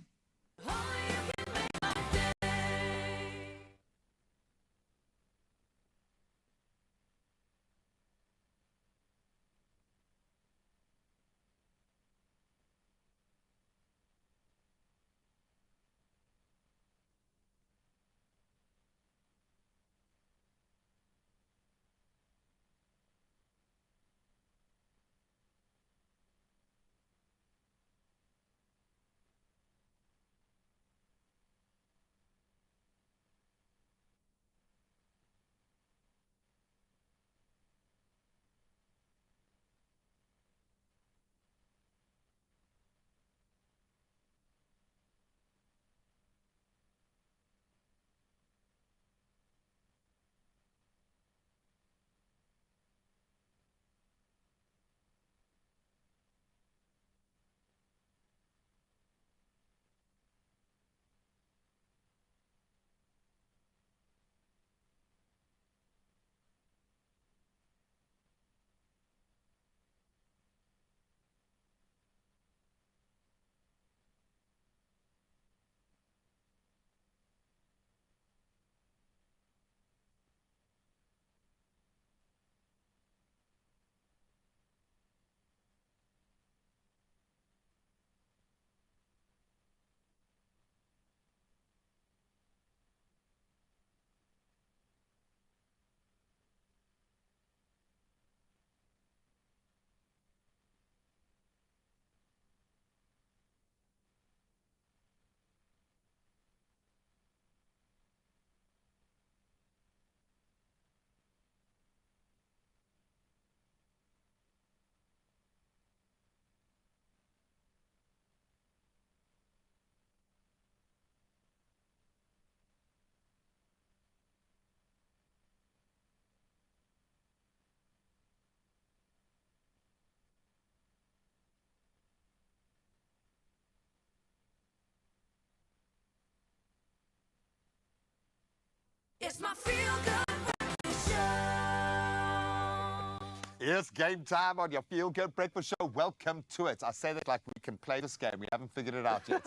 It's my Feel Good Breakfast Show. It's game time on your Feel Good Breakfast Show. Welcome to it. I say that like we can play this game. We haven't figured it out yet,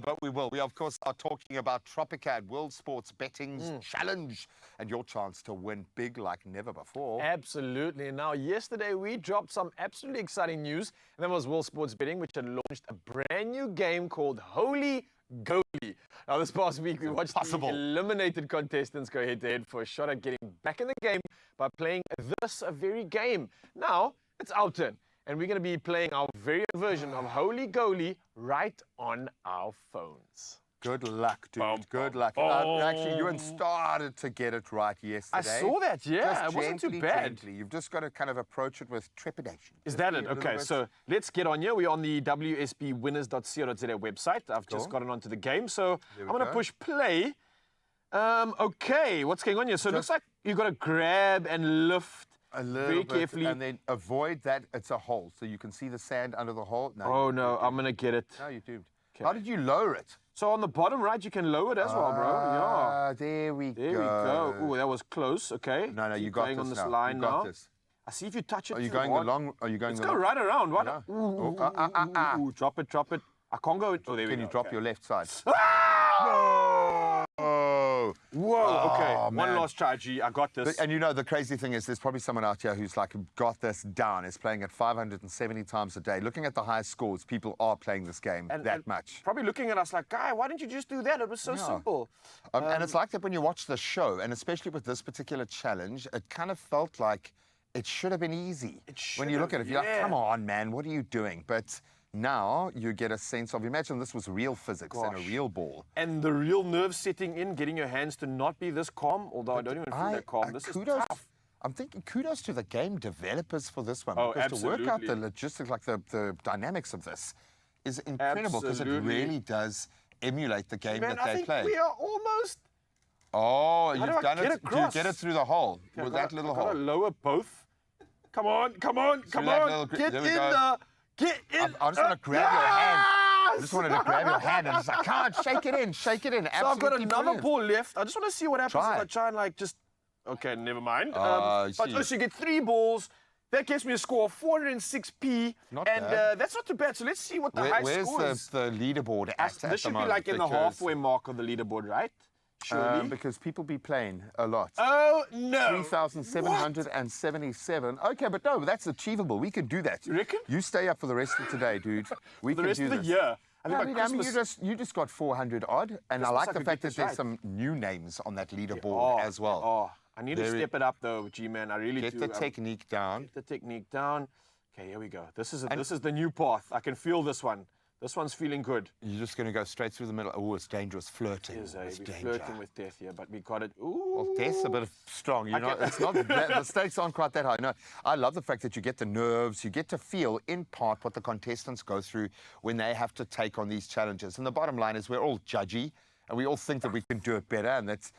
but we will. We, of course, are talking about Tropica and World Sports Betting's Challenge and your chance to win big like never before. Absolutely. Now, yesterday we dropped some absolutely exciting news, and that was World Sports Betting, which had launched a brand new game called Holy Goalie. Now, this past week, we watched the eliminated contestants go head-to-head for a shot at getting back in the game by playing this very game. Now, it's our turn, and we're going to be playing our very own version of Holy Goalie right on our phones. Good luck, dude. Good luck. Actually, you started to get it right yesterday. I saw that, yeah. Just it wasn't too bad. Gently. You've just got to kind of approach it with trepidation. Is that it? Okay, so let's get on here. We're on the WSBwinners.co.za website. I've just gotten onto the game, so I'm going to push play. Okay, what's going on here? So it looks like you've got to grab and lift very carefully. And then avoid that it's a hole. So you can see the sand under the hole. No, oh, no, I'm going to get it. No, you doomed. Okay. How did you lower it? So on the bottom right, you can lower it as well, bro. Yeah. There we go. There we go. Oh, that was close. Okay. No, you got going this on this now. line you got now. This. I see if you touch it. Are you going along? Are you going? Let's go right around. What? Yeah. Ooh, drop it, drop it. I can't go. Oh, there we go. Can you drop your left side? Whoa! Whoa! Okay, one last try, G. I got this. And you know the crazy thing is, there's probably someone out here who's like got this down. Is playing it 570 times a day. Looking at the high scores, people are playing this game that much. Probably looking at us like, guy, why didn't you just do that? It was so simple. And it's like that when you watch the show, and especially with this particular challenge, it kind of felt like it should have been easy. When you look at it, you're like, come on, man, what are you doing? But now you get a sense of, imagine this was real physics and a real ball. And the real nerve setting in, getting your hands to not be this calm, although I don't even feel that calm. This is tough. I'm thinking kudos to the game developers for this one. Oh, because to work out absolutely. the logistics, like the dynamics of this, is incredible because it really does emulate the game Man, that they play. we are almost... Oh, How do you've I done get it. Do you across? get it through the hole Okay, with I've that little I've got hole? to lower both. Come on, come on, come on. Get there in we go. the... Get in... I just want to grab your hand. I just wanted to grab your hand and just like, come on, shake it in, shake it in. So I've got Absolutely another brilliant. ball left. I just want to see what happens Try. if I try and like just... Okay, never mind. I But see. so you get 3 balls. That gets me a score of 406p. Not and bad. That's not too bad. So let's see what the high Where's score is. the leaderboard at This should the be moment? like in the Because, halfway mark of the leaderboard, right? Surely. because people be playing a lot. Oh, no. 3,777. Okay, but no, that's achievable. We can do that. You reckon? You stay up for the rest of today, dude. We For the can rest do of the this. year. I Yeah, think by Christmas... you just got 400 odd, and I Christmas like I the could fact get that this there's right. some new names on that leaderboard Oh, as well. Oh, I need to Very- step it up though, G-Man. I really Get do. the technique down. Get the technique down. Okay, here we go. This is the new path. I can feel this one. This one's feeling good. You're just going to go straight through the middle. Oh, it's dangerous. Flirting. We're It's danger. flirting with death here, but we got it. Ooh. Well, death's a bit strong. You know, Okay. it's not the stakes aren't quite that high. No, I love the fact that you get the nerves. You get to feel, in part, what the contestants go through when they have to take on these challenges. And the bottom line is, we're all judgy, and we all think that we can do it better, and that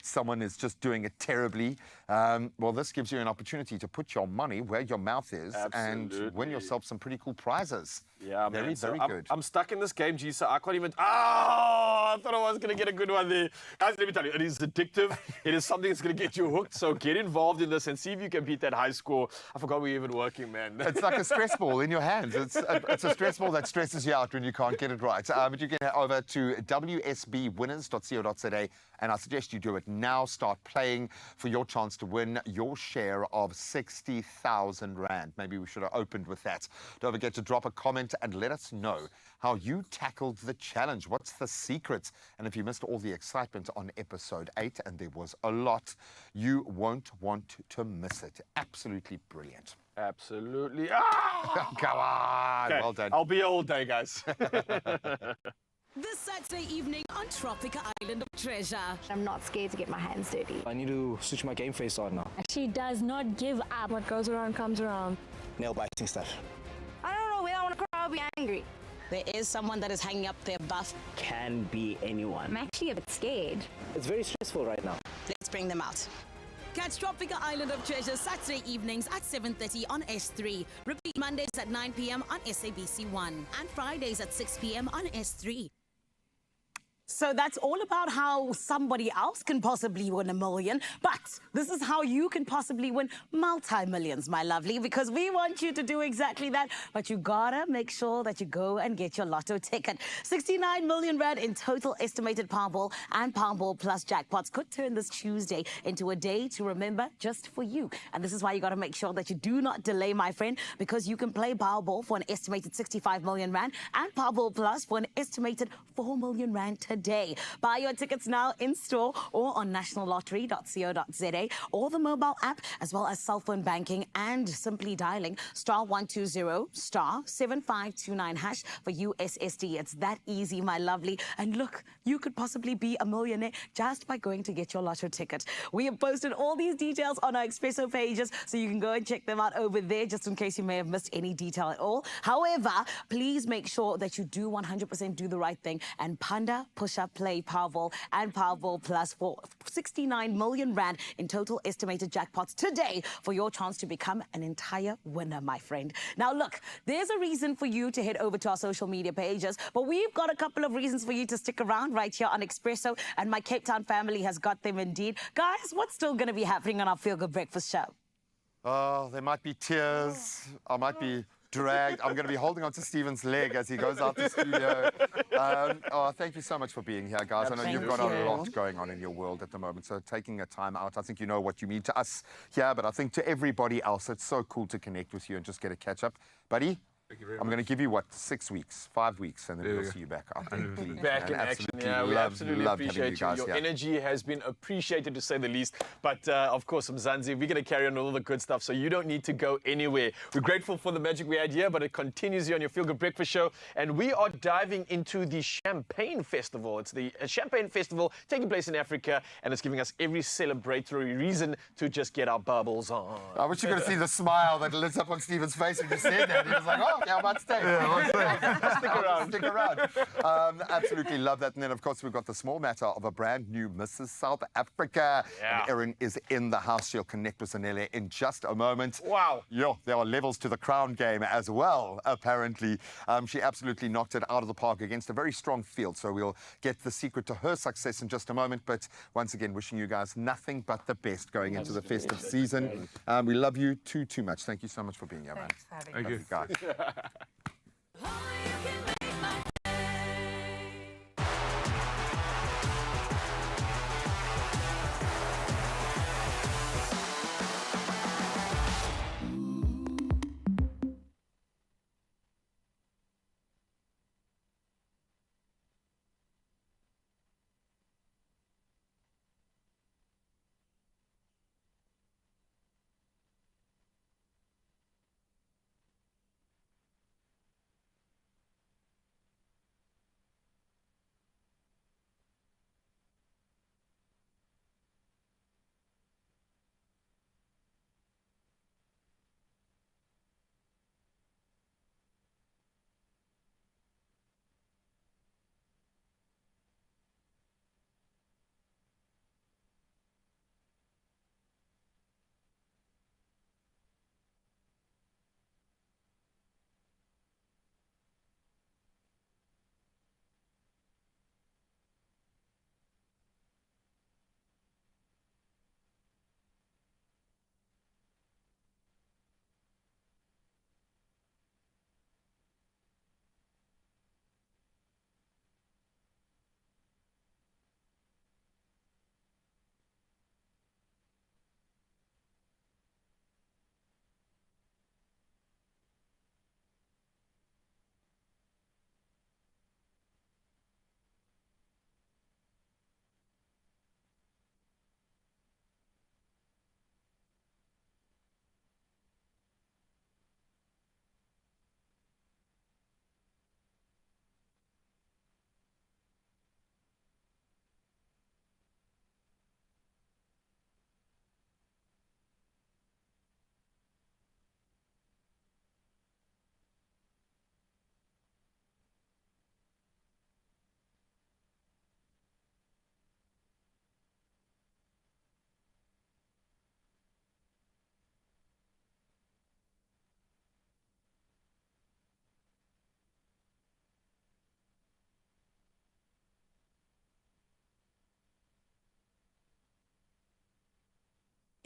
someone is just doing it terribly. Well, this gives you an opportunity to put your money where your mouth is and win yourself some pretty cool prizes. Yeah, very, man. So very I'm, good. I'm stuck in this game, G, so I can't even... I thought I was going to get a good one there. Guys, let me tell you, it is addictive. It is something that's going to get you hooked, so get involved in this and see if you can beat that high score. I forgot we were even working, man. It's like a stress ball in your hands. It's a stress ball that stresses you out when you can't get it right. But you can head over to wsbwinners.co.za, and I suggest you do it now. Start playing for your chance to win your share of 60,000 Rand. Maybe we should have opened with that. Don't forget to drop a comment and let us know how you tackled the challenge. What's the secret? And if you missed all the excitement on episode 8, and there was a lot, you won't want to miss it. Absolutely brilliant. Absolutely. Come on. Okay, Well done. I'll be here all day, guys. This Saturday evening on Tropica Island of Treasure. I'm not scared to get my hands dirty. I need to switch my game face on now. She does not give up. What goes around comes around. Nail biting stuff. I don't know whether I want to cry or be angry. There is someone that is hanging up their buff. Can be anyone. I'm actually a bit scared. It's very stressful right now. Let's bring them out. Catch Tropica Island of Treasure Saturday evenings at 7:30 on S3. Repeat Mondays at 9 p.m. on SABC1 and Fridays at 6 p.m. on S3. So that's all about how somebody else can possibly win $1 million. But this is how you can possibly win multi-millions, my lovely, because we want you to do exactly that. But you gotta make sure that you go and get your lotto ticket. 69 million Rand in total estimated Powerball and Powerball Plus jackpots could turn this Tuesday into a day to remember just for you. And this is why you gotta make sure that you do not delay, my friend, because you can play Powerball for an estimated 65 million Rand and Powerball Plus for an estimated 4 million Rand today. Buy your tickets now in store or on nationallottery.co.za or the mobile app, as well as cell phone banking and simply dialing *120 *7529 hash for USSD. It's that easy, my lovely. And look, you could possibly be a millionaire just by going to get your lotto ticket. We have posted all these details on our Expresso pages, so you can go and check them out over there just in case you may have missed any detail at all. However, please make sure that you do 100% do the right thing and ponder, push up, play Powerball and Powerball Plus for 69 million Rand in total estimated jackpots today for your chance to become an entire winner, my friend. Now, look, there's a reason for you to head over to our social media pages, but we've got a couple of reasons for you to stick around right here on Expresso, and my Cape Town family has got them indeed. Guys, what's still going to be happening on our Feel Good Breakfast show? Oh, there might be tears. I might be dragged. I'm going to be holding on to Stephen's leg as he goes out the studio. Thank you so much for being here, guys. I know you've got a lot going on in your world at the moment, so taking a time out, I think you know what you mean to us here, but I think to everybody else, it's so cool to connect with you and just get a catch-up. Buddy, Thank you very I'm going to give you, 6 weeks, 5 weeks, and then we'll see you back. Back in action. Yeah, we absolutely appreciate you. Your energy has been appreciated, to say the least. But of course, Mzansi, we're going to carry on with all the good stuff, so you don't need to go anywhere. We're grateful for the magic we had here, but it continues here on your Feel Good Breakfast Show. And we are diving into the Champagne Festival. It's the Champagne Festival taking place in Africa, and it's giving us every celebratory reason to just get our bubbles on. I wish you could have seen the smile that lit up on Stephen's face when you said that. He was like, oh, yeah, I might stay. Stick around. Absolutely love that. And then, of course, we've got the small matter of a brand new Mrs. South Africa. Yeah. And Erin is in the house. She'll connect with Zanele in just a moment. Wow. Yo, there are levels to the crown game as well, apparently. She absolutely knocked it out of the park against a very strong field. So we'll get the secret to her success in just a moment. But once again, wishing you guys nothing but the best going into the festive season. We love you too much. Thank you so much for being here, man. Thank you. Guys.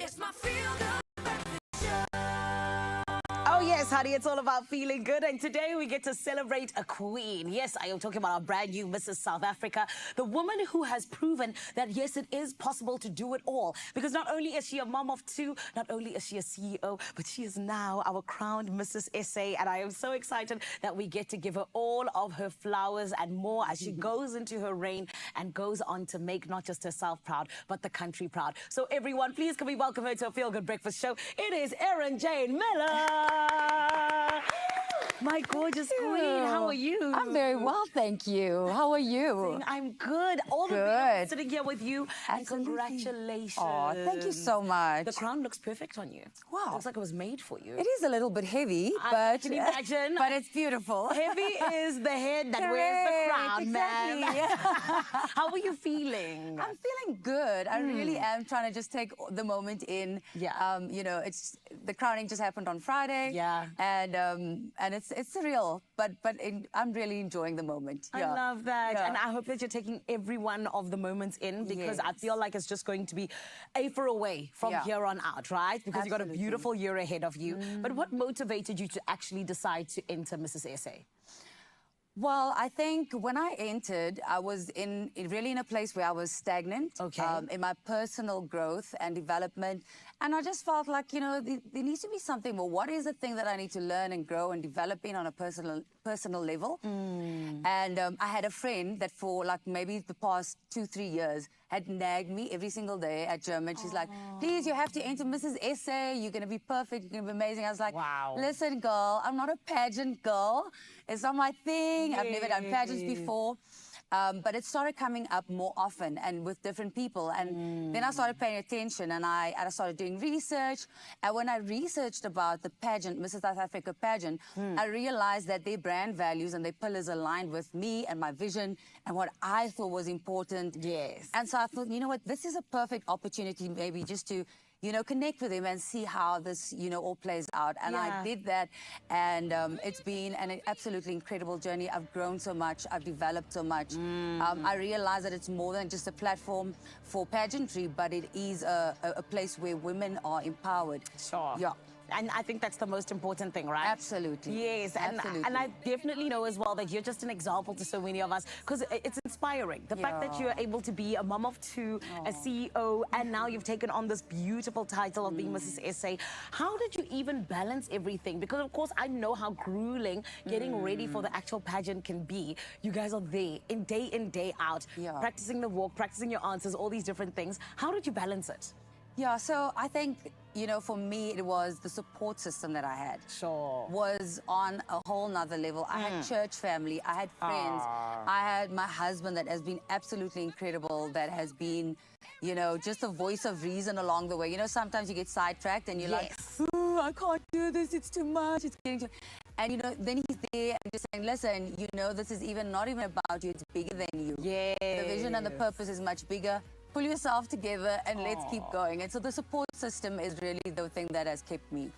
It's my Feel Good Breakfast Show. Oh yes, honey, it's all about feeling good, and today we get to celebrate a queen. Yes, I am talking about our brand new Mrs. South Africa, the woman who has proven that yes, it is possible to do it all. Because not only is she a mom of two, not only is she a CEO, but she is now our crowned Mrs. SA, and I am so excited that we get to give her all of her flowers and more as she goes into her reign and goes on to make not just herself proud, but the country proud. So everyone, please can we welcome her to a Feel Good Breakfast Show. It is Erin Jane Miller. My gorgeous queen, how are you? I'm very well, thank you. How are you? I'm good. All the way sitting here with you. And congratulations. Oh, thank you so much. The crown looks perfect on you. Wow. Looks like it was made for you. It is a little bit heavy, but can you imagine? But it's beautiful. Heavy is the head that wears the crown, exactly. man. How are you feeling? I'm feeling good. I really am trying to just take the moment in. Yeah. You know, it's the crowning just happened on Friday. Yeah. And it's surreal, but I'm really enjoying the moment. I love that. And I hope that you're taking every one of the moments in, because I feel like it's just going to be for away from here on out, right? Because you've got a beautiful year ahead of you. But what motivated you to actually decide to enter Mrs. SA? Well, I think when I entered, I was really in a place where I was stagnant in my personal growth and development. And I just felt like, you know, there needs to be something more. What is the thing that I need to learn and grow and develop in on a personal level? And I had a friend that for like maybe the past 2-3 years had nagged me every single day at gym. And she's like, please, you have to enter Mrs. SA. You're going to be perfect. You're going to be amazing. I was like, listen, girl, I'm not a pageant girl. It's not my thing. I've never done pageants before. But it started coming up more often and with different people. And then I started paying attention and I started doing research. And when I researched about the pageant, Mrs. South Africa pageant, I realized that their brand values and their pillars aligned with me and my vision and what I thought was important. Yes. And so I thought, you know what, this is a perfect opportunity maybe just to, you know, connect with him and see how this, you know, all plays out. And I did that. And it's been an absolutely incredible journey. I've grown so much. I've developed so much. I realize that it's more than just a platform for pageantry, but it is a place where women are empowered. Sure. Yeah. And I think that's the most important thing, right? Absolutely. Yes, Absolutely. and I definitely know as well that you're just an example to so many of us because it's inspiring. The fact that you're able to be a mom of two, a CEO, and now you've taken on this beautiful title of being Mrs. SA. How did you even balance everything? Because, of course, I know how grueling getting ready for the actual pageant can be. You guys are there in, day out, practicing the walk, practicing your answers, all these different things. How did you balance it? Yeah, so I think, you know, for me, it was the support system that I had. Sure. Was on a whole nother level. I had church family, I had friends, I had my husband that has been absolutely incredible, that has been, you know, just a voice of reason along the way. You know, sometimes you get sidetracked and you're like, oh, I can't do this, it's too much, it's getting too... And, you know, then he's there and just saying, listen, you know, this is not even about you, it's bigger than you. Yeah. The vision and the purpose is much bigger. Pull yourself together and let's keep going. And so the support system is really the thing that has kept me.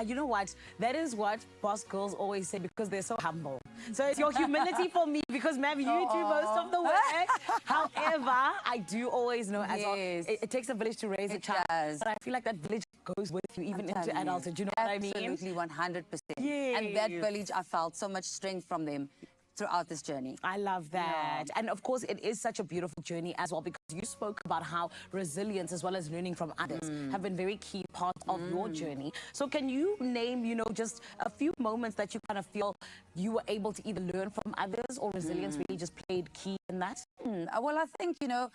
You know what? That is what boss girls always say because they're so humble. So it's your humility for me because, ma'am, you do most of the work. However, I do always know as well, it takes a village to raise a child. But I feel like that village goes with you even into adulthood. You know what I mean? Absolutely, 100%. Yes. And that village, I felt so much strength from them throughout this journey. I love that. And of course, it is such a beautiful journey as well because you spoke about how resilience as well as learning from others have been very key part of your journey. So can you name, you know, just a few moments that you kind of feel you were able to either learn from others or resilience really just played key in that? Well, I think, you know,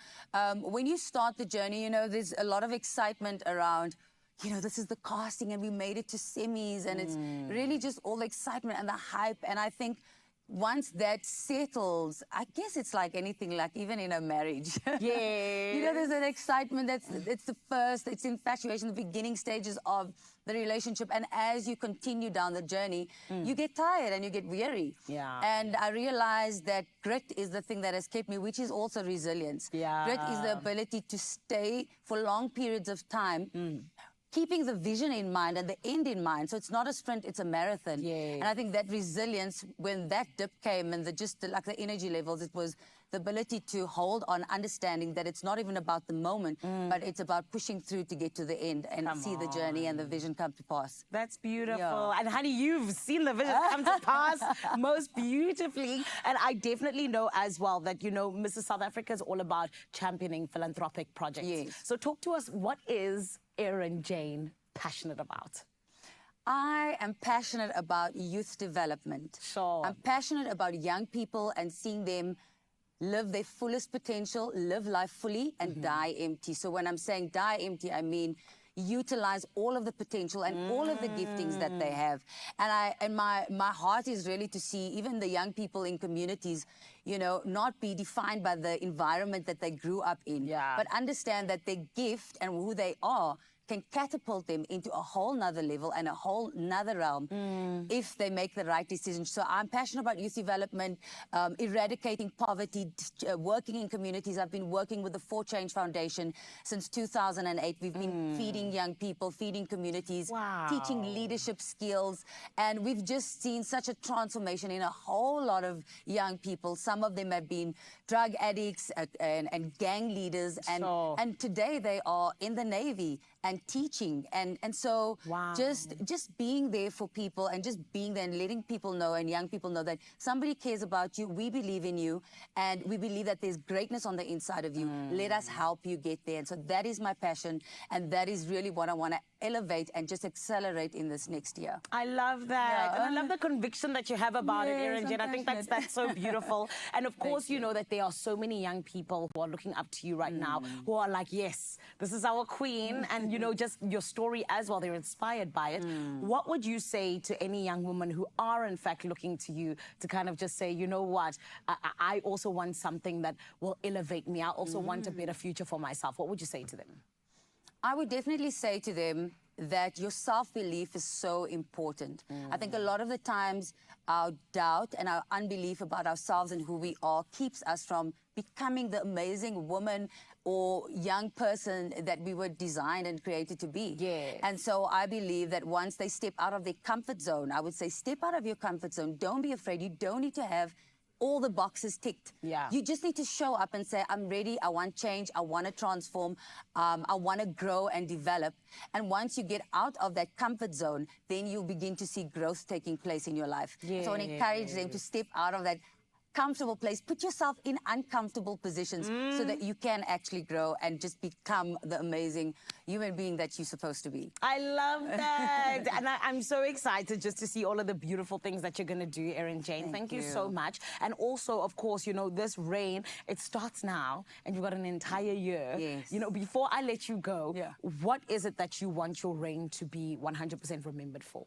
when you start the journey, you know, there's a lot of excitement around, you know, this is the casting and we made it to semis and it's really just all the excitement and the hype. And I think once that settles, I guess it's like anything, like even in a marriage. Yeah. You know, there's an excitement it's infatuation, the beginning stages of the relationship. And as you continue down the journey, you get tired and you get weary. Yeah. And I realized that grit is the thing that has kept me, which is also resilience. Yeah. Grit is the ability to stay for long periods of time, keeping the vision in mind and the end in mind. So it's not a sprint, it's a marathon. And I think that resilience, when that dip came and the energy levels, it was the ability to hold on, understanding that it's not even about the moment, but it's about pushing through to get to the end and see the journey and the vision come to pass. That's beautiful. And honey, you've seen the vision come to pass most beautifully. And I definitely know as well that, you know, Mrs. South Africa is all about championing philanthropic projects. Yes. So talk to us, what is Erin Jane passionate about? I am passionate about youth development. Sure. I'm passionate about young people and seeing them live their fullest potential, live life fully, and die empty. So when I'm saying die empty, I mean utilize all of the potential and all of the giftings that they have. And my heart is really to see even the young people in communities, you know, not be defined by the environment that they grew up in, but understand that their gift and who they are can catapult them into a whole nother level and a whole nother realm if they make the right decisions. So I'm passionate about youth development, eradicating poverty, working in communities. I've been working with the For Change Foundation since 2008. We've been feeding young people, feeding communities, teaching leadership skills. And we've just seen such a transformation in a whole lot of young people. Some of them have been drug addicts and gang leaders. And today they are in the Navy and and teaching. And so just being there for people and just being there and letting people know and young people know that somebody cares about you, we believe in you, and we believe that there's greatness on the inside of you. Let us help you get there. And so that is my passion, and that is really what I want to elevate and just accelerate in this next year. I love that. And I love the conviction that you have about it, Erin Jane. I think that's so beautiful. And of course, you know that there are so many young people who are looking up to you right now, who are like, yes, this is our queen. And, you know, just your story as well, they're inspired by it. What would you say to any young women who are, in fact, looking to you to kind of just say, you know what, I also want something that will elevate me. I also want a better future for myself. What would you say to them? I would definitely say to them that your self-belief is so important. I think a lot of the times our doubt and our unbelief about ourselves and who we are keeps us from becoming the amazing woman or young person that we were designed and created to be. And so I believe that once they step out of their comfort zone, I would say step out of your comfort zone. Don't be afraid. You don't need to have all the boxes ticked. You just need to show up and say, I'm ready, I want change, I want to transform, I want to grow and develop. And once you get out of that comfort zone, then you begin to see growth taking place in your life. So I want to encourage them to step out of that comfortable place, put yourself in uncomfortable positions so that you can actually grow and just become the amazing human being that you're supposed to be. I love that. And I'm so excited just to see all of the beautiful things that you're going to do, Erin Jane. Thank you so much. And also, of course, you know, this reign, it starts now and you've got an entire year. You know, before I let you go, what is it that you want your reign to be 100% remembered for?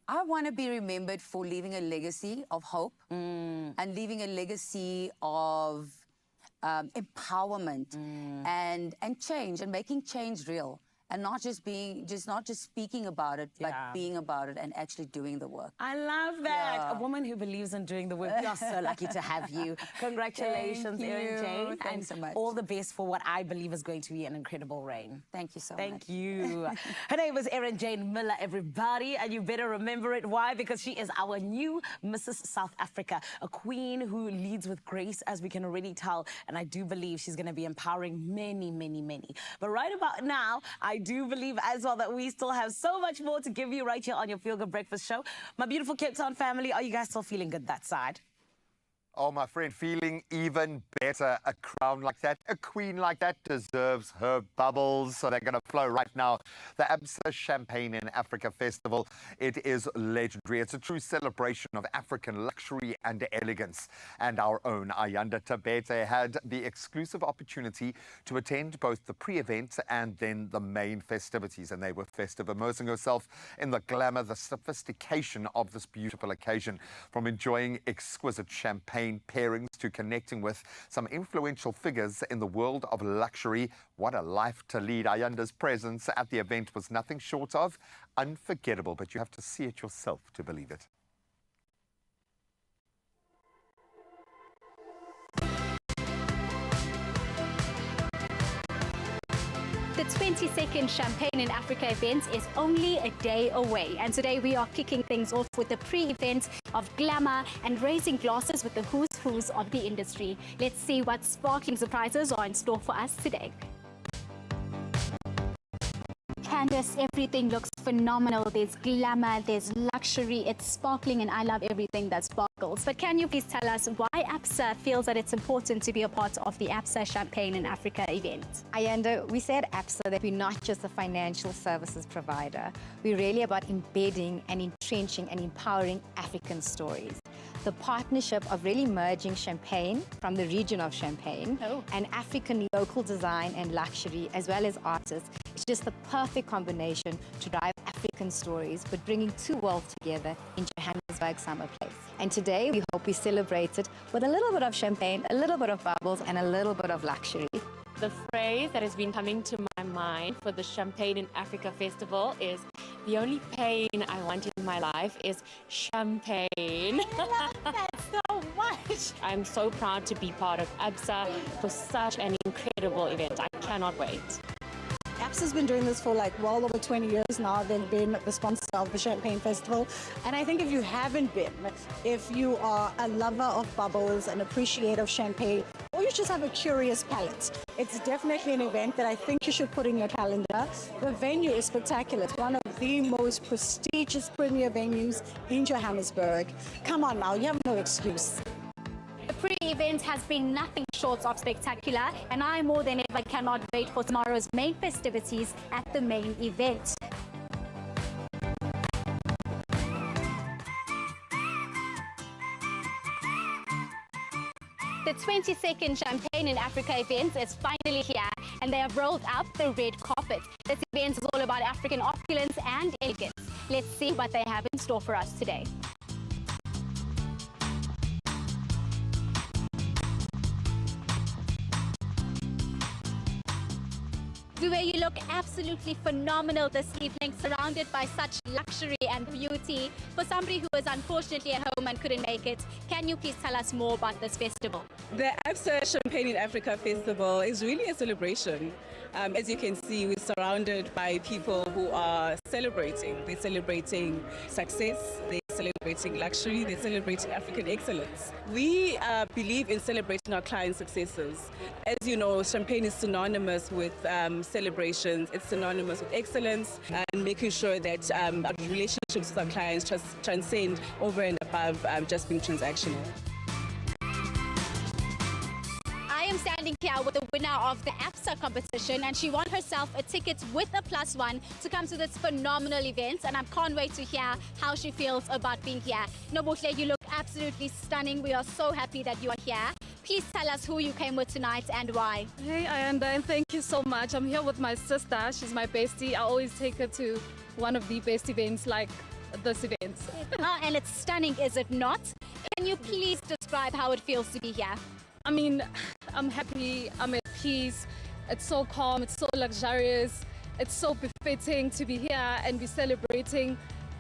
I want to be remembered for leaving a legacy of hope and leaving a legacy of empowerment and change and making change real. And not just speaking about it, but being about it and actually doing the work. I love that. A woman who believes in doing the work. We are so lucky to have you. Congratulations, Erin Jane. Thanks so much. All the best for what I believe is going to be an incredible reign. Thank you so much. Thank you. Her name is Erin Jane Miller, everybody, and you better remember it. Why? Because she is our new Mrs. South Africa, a queen who leads with grace, as we can already tell, and I do believe she's going to be empowering many, many, many. But right about now, I do believe as well that we still have so much more to give you right here on your Feel Good Breakfast Show. My beautiful Cape Town family, are you guys still feeling good that side? Oh, my friend, feeling even better. A crown like that, a queen like that deserves her bubbles. So they're going to flow right now. The ABSA Champagne in Africa Festival, it is legendary. It's a true celebration of African luxury and elegance. And our own Ayanda Tabete had the exclusive opportunity to attend both the pre-event and then the main festivities. And they were festive, immersing herself in the glamour, the sophistication of this beautiful occasion, from enjoying exquisite champagne pairings to connecting with some influential figures in the world of luxury. What a life to lead. Ayanda's presence at the event was nothing short of unforgettable, but you have to see it yourself to believe it. The 22nd Champagne in Africa event is only a day away, and today we are kicking things off with the pre-event of glamour and raising glasses with the who's who's of the industry. Let's see what sparkling surprises are in store for us today. Candace, everything looks phenomenal. There's glamour, there's luxury, it's sparkling, and I love everything that sparkles. But can you please tell us why ABSA feels that it's important to be a part of the ABSA Champagne in Africa event? Ayanda, we say at ABSA that we're not just a financial services provider. We're really about embedding and entrenching and empowering African stories. The partnership of really merging champagne from the region of Champagne and African local design and luxury, as well as artists, is just the perfect combination to drive African stories, but bringing two worlds together in Johannesburg Summer Place. And today we hope we celebrate it with a little bit of champagne, a little bit of bubbles, and a little bit of luxury. The phrase that has been coming to my mind for the Champagne in Africa Festival is, the only pain I want in my life is champagne. I love that so much. I'm so proud to be part of ABSA for such an incredible event. I cannot wait. ABSA's been doing this for like well over 20 years now. They've been the sponsor of the Champagne Festival. And I think if you haven't been, if you are a lover of bubbles, an appreciator of champagne, or you're just have a curious palate, it's definitely an event that I think you should put in your calendar. The venue is spectacular. It's one of the most prestigious premier venues in Johannesburg. Come on now, you have no excuse. The pre-event has been nothing short of spectacular, and I more than ever cannot wait for tomorrow's main festivities at the main event. The 22nd Champagne in Africa event is finally here, and they have rolled out the red carpet. This event is all about African opulence and elegance. Let's see what they have in store for us today. Duet, you look absolutely phenomenal this evening, surrounded by such luxury and beauty. For somebody who is unfortunately at home and couldn't make it, can you please tell us more about this festival? The Absa Champagne in Africa Festival is really a celebration. As you can see, we're surrounded by people who are celebrating. They're celebrating success, they're celebrating luxury, they're celebrating African excellence. We believe in celebrating our clients' successes. As you know, champagne is synonymous with celebrations, it's synonymous with excellence, and making sure that our relationships with our clients transcend over and above just being transactional. I am standing here with the winner of the Absa competition, and she won herself a ticket with a +1 to come to this phenomenal event, and I can't wait to hear how she feels about being here. Nobuhle, you look absolutely stunning. We are so happy that you are here. Please tell us who you came with tonight and why. Hey, Ayanda, and thank you so much. I'm here with my sister. She's my bestie. I always take her to one of the best events like this event. And it's stunning, is it not? Can you please describe how it feels to be here? I mean, I'm happy, I'm at peace. It's so calm, it's so luxurious. It's so befitting to be here and be celebrating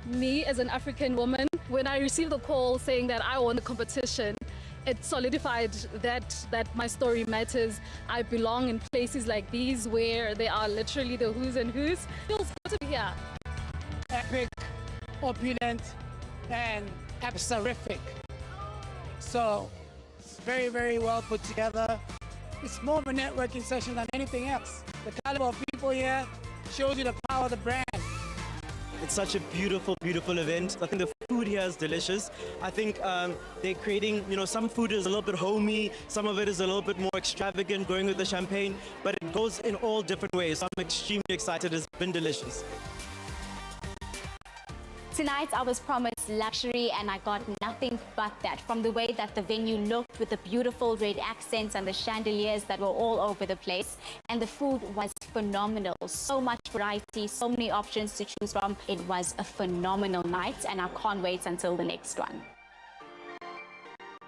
me as an African woman. When I received the call saying that I won the competition, it solidified that my story matters. I belong in places like these where they are literally the who's and who's. It feels good to be here. Epic, opulent, and absorific. So, very, very well put together. It's more of a networking session than anything else. The caliber of people here shows you the power of the brand. It's such a beautiful, beautiful event. I think the food here is delicious. I think they're creating, some food is a little bit homey, some of it is a little bit more extravagant, going with the champagne, but it goes in all different ways. So I'm extremely excited. It's been delicious. Tonight I was promised luxury, and I got nothing but that. From the way that the venue looked with the beautiful red accents and the chandeliers that were all over the place, and the food was phenomenal. So much variety, so many options to choose from. It was a phenomenal night, and I can't wait until the next one.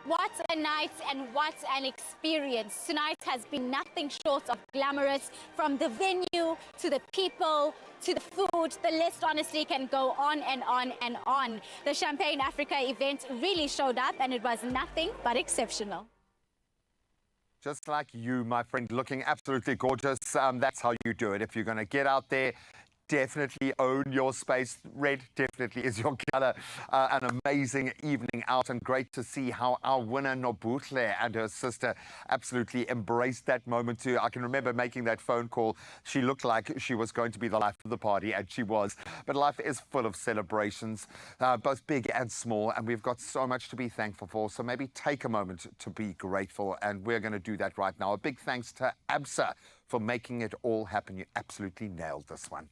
What a night and what an experience. Tonight has been nothing short of glamorous, from the venue to the people to the food. The list honestly can go on and on and on. The Champagne Africa event really showed up, and it was nothing but exceptional. Just like you, my friend, looking absolutely gorgeous. That's how you do it. If you're going to get out there, definitely own your space. Red definitely is your color. An amazing evening out, and great to see how our winner Nobuhle and her sister absolutely embraced that moment too. I can remember making that phone call. She looked like she was going to be the life of the party, and she was. But life is full of celebrations, both big and small, and we've got so much to be thankful for. So maybe take a moment to be grateful, and we're going to do that right now. A big thanks to Absa for making it all happen. You absolutely nailed this one.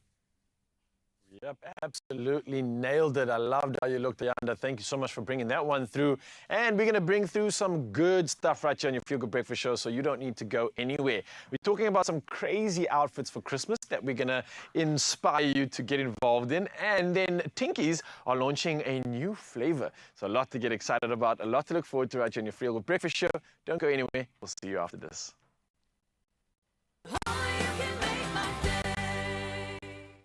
Yep, absolutely nailed it. I loved how you looked, Ayanda. Thank you so much for bringing that one through. And we're going to bring through some good stuff right here on your Feel Good Breakfast Show, so you don't need to go anywhere. We're talking about some crazy outfits for Christmas that we're going to inspire you to get involved in. And then Tinky's are launching a new flavor. So a lot to get excited about, a lot to look forward to right here on your Feel Good Breakfast Show. Don't go anywhere. We'll see you after this.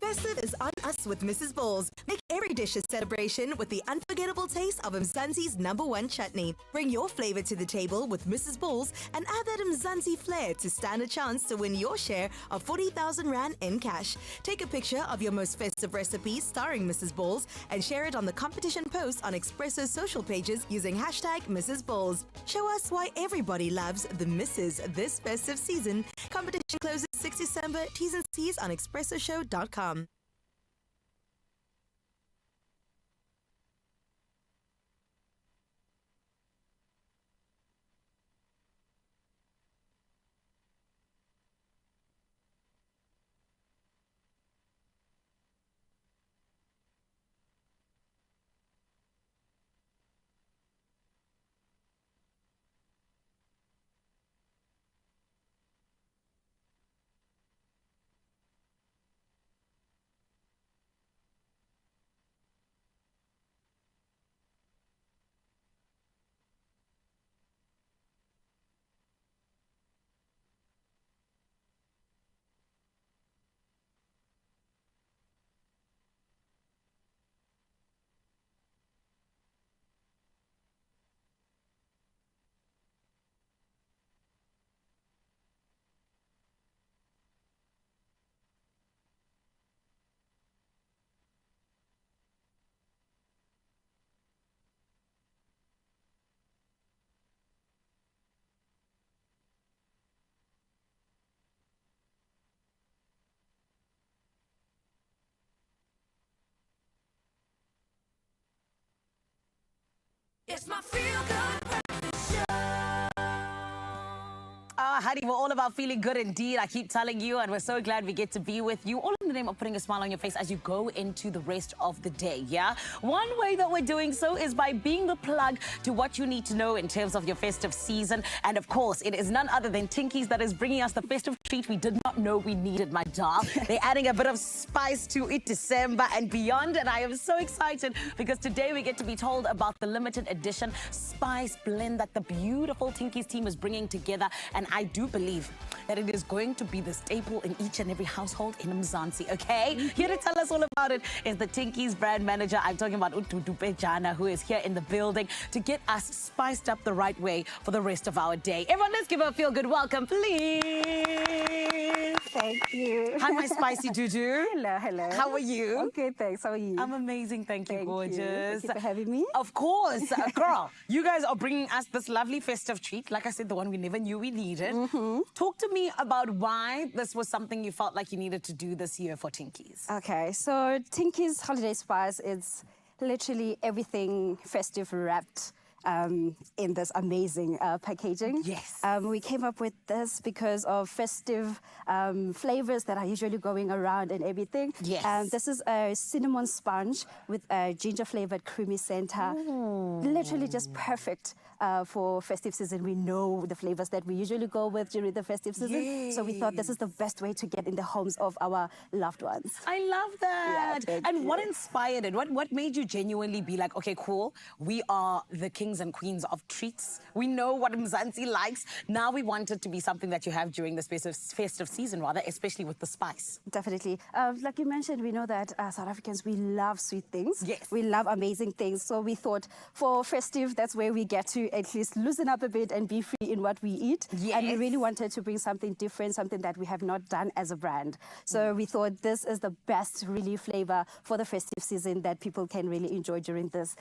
Festive is us with Mrs. Balls. Make every dish a celebration with the unforgettable taste of Mzansi's #1 chutney. Bring your flavor to the table with Mrs. Balls and add that Mzansi flair to stand a chance to win your share of 40,000 Rand in cash. Take a picture of your most festive recipes starring Mrs. Balls and share it on the competition post on Expresso's social pages using hashtag Mrs. Balls. Show us why everybody loves the Mrs. this festive season. Competition closes 6 December. T's and C's on expressoshow.com. It's my feel-good breakfast show. Honey, we're all about feeling good indeed. I keep telling you, and we're so glad we get to be with you, all in the name of putting a smile on your face as you go into the rest of the day, yeah? One way that we're doing so is by being the plug to what you need to know in terms of your festive season. And of course, it is none other than Tinky's that is bringing us the festive treat we did not know we needed, my doll. They're adding a bit of spice to it, December and beyond. And I am so excited because today we get to be told about the limited edition spice blend that the beautiful Tinky's team is bringing together. And I do believe that it is going to be the staple in each and every household in Mzansi, okay? Here to tell us all about it is the Tinky's brand manager. I'm talking about Ututu Pejana, who is here in the building to get us spiced up the right way for the rest of our day. Everyone, let's give her a feel-good welcome, please. Thank you. Hi, my spicy Dudu. Hello, hello. How are you? I'm good, thanks. How are you? I'm amazing, thank you, gorgeous. Thank you for having me. Of course. Girl, you guys are bringing us this lovely festive treat. Like I said, the one we never knew we needed. Talk to me about why this was something you felt like you needed to do this year for Tinky's. Okay, so Tinky's Holiday Spice is literally everything festive wrapped in this amazing packaging. Yes. We came up with this because of festive flavors that are usually going around and everything. Yes. This is a cinnamon sponge with a ginger-flavored creamy center. Literally just perfect for festive season. We know the flavors that we usually go with during the festive season. So we thought this is the best way to get in the homes of our loved ones. I love that. Yeah, and what inspired it? What made you genuinely be like, okay, cool, we are the kings and queens of treats. We know what Mzansi likes. Now we want it to be something that you have during the festive season, rather, especially with the spice. Definitely. Like you mentioned, we know that South Africans, we love sweet things. Yes. We love amazing things. So we thought for festive, that's where we get to at least loosen up a bit and be free in what we eat. Yes. And we really wanted to bring something different, something that we have not done as a brand. So we thought this is the best really flavor for the festive season that people can really enjoy during this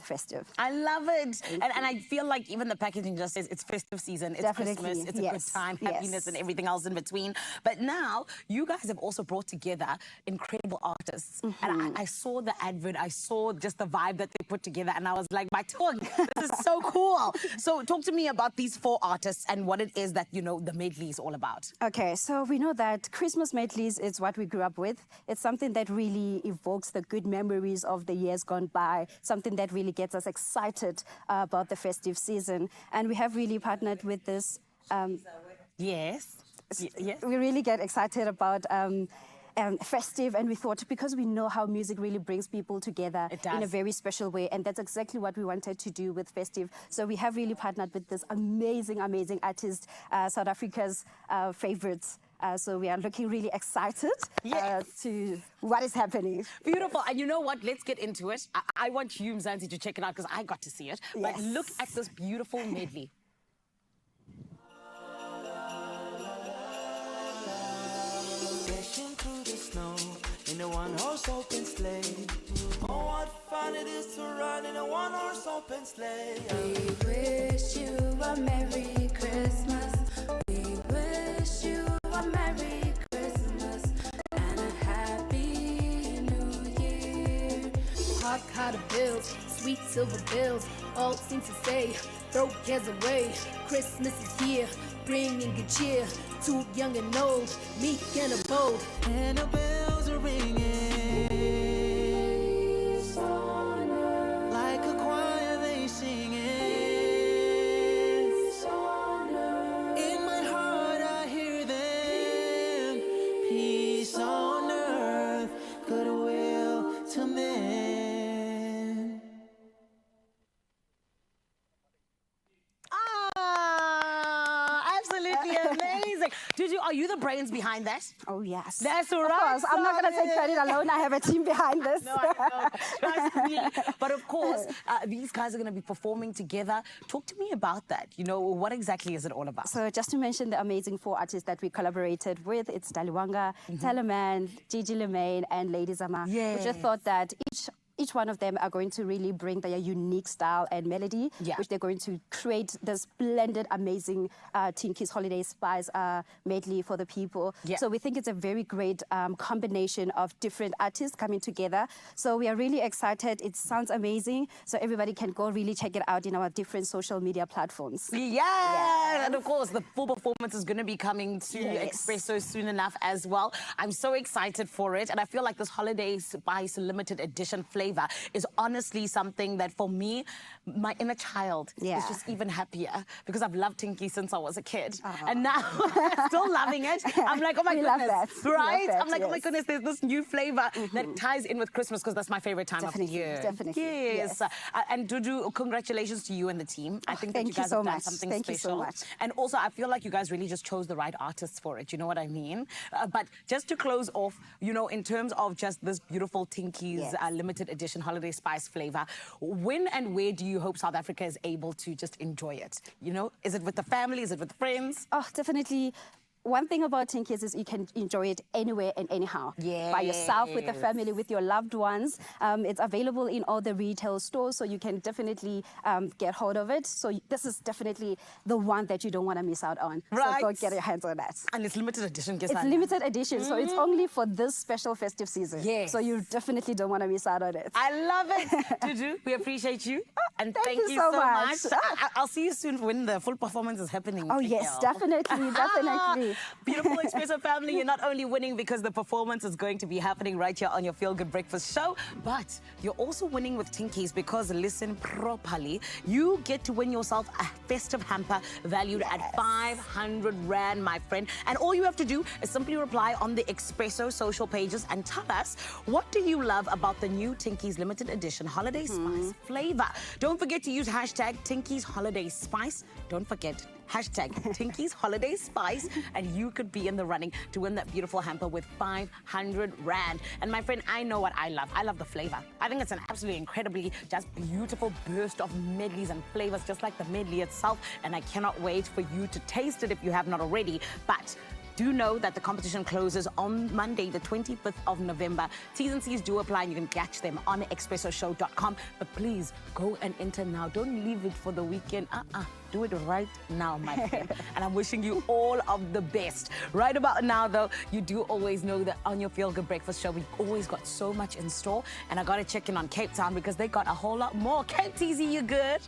festive. I love it. And I feel like even the packaging just says it's festive season, it's Definitely. Christmas, it's a Yes. good time, Yes. happiness and everything else in between. But now you guys have also brought together incredible artists. And I saw the advert, I saw just the vibe that they put together, and I was like, my tongue, this is so cool. So talk to me about these 4 artists and what it is that, you know, the medley is all about. Okay, so we know that Christmas medleys is what we grew up with. It's something that really evokes the good memories of the years gone by, something that really gets us excited about the festive season. And we have really partnered with this. Yes. We really get excited about festive, and we thought, because we know how music really brings people together in a very special way, and that's exactly what we wanted to do with festive. So we have really partnered with this amazing artist, South Africa's favorites, So we are looking really excited to what is happening. Beautiful. And you know what? Let's get into it. I want you, Mzansi, to check it out because I got to see it. But look at this beautiful medley. Dashing through the snow in a one-horse open sleigh. Oh, what fun it is to ride in a one-horse open sleigh. We wish you a Merry Christmas. We wish you a Merry Christmas and a Happy New Year. Hot cotton bills, sweet silver bills, all seem to say, throw cares away. Christmas is here, bringing good cheer to young and old, meek and bold. And the bells are ringing like a choir they singing. In my heart I hear them. Peace on earth, goodwill to men. Absolutely amazing. Are you the brains behind that? Oh, yes. That's right. Of course. I'm not going to take credit alone. I have a team behind this. No, I know. Trust me. But of course, these guys are going to be performing together. Talk to me about that. You know, what exactly is it all about? So just to mention the amazing 4 artists that we collaborated with, it's Daliwanga, Teleman, Gigi Lemaine, and Lady Zama. We just thought that each one of them are going to really bring their unique style and melody, which they're going to create this blended, amazing Tinky's Holiday Spice medley for the people. So we think it's a very great combination of different artists coming together. So we are really excited. It sounds amazing. So everybody can go really check it out in our different social media platforms. And of course, the full performance is going to be coming to Expresso soon enough as well. I'm so excited for it. And I feel like this Holiday Spice limited edition flavor is honestly something that for me, my inner child is just even happier because I've loved Tinky since I was a kid. And now I'm still loving it. I'm like, oh my goodness, right? I'm like, oh my goodness, there's this new flavor that ties in with Christmas because that's my favorite time of the year. Definitely. Yes. And Dudu, congratulations to you and the team. I think that you guys have done something special. Thank you so much. And also, I feel like you guys really just chose the right artists for it. You know what I mean? But just to close off, you know, in terms of just this beautiful Tinky's limited edition Holiday Spice flavor, when and where do you hope South Africa is able to just enjoy it? You know, is it with the family? Is it with friends? Oh, definitely. One thing about Tinky's is you can enjoy it anywhere and anyhow. By yourself, with the family, with your loved ones. It's available in all the retail stores, so you can definitely get hold of it. So this is definitely the one that you don't want to miss out on. Right. So go get your hands on that. And it's limited edition. It's limited edition, so it's only for this special festive season. So you definitely don't want to miss out on it. I love it. Dudu, we appreciate you. And thank you so much. I'll see you soon when the full performance is happening. Oh, yes, definitely, definitely. Beautiful Expresso family, you're not only winning because the performance is going to be happening right here on your Feel Good Breakfast show, but you're also winning with Tinky's because, listen properly, you get to win yourself a festive hamper valued at 500 Rand, my friend. And all you have to do is simply reply on the Expresso social pages and tell us, what do you love about the new Tinky's limited edition Holiday Spice flavor? Don't forget to use hashtag Tinky's Holiday Spice. Don't forget hashtag Tinky's Holiday Spice, and you could be in the running to win that beautiful hamper with 500 Rand. And my friend, I know what I love. I love the flavor. I think it's an absolutely incredibly just beautiful burst of medleys and flavors, just like the medley itself. And I cannot wait for you to taste it if you have not already. But do know that the competition closes on Monday, the 25th of November. T's and C's do apply, and you can catch them on expressoshow.com. But please go and enter now. Don't leave it for the weekend. Do it right now, my friend. And I'm wishing you all of the best. Right about now, though, you do always know that on your Feel Good Breakfast show, we've always got so much in store. And I got to check in on Cape Town because they got a whole lot more. Cape TZ, you good?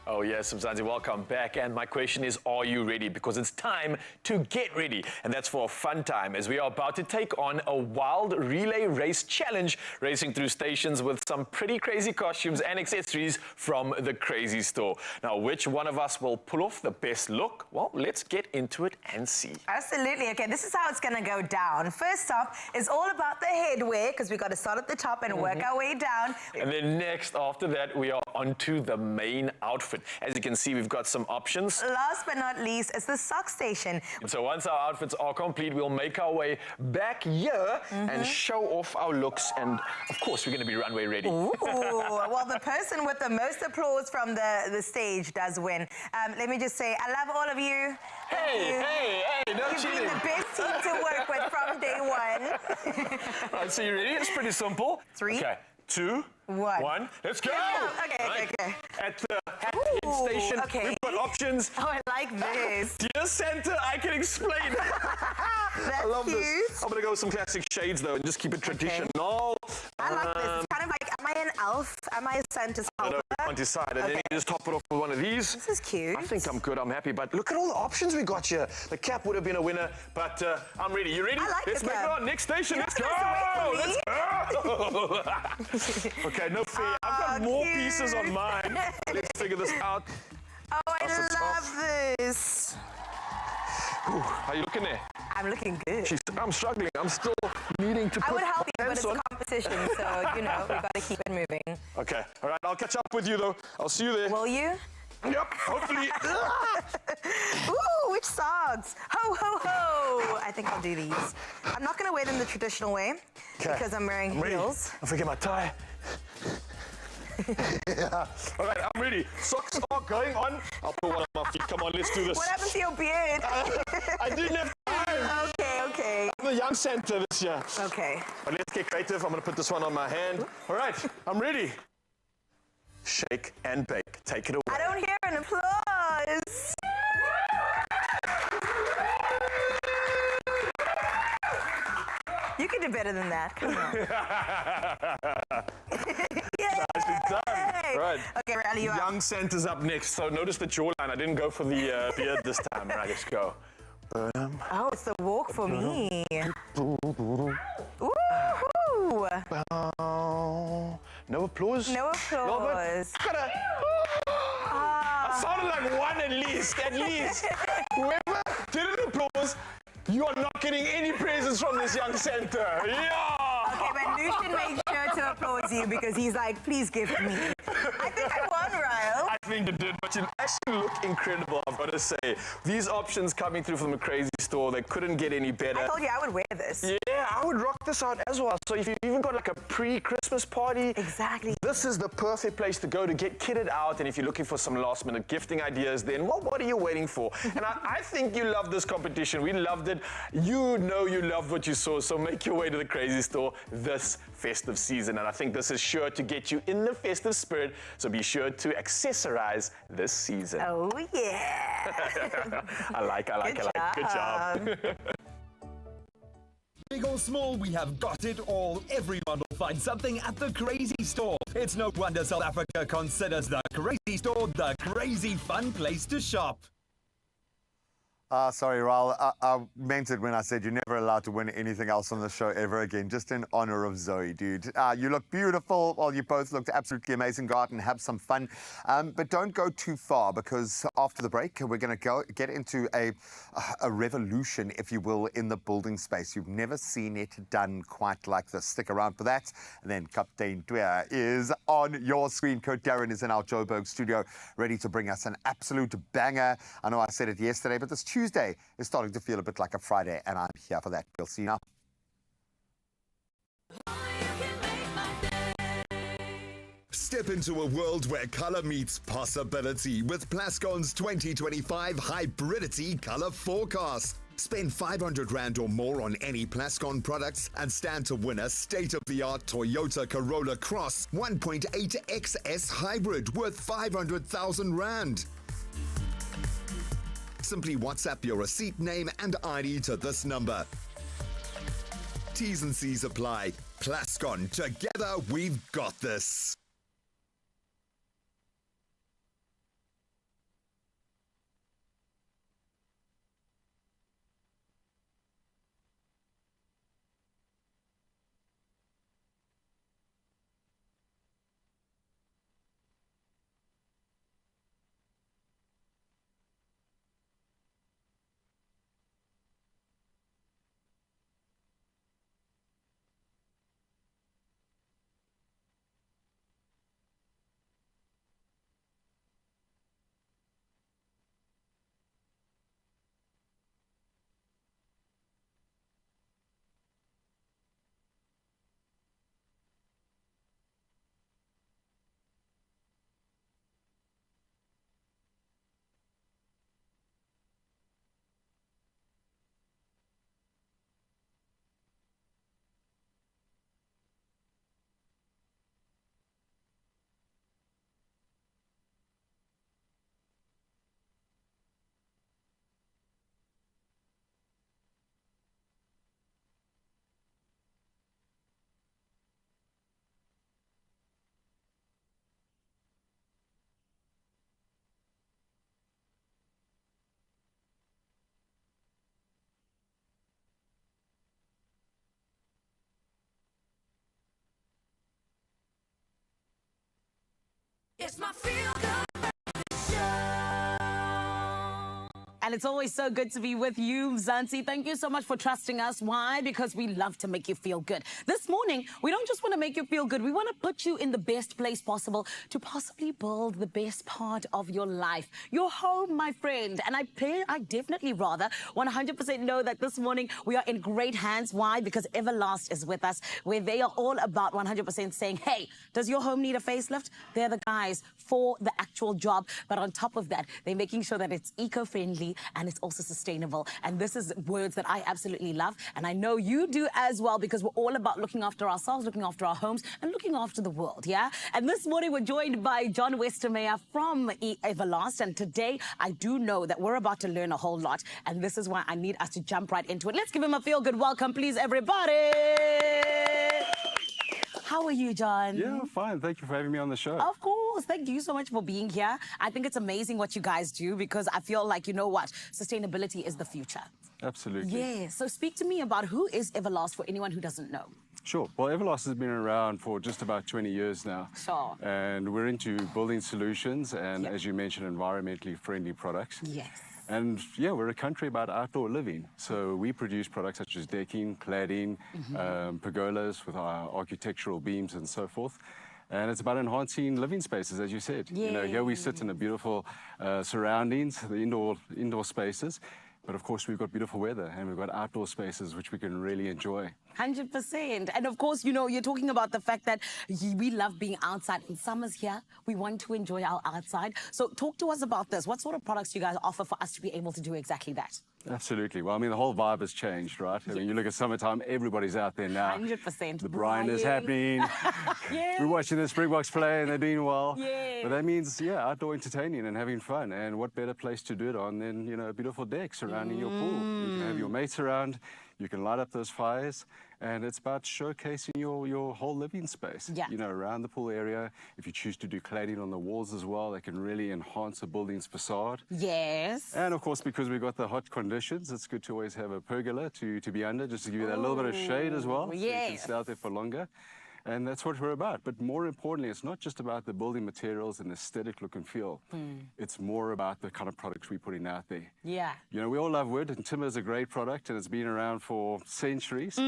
Oh yes, Mzansi, welcome back. And my question is, are you ready? Because it's time to get ready. And that's for a fun time, as we are about to take on a wild relay race challenge, racing through stations with some pretty crazy costumes and accessories from the Crazy Store. Now, which one of us will pull off the best look? Well, let's get into it and see. Absolutely. Okay, this is how it's going to go down. First off, it's all about the headwear, because we've got to start at the top and work our way down. And then next, after that, we are onto the main outfit. outfit. As you can see, we've got some options. Last but not least, it's the sock station. So once our outfits are complete, we'll make our way back here and show off our looks. And of course, we're going to be runway ready. Ooh, well, the person with the most applause from the stage does win. Let me just say, I love all of you. Hey, no You've cheating. been the best team to work with from day one. All right, so you ready? It's pretty simple. 3, okay, 2, 1. Let's go. Okay. At the hat station, we've got options. Oh, I like this. Dear Santa, I can explain. That's I love cute. this. I'm going to go with some classic shades, though, and just keep it traditional. I like this. It's kind of like, am I an elf? Am I a Santa's helper? On decide, and then you just top it off with one of these. This is cute. I think I'm good. I'm happy. But look at all the options we got here. The cap would have been a winner, but I'm ready. You ready? I like Let's the make cap. it on. Next station. Let's go. Let's go. Okay, no fear. I've got more pieces on mine. Let's figure this out. Oh, I love this. Ooh, how you looking there? I'm looking good. I'm struggling. I'm still needing to put I would help you, but pants it's a on. competition, so, you know, we got to keep it moving. Okay, all right. I'll catch up with you, though. I'll see you there. Will you? Yep, hopefully. Ooh, which socks? Ho, ho, ho. I think I'll do these. I'm not going to wear them the traditional way because I'm wearing heels. I forget my tie. Yeah. All right, I'm ready. Socks are going on. I'll put one on my feet. Come on, let's do this. What happened to your beard? I didn't have time. Okay. I'm the young Santa this year. Okay. But let's get creative. I'm going to put this one on my hand. All right, I'm ready. Shake and bake. Take it away. I don't hear an applause. You can do better than that. Come on. Nicely done. Right. Okay, Rally, you Young Santa's up next. So notice the jawline. I didn't go for the beard this time. Right, let's go. Oh, it's the walk for me. Ooh. No applause? No applause. I sounded like one at least. Whoever did an applause, you are not getting any praises from this young Santa. Yeah! Okay, but Lucian made sure to applaud you because he's like, please give me. I think I won, Ryle. I think you did, but you actually look incredible, I've got to say. These options coming through from the crazy store, they couldn't get any better. I told you I would wear this. Yeah, I would rock this out as well. So if you've even got like a pre-Christmas party, exactly, this is the perfect place to go to get kitted out. And if you're looking for some last-minute gifting ideas, then what are you waiting for? And I think you love this competition. We loved it. You know you loved what you saw, so make your way to the crazy store this festive season. And I think this is sure to get you in the festive spirit, so be sure to accessorize this season. Oh, yeah. I like. Good job. Big or small, we have got it all. Everyone will find something at the Crazy Store. It's no wonder South Africa considers the Crazy Store the crazy fun place to shop. Sorry, Raul. I meant it when I said you're never allowed to win anything else on the show ever again, just in honor of Zoe, dude. You look beautiful. Well, you both looked absolutely amazing. Go out and have some fun. But don't go too far, because after the break, we're going to get into a revolution, if you will, in the building space. You've never seen it done quite like this. Stick around for that. And then Captain Dwyer is on your screen. Kurt Darren is in our Joburg studio, ready to bring us an absolute banger. I know I said it yesterday, but this Tuesday is starting to feel a bit like a Friday, and I'm here for that. We'll see you now. Step into a world where color meets possibility with Plascon's 2025 Hybridity Color Forecast. Spend 500 Rand or more on any Plascon products and stand to win a state-of-the-art Toyota Corolla Cross 1.8 XS Hybrid worth 500,000 Rand. Simply WhatsApp your receipt name and ID to this number. T's and C's apply. Plascon, together we've got this. It's my feel good show. And it's always so good to be with you, Mzansi. Thank you so much for trusting us. Why? Because we love to make you feel good. This morning, we don't just want to make you feel good. We want to put you in the best place possible to possibly build the best part of your life. Your home, my friend. And I definitely rather 100% know that this morning we are in great hands. Why? Because Everlast is with us, where they are all about 100% saying, hey, does your home need a facelift? They're the guys for the actual job. But on top of that, they're making sure that it's eco-friendly and it's also sustainable. And this is words that I absolutely love. And I know you do as well, because we're all about looking after ourselves, looking after our homes, and looking after the world, yeah? And this morning we're joined by John Westermeyer from Everlast. And today I do know that we're about to learn a whole lot. And this is why I need us to jump right into it. Let's give him a feel-good welcome, please, everybody. How are you, John? Yeah, fine. Thank you for having me on the show. Of course. Thank you so much for being here. I think it's amazing what you guys do, because I feel like, you know what, sustainability is the future. Absolutely. Yeah. So speak to me about who is Everlast for anyone who doesn't know. Sure. Well, Everlast has been around for just about 20 years now. Sure. And we're into building solutions and, as you mentioned, environmentally friendly products. Yes. And yeah, we're a country about outdoor living. So we produce products such as decking, cladding, pergolas with our architectural beams and so forth. And it's about enhancing living spaces, as you said. You know, here we sit in the beautiful surroundings, the indoor spaces. But of course, we've got beautiful weather and we've got outdoor spaces which we can really enjoy. 100%. And of course, you know, you're talking about the fact that we love being outside. In summer's here, we want to enjoy our outside. So talk to us about this. What sort of products do you guys offer for us to be able to do exactly that? Absolutely. Well, I mean, the whole vibe has changed, right? I mean, you look at summertime, everybody's out there now. 100%. The brine is happening. We're watching the Springboks play and they're doing well. Yeah. But that means, yeah, outdoor entertaining and having fun. And what better place to do it on than, you know, a beautiful deck surrounding your pool. You can have your mates around. You can light up those fires, and it's about showcasing your whole living space. Yeah. You know, around the pool area. If you choose to do cladding on the walls as well, they can really enhance a building's facade. Yes. And of course, because we've got the hot conditions, it's good to always have a pergola to be under, just to give you that little bit of shade as well. Yes. So you can stay out there for longer. And that's what we're about. But more importantly, it's not just about the building materials and aesthetic look and feel. It's more about the kind of products we're putting out there. Yeah. You know, we all love wood, and timber is a great product, and it's been around for centuries.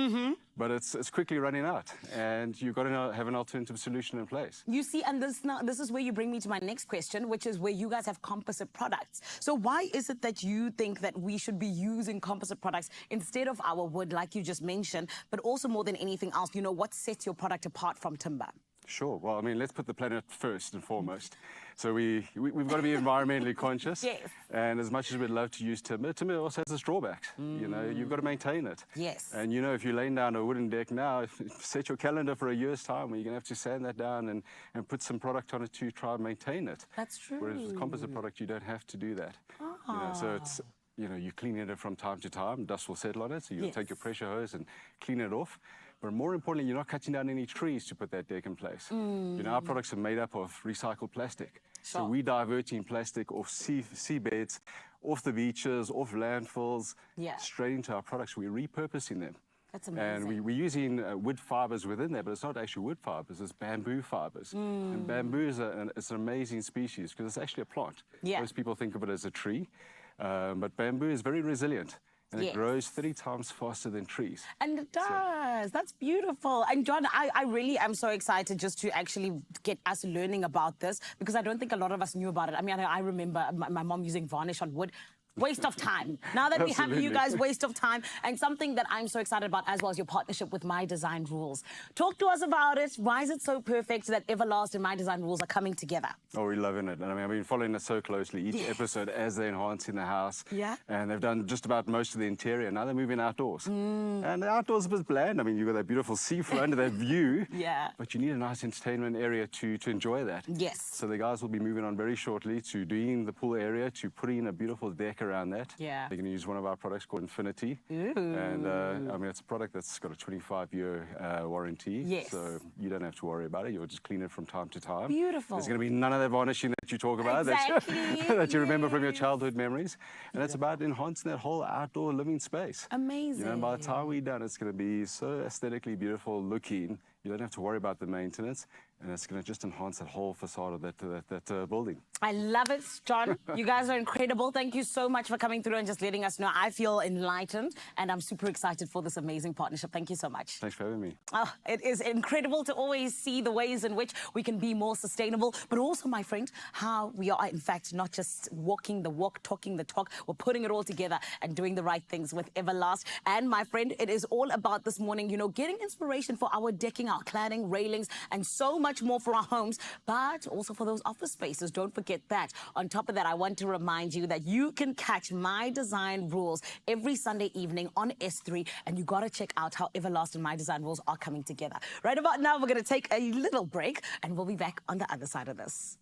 But it's quickly running out, and you've got to have an alternative solution in place. You see, and this is where you bring me to my next question, which is where you guys have composite products. So why is it that you think that we should be using composite products instead of our wood, like you just mentioned, but also more than anything else, you know, what sets your product apart from timber? Sure. Well, I mean, let's put the planet first and foremost. So we've got to be environmentally conscious. Yes. And as much as we'd love to use timber, timber also has its drawbacks. You know, you've got to maintain it. Yes. And you know, if you're laying down a wooden deck now, set your calendar for a year's time where you're going to have to sand that down and put some product on it to try and maintain it. That's true. Whereas with composite product, you don't have to do that. You know, so it's, you know, you clean it from time to time, dust will settle on it, so you'll take your pressure hose and clean it off. But more importantly, you're not cutting down any trees to put that deck in place. You know, our products are made up of recycled plastic. So we're diverting plastic off seabeds, off the beaches, off landfills, straight into our products. We're repurposing them. That's amazing. And we're using wood fibers within there, but it's not actually wood fibers, it's bamboo fibers. And bamboo is it's an amazing species because it's actually a plant. Most people think of it as a tree, but bamboo is very resilient. And it grows 30 times faster than trees. And it does. That's beautiful. And John, I really am so excited just to actually get us learning about this, because I don't think a lot of us knew about it. I mean, I remember my mom using varnish on wood. Waste of time. Now that we have you guys, waste of time. And something that I'm so excited about as well is your partnership with My Design Rules. Talk to us about it. Why is it so perfect that Everlast and My Design Rules are coming together? Oh, we're loving it. And I mean, I've been following it so closely, each episode as they're enhancing the house. Yeah. And they've done just about most of the interior. Now they're moving outdoors. And the outdoors is a bit bland. I mean, you've got that beautiful seafront, that view. Yeah. But you need a nice entertainment area to enjoy that. Yes. So the guys will be moving on very shortly to doing the pool area, to putting a beautiful deck around that. Yeah. They're going to use one of our products called Infinity. Ooh. And I mean, it's a product that's got a 25-year warranty. Yes. So you don't have to worry about it. You'll just clean it from time to time. Beautiful. There's going to be none of that varnishing that you talk about, that you remember from your childhood memories. And it's about enhancing that whole outdoor living space. Amazing. You know, and by the time we're done, it's going to be so aesthetically beautiful looking. You don't have to worry about the maintenance. and it's going to just enhance that whole facade of that building. I love it, John. You guys are incredible. Thank you so much for coming through and just letting us know. I feel enlightened, and I'm super excited for this amazing partnership. Thank you so much. Thanks for having me. Oh, it is incredible to always see the ways in which we can be more sustainable, but also, my friend, how we are, in fact, not just walking the walk, talking the talk. We're putting it all together and doing the right things with Everlast. And, my friend, it is all about this morning, getting inspiration for our decking, our cladding, railings, and so much more for our homes, but also for those office spaces. Don't forget that. On top of that, I want to remind you that you can catch My Design Rules every Sunday evening on S3, and you got to check out how Everlast and My Design Rules are coming together. Right about now, we're going to take a little break, and we'll be back on the other side of this.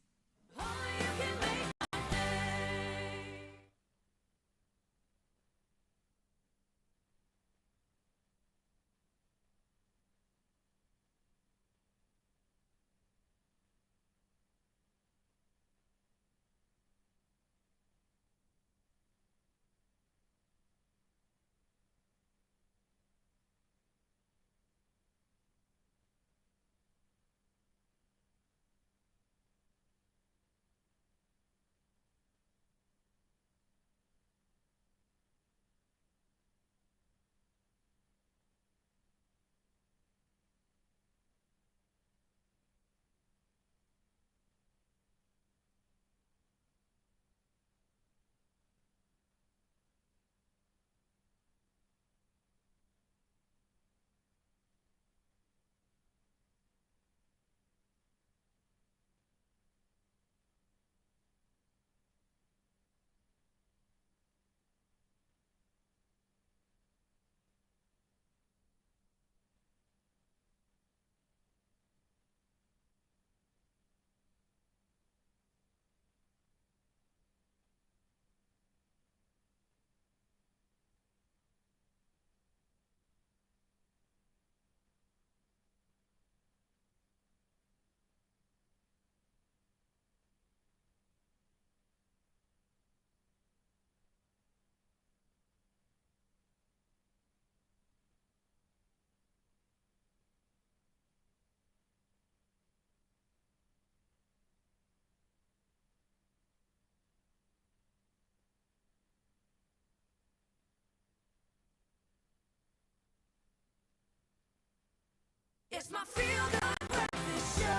It's my feel-good breakfast show.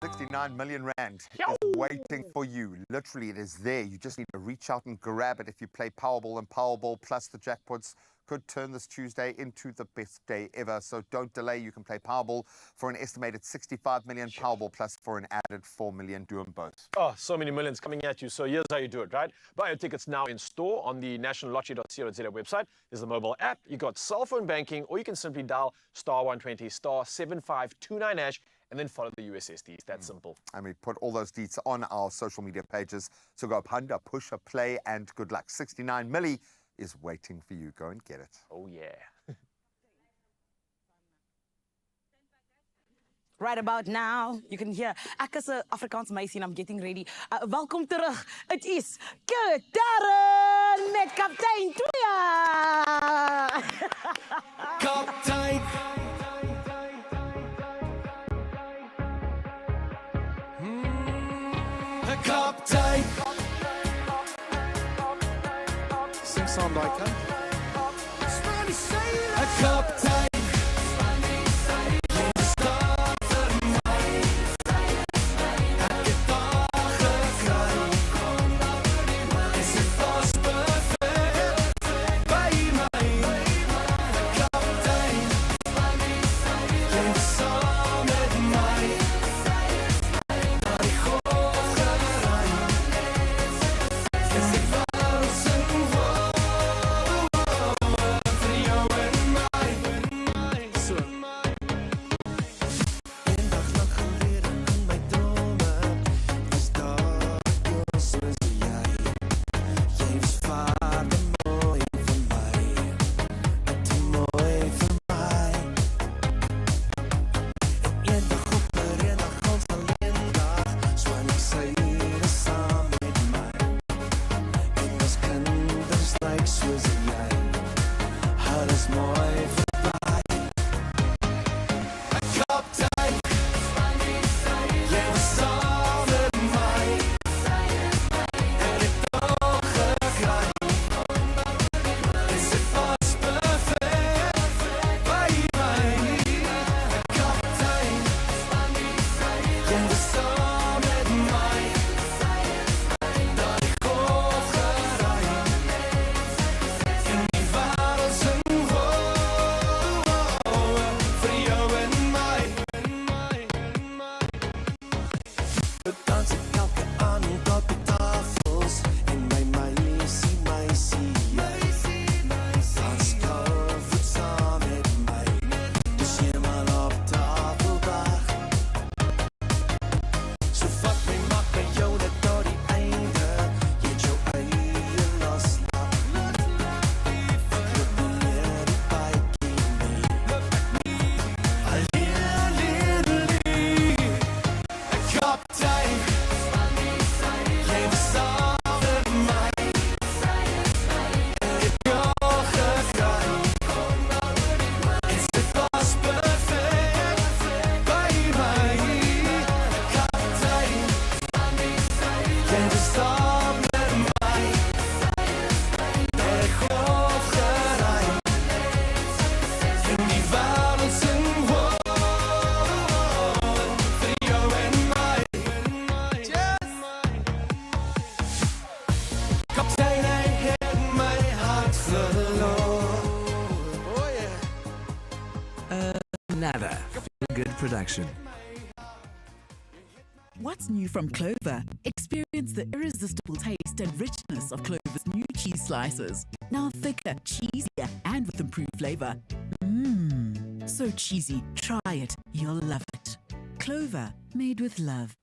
69 million rand is waiting for you. Literally, it is there. You just need to reach out and grab it. If you play Powerball and Powerball plus the jackpots, could turn this Tuesday into the best day ever. So don't delay. You can play Powerball for an estimated 65 million, Powerball plus for an added 4 million. Do them both. Oh, so many millions coming at you. So here's how you do it, right? Buy your tickets now in store on the nationallottery.co.za website. There's the mobile app. You got cell phone banking, or you can simply dial *120 *7529#, and then follow the USSDs. That's simple. And we put all those deets on our social media pages. So go panda, push a play, and good luck. 69 milli is waiting for you. Go and get it. Oh, yeah. Right about now, you can hear ek is 'n Afrikaanse meisie en I'm getting ready. Welkom terug. It is Kurt Darren met Kaptein 2. Kaptein. Kaptein. Sing song like that. Kaptein. Kaptein. production. What's new from Clover? Experience the irresistible taste and richness of Clover's new cheese slices. Now thicker, cheesier, and with improved flavor. Mmm, so cheesy. Try it. You'll love it. Clover, made with love.